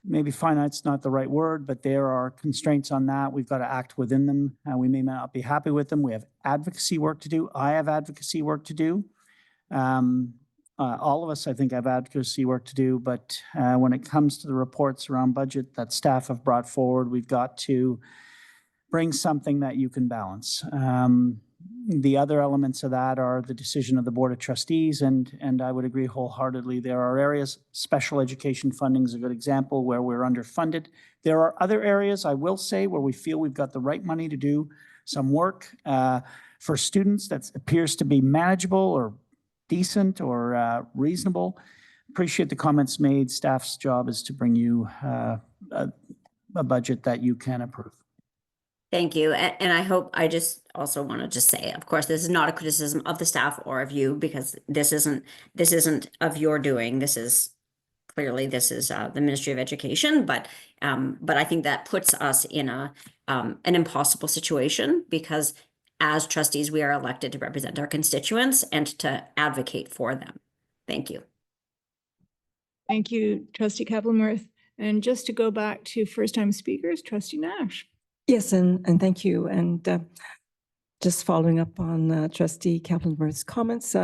maybe finite's not the right word, but there are constraints on that. We've got to act within them. We may not be happy with them. We have advocacy work to do. I have advocacy work to do. All of us, I think, have advocacy work to do. But when it comes to the reports around budget that staff have brought forward, we've got to bring something that you can balance. The other elements of that are the decision of the Board of Trustees, and I would agree wholeheartedly. There are areas, special education funding is a good example, where we're underfunded. There are other areas, I will say, where we feel we've got the right money to do some work for students that appears to be manageable or decent or reasonable. Appreciate the comments made. Staff's job is to bring you a budget that you can approve. Thank you. And I hope, I just also want to just say, of course, this is not a criticism of the staff or of you, because this isn't of your doing. This is clearly, this is the Ministry of Education, but I think that puts us in an impossible situation, because as trustees, we are elected to represent our constituents and to advocate for them. Thank you. Thank you, Trustee Kaplan-Murth. And just to go back to first-time speakers, Trustee Nash. Yes, and thank you. And just following up on Trustee Kaplan-Murth's comments,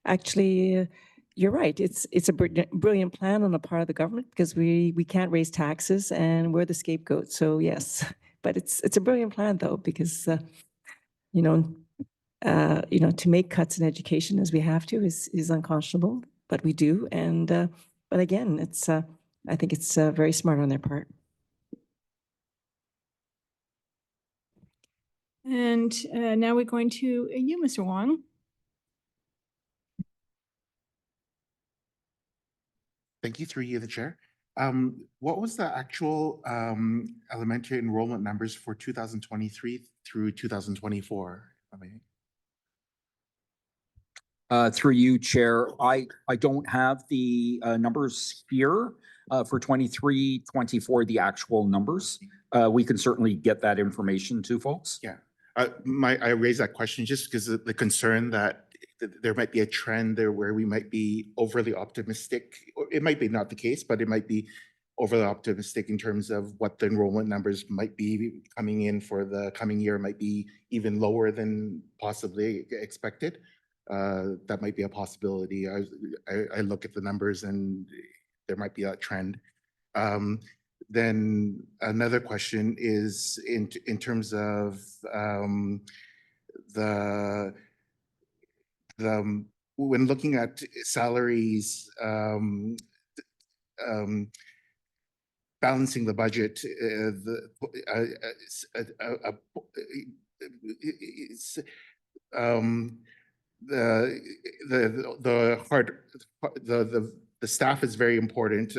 actually, you're right. It's a brilliant plan on the part of the government, because we can't raise taxes and we're the scapegoat. So yes, but it's a brilliant plan though, because to make cuts in education as we have to is unconscionable, but we do. And but again, I think it's very smart on their part. And now we're going to you, Mr. Wong. Thank you, through you, the chair. What was the actual elementary enrollment numbers for 2023 through 2024? Through you, Chair, I don't have the numbers here for 23, 24, the actual numbers. We can certainly get that information to folks. Yeah, I raise that question just because of the concern that there might be a trend there where we might be overly optimistic. Or it might be not the case, but it might be overly optimistic in terms of what the enrollment numbers might be coming in for the coming year, might be even lower than possibly expected. That might be a possibility. I look at the numbers and there might be a trend. Then another question is in terms of when looking at salaries, balancing the budget, the staff is very important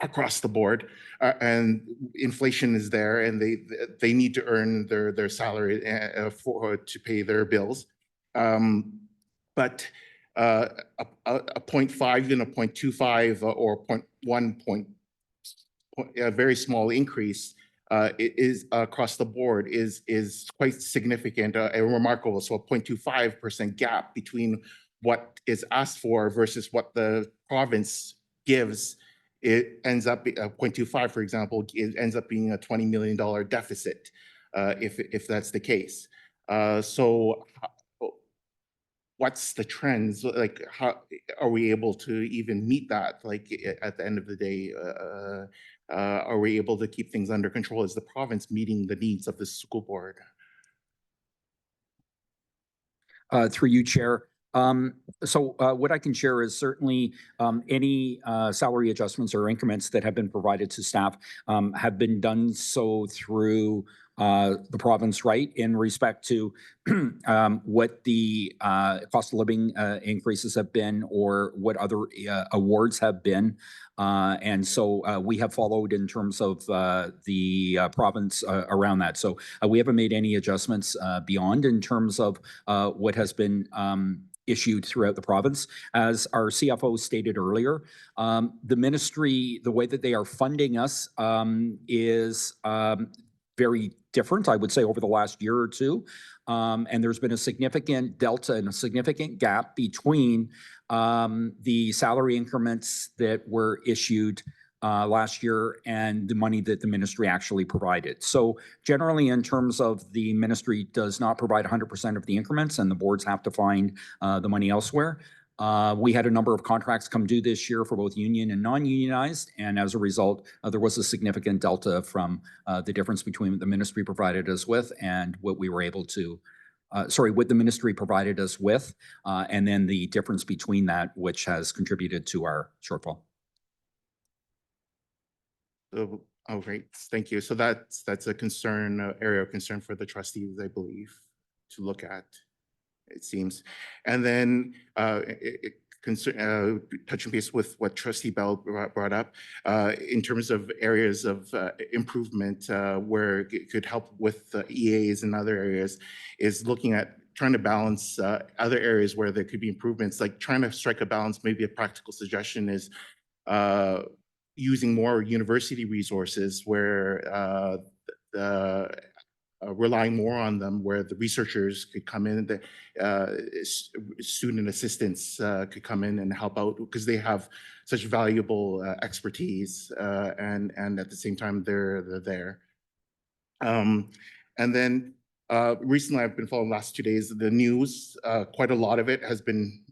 across the board, and inflation is there, and they need to earn their salary to pay their bills. But a 0.5, even a 0.25 or 0.1 a very small increase is across the board is quite significant and remarkable. So a 0.25% gap between what is asked for versus what the province gives, it ends up 0.25, for example, it ends up being a $20 million deficit if that's the case. So what's the trends? Like, how are we able to even meet that? Like, at the end of the day, are we able to keep things under control? Is the province meeting the needs of the school board? Through you, Chair. So what I can share is certainly any salary adjustments or increments that have been provided to staff have been done so through the province, right, in respect to what the cost of living increases have been or what other awards have been. And so we have followed in terms of the province around that. So we haven't made any adjustments beyond in terms of what has been issued throughout the province. As our CFO stated earlier, the ministry, the way that they are funding us is very different, I would say, over the last year or two. And there's been a significant delta and a significant gap between the salary increments that were issued last year and the money that the ministry actually provided. So generally, in terms of the ministry does not provide 100% of the increments, and the boards have to find the money elsewhere. We had a number of contracts come due this year for both union and non-unionized, and as a result, there was a significant delta from the difference between what the ministry provided us with and what we were able to what the ministry provided us with, and then the difference between that, which has contributed to our shortfall. Oh, great. Thank you. So that's a concern, area of concern for the trustees, I believe, to look at, it seems. And then touching base with what Trustee Bell brought up, in terms of areas of improvement where it could help with EAs and other areas, is looking at trying to balance other areas where there could be improvements, like trying to strike a balance. Maybe a practical suggestion is using more university resources where relying more on them, where the researchers could come in, the student assistants could come in and help out, because they have such valuable expertise, and at the same time they're there. And then recently I've been following the last 2 days the news. Quite a lot of it has been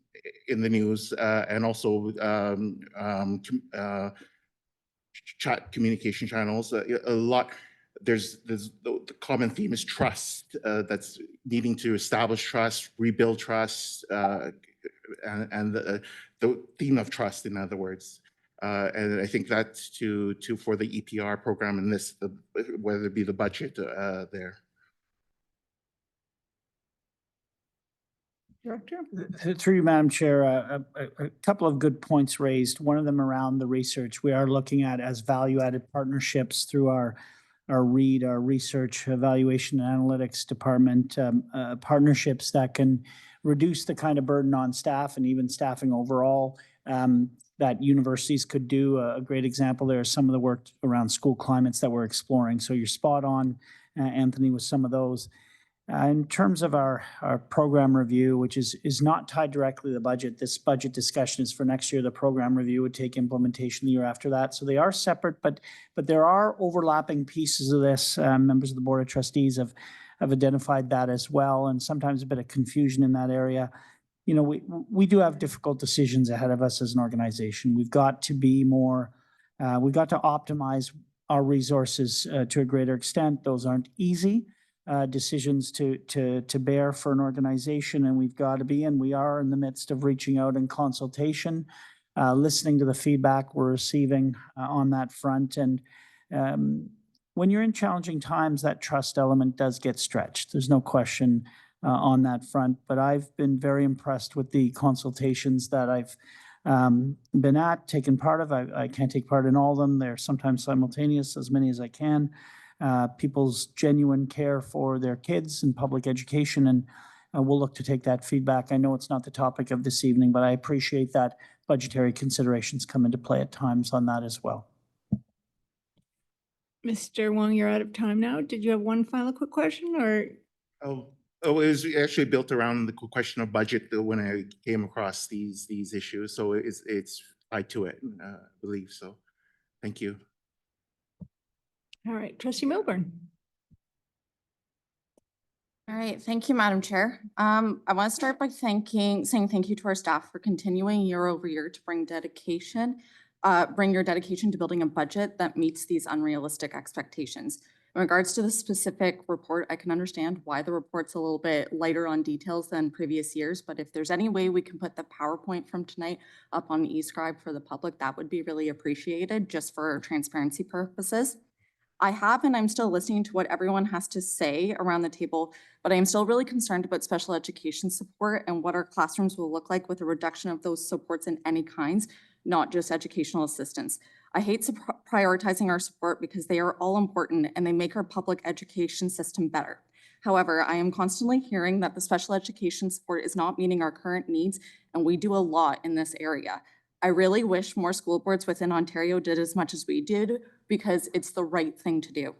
in the news, and also chat communication channels. A lot. There's the common theme is trust. That's needing to establish trust, rebuild trust, and the theme of trust, in other words. And I think that's to for the EPR program and this, whether it be the budget there. Director? Through you, Madam Chair, a couple of good points raised. One of them around the research we are looking at as value-added partnerships through our READ, our Research Evaluation and Analytics Department, partnerships that can reduce the kind of burden on staff and even staffing overall that universities could do. A great example there is some of the work around school climates that we're exploring. So you're spot on, Anthony, with some of those. In terms of our program review, which is not tied directly to the budget, this budget discussion is for next year. The program review would take implementation the year after that. So they are separate, but there are overlapping pieces of this. Members of the Board of Trustees have identified that as well, and sometimes a bit of confusion in that area. You know, we do have difficult decisions ahead of us as an organization. We've got to be more, we've got to optimize our resources to a greater extent. Those aren't easy decisions to bear for an organization, and we've got to be, and we are in the midst of reaching out in consultation, listening to the feedback we're receiving on that front. And when you're in challenging times, that trust element does get stretched. There's no question on that front, but I've been very impressed with the consultations that I've been at, taken part of. I can't take part in all of them. They're sometimes simultaneous, as many as I can. People's genuine care for their kids and public education, and we'll look to take that feedback. I know it's not the topic of this evening, but I appreciate that budgetary considerations come into play at times on that as well. Mr. Wong, you're out of time now. Did you have one final quick question, or? Oh, it was actually built around the question of budget when I came across these issues. So it's tied to it, I believe. So thank you. All right, Trustee Milburn. All right, thank you, Madam Chair. I want to start by saying thank you to our staff for continuing year over year to bring your dedication to building a budget that meets these unrealistic expectations. In regards to the specific report, I can understand why the report's a little bit lighter on details than previous years, but if there's any way we can put the PowerPoint from tonight up on eScribe for the public, that would be really appreciated, just for transparency purposes. I have, and I'm still listening to what everyone has to say around the table, but I am still really concerned about special education support and what our classrooms will look like with a reduction of those supports in any kinds, not just educational assistance. I hate prioritizing our support because they are all important and they make our public education system better. However, I am constantly hearing that the special education support is not meeting our current needs, and we do a lot in this area. I really wish more school boards within Ontario did as much as we did, because it's the right thing to do.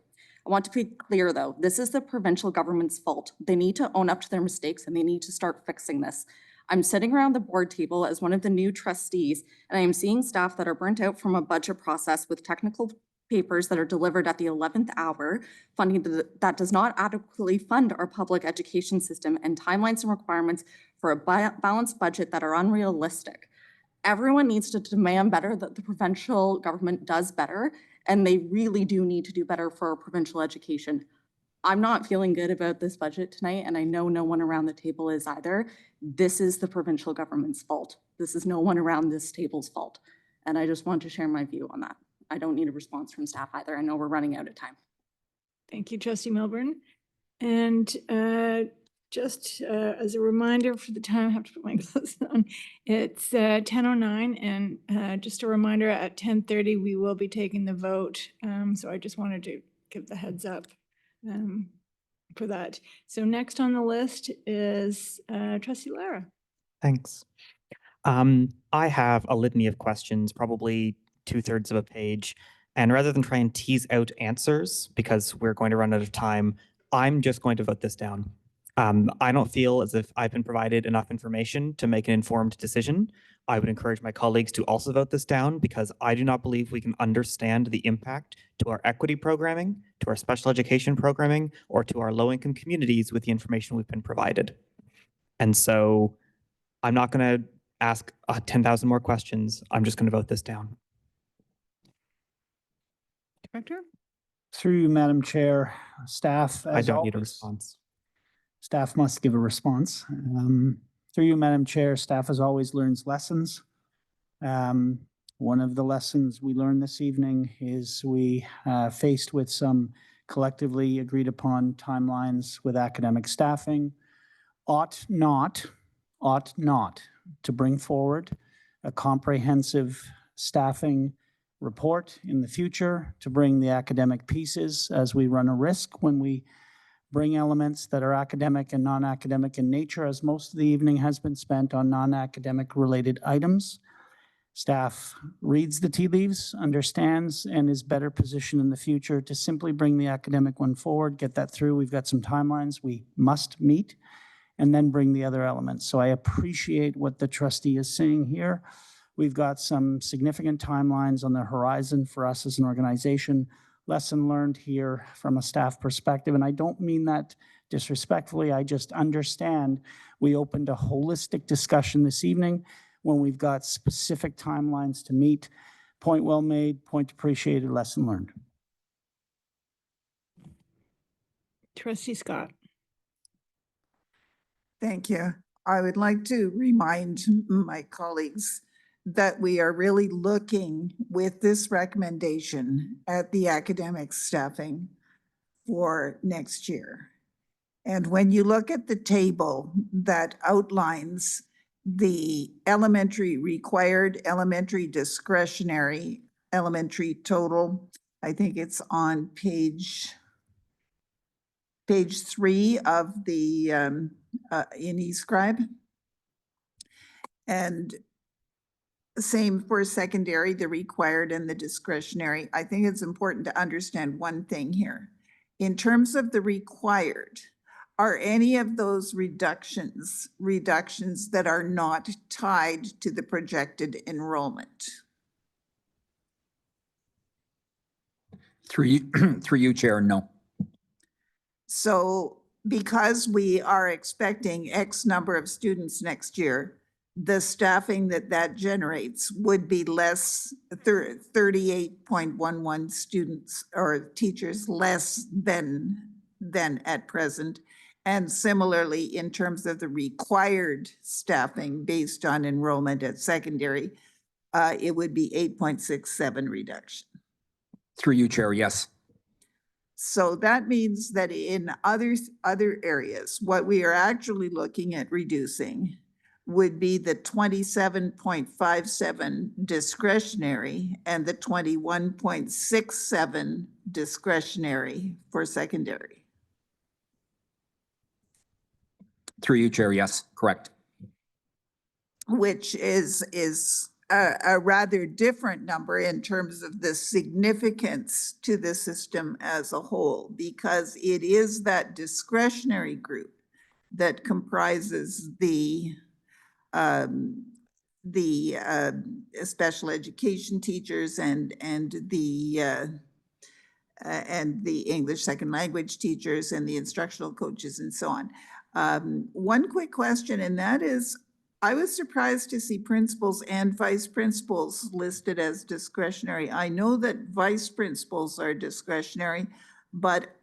I want to be clear though, this is the provincial government's fault. They need to own up to their mistakes and they need to start fixing this. I'm sitting around the board table as one of the new trustees, and I am seeing staff that are burnt out from a budget process with technical papers that are delivered at the 11th hour, funding that does not adequately fund our public education system, and timelines and requirements for a balanced budget that are unrealistic. Everyone needs to demand better, that the provincial government does better, and they really do need to do better for our provincial education. I'm not feeling good about this budget tonight, and I know no one around the table is either. This is the provincial government's fault. This is no one around this table's fault. And I just want to share my view on that. I don't need a response from staff either. I know we're running out of time. Thank you, Trustee Milburn. And just as a reminder for the time, I have to put my glasses on. It's 10:09, and just a reminder, at 10:30 we will be taking the vote. So I just wanted to give the heads up for that. So next on the list is Trustee Lara. Thanks. I have a litany of questions, probably 2/3 of a page. And rather than try and tease out answers, because we're going to run out of time, I'm just going to vote this down. I don't feel as if I've been provided enough information to make an informed decision. I would encourage my colleagues to also vote this down because I do not believe we can understand the impact to our equity programming, to our special education programming, or to our low-income communities with the information we've been provided. And so I'm not going to ask 10,000 more questions. I'm just going to vote this down. Director? Through you, Madam Chair, staff. I as don't need a always, response. Staff must give a response. Through you, Madam Chair, staff as always learns lessons. One of the lessons we learned this evening is we faced with some collectively agreed upon timelines with academic staffing, ought not to bring forward a comprehensive staffing report in the future to bring the academic pieces, as we run a risk when we bring elements that are academic and non-academic in nature, as most of the evening has been spent on non-academic related items. Staff reads the tea leaves, understands, and is better positioned in the future to simply bring the academic one forward, get that through. We've got some timelines we must meet, and then bring the other elements. So I appreciate what the trustee is saying here. We've got some significant timelines on the horizon for us as an organization. Lesson learned here from a staff perspective, and I don't mean that disrespectfully. I just understand we opened a holistic discussion this evening when we've got specific timelines to meet. Point well made, point appreciated, lesson learned. Trustee Scott. Thank you. I would like to remind my colleagues that we are really looking with this recommendation at the academic staffing for next year. And when you look at the table that outlines the elementary required, elementary discretionary, elementary total, I think it's on page 3 of the in eScribe. And same for secondary, the required and the discretionary. I think it's important to understand one thing here. In terms of the required, are any of those reductions that are not tied to the projected enrollment? Through you, Chair, no. So because we are expecting X number of students next year, the staffing that generates would be less, 38.11 students or teachers less than at present. And similarly, in terms of the required staffing based on enrollment at secondary, it would be 8.67 reduction. Through you, Chair, yes. So that means that in other areas, what we are actually looking at reducing would be the 27.57 discretionary and the 21.67 discretionary for secondary. Through you, Chair, yes, correct. Which is a rather different number in terms of the significance to the system as a whole, because it is that discretionary group that comprises the special education teachers and the English second language teachers and the instructional coaches and so on. One quick question, and that is, I was surprised to see principals and vice principals listed as discretionary. I know that vice principals are discretionary, but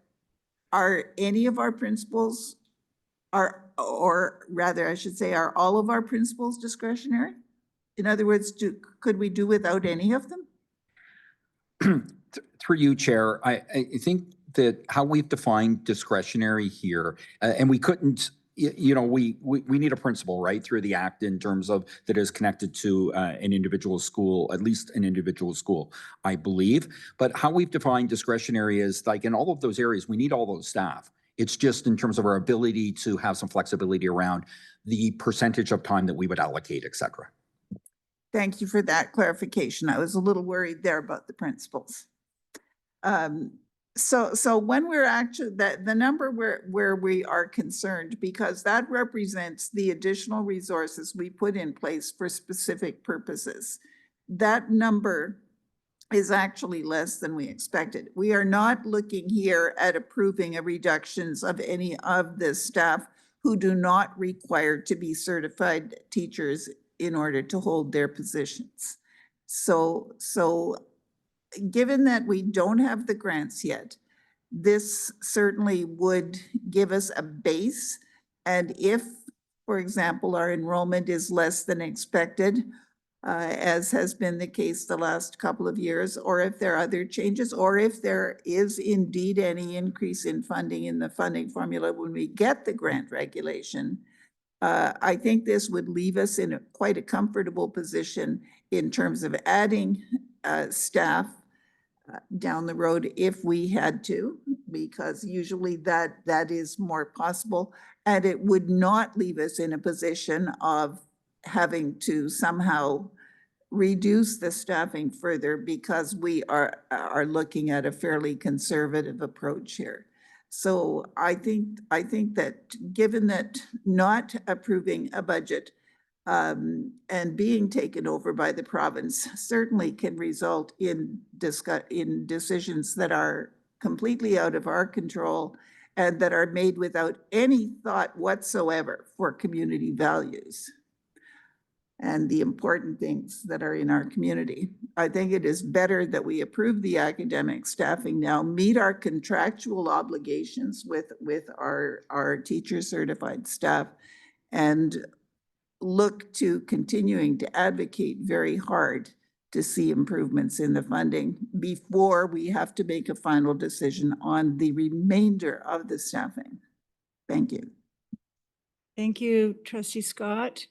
are any of our principals or rather I should say, are all of our principals discretionary? In other words, could we do without any of them? Through you, Chair, I think that how we've defined discretionary here, and we couldn't, you know, we need a principle, right, through the act in terms of that is connected to an individual school, at least an individual school, I believe. But how we've defined discretionary is like in all of those areas, we need all those staff. It's just in terms of our ability to have some flexibility around the percentage of time that we would allocate, et cetera. Thank you for that clarification. I was a little worried there about the principals. So when we're actually, the number where we are concerned, because that represents the additional resources we put in place for specific purposes. That number is actually less than we expected. We are not looking here at approving a reductions of any of the staff who do not require to be certified teachers in order to hold their positions. So given that we don't have the grants yet, this certainly would give us a base. And if, for example, our enrollment is less than expected, as has been the case the last couple of years, or if there are other changes, or if there is indeed any increase in funding in the funding formula when we get the grant regulation, I think this would leave us in quite a comfortable position in terms of adding staff down the road if we had to, because usually that is more possible. And it would not leave us in a position of having to somehow reduce the staffing further because we are looking at a fairly conservative approach here. So I think that given that not approving a budget and being taken over by the province certainly can result in decisions that are completely out of our control and that are made without any thought whatsoever for community values and the important things that are in our community. I think it is better that we approve the academic staffing now, meet our contractual obligations with our teacher certified staff, and look to continuing to advocate very hard to see improvements in the funding before we have to make a final decision on the remainder of the staffing. Thank you. Thank you, Trustee Scott.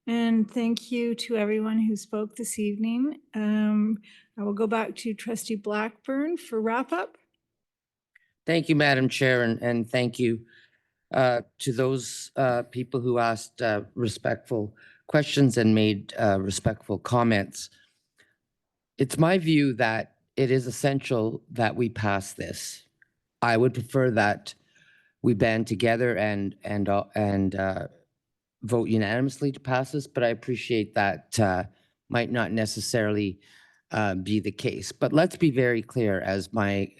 And thank you to everyone who spoke this evening. I will go back to Trustee Blackburn for wrap up. Thank you, Madam Chair, and thank you to those people who asked respectful questions and made respectful comments. It's my view that it is essential that we pass this. I would prefer that we band together and vote unanimously to pass this, but I appreciate that might not necessarily be the case. But let's be very clear, as my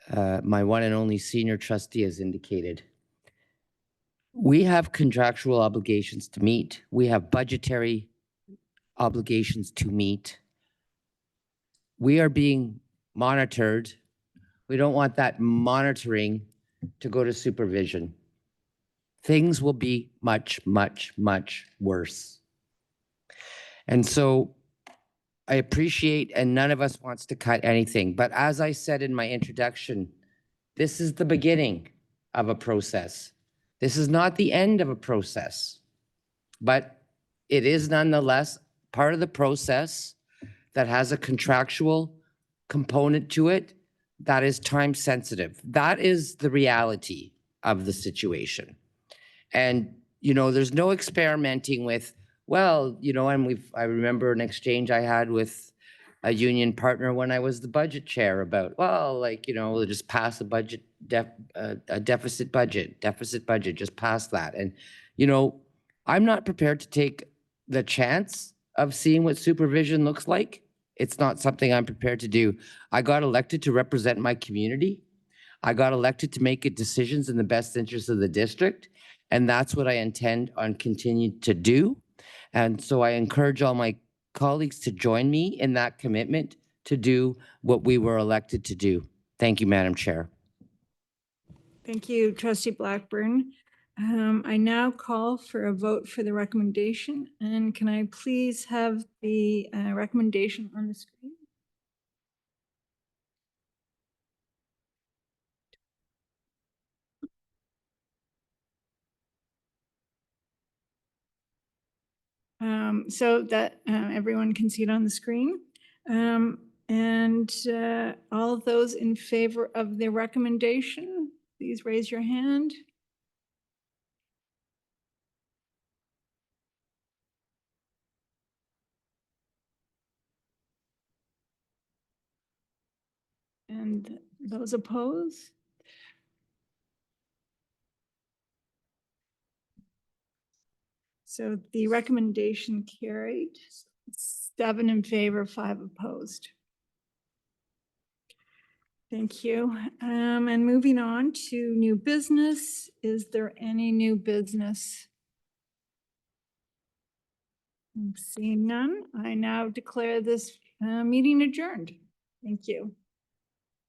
one and only senior trustee has indicated. We have contractual obligations to meet. We have budgetary obligations to meet. We are being monitored. We don't want that monitoring to go to supervision. Things will be much, much, much worse. And so I appreciate, and none of us wants to cut anything, but as I said in my introduction, this is the beginning of a process. This is not the end of a process, but it is nonetheless part of the process that has a contractual component to it that is time sensitive. That is the reality of the situation. And, you know, there's no experimenting with, well, you know, and I remember an exchange I had with a union partner when I was the budget chair about, well, like, you know, we'll just pass a budget, a deficit budget, just pass that. And, you know, I'm not prepared to take the chance of seeing what supervision looks like. It's not something I'm prepared to do. I got elected to represent my community. I got elected to make decisions in the best interest of the district. And that's what I intend on continuing to do. And so I encourage all my colleagues to join me in that commitment to do what we were elected to do. Thank you, Madam Chair. Thank you, trustee Blackburn. I now call for a vote for the recommendation, and can I please have the recommendation on the screen? So that everyone can see it on the screen. And all of those in favor of the recommendation, please raise your hand. And those opposed? So the recommendation carried, 7 in favor, 5 opposed. Thank you. And moving on to new business, is there any new business? I'm seeing none. I now declare this meeting adjourned. Thank you.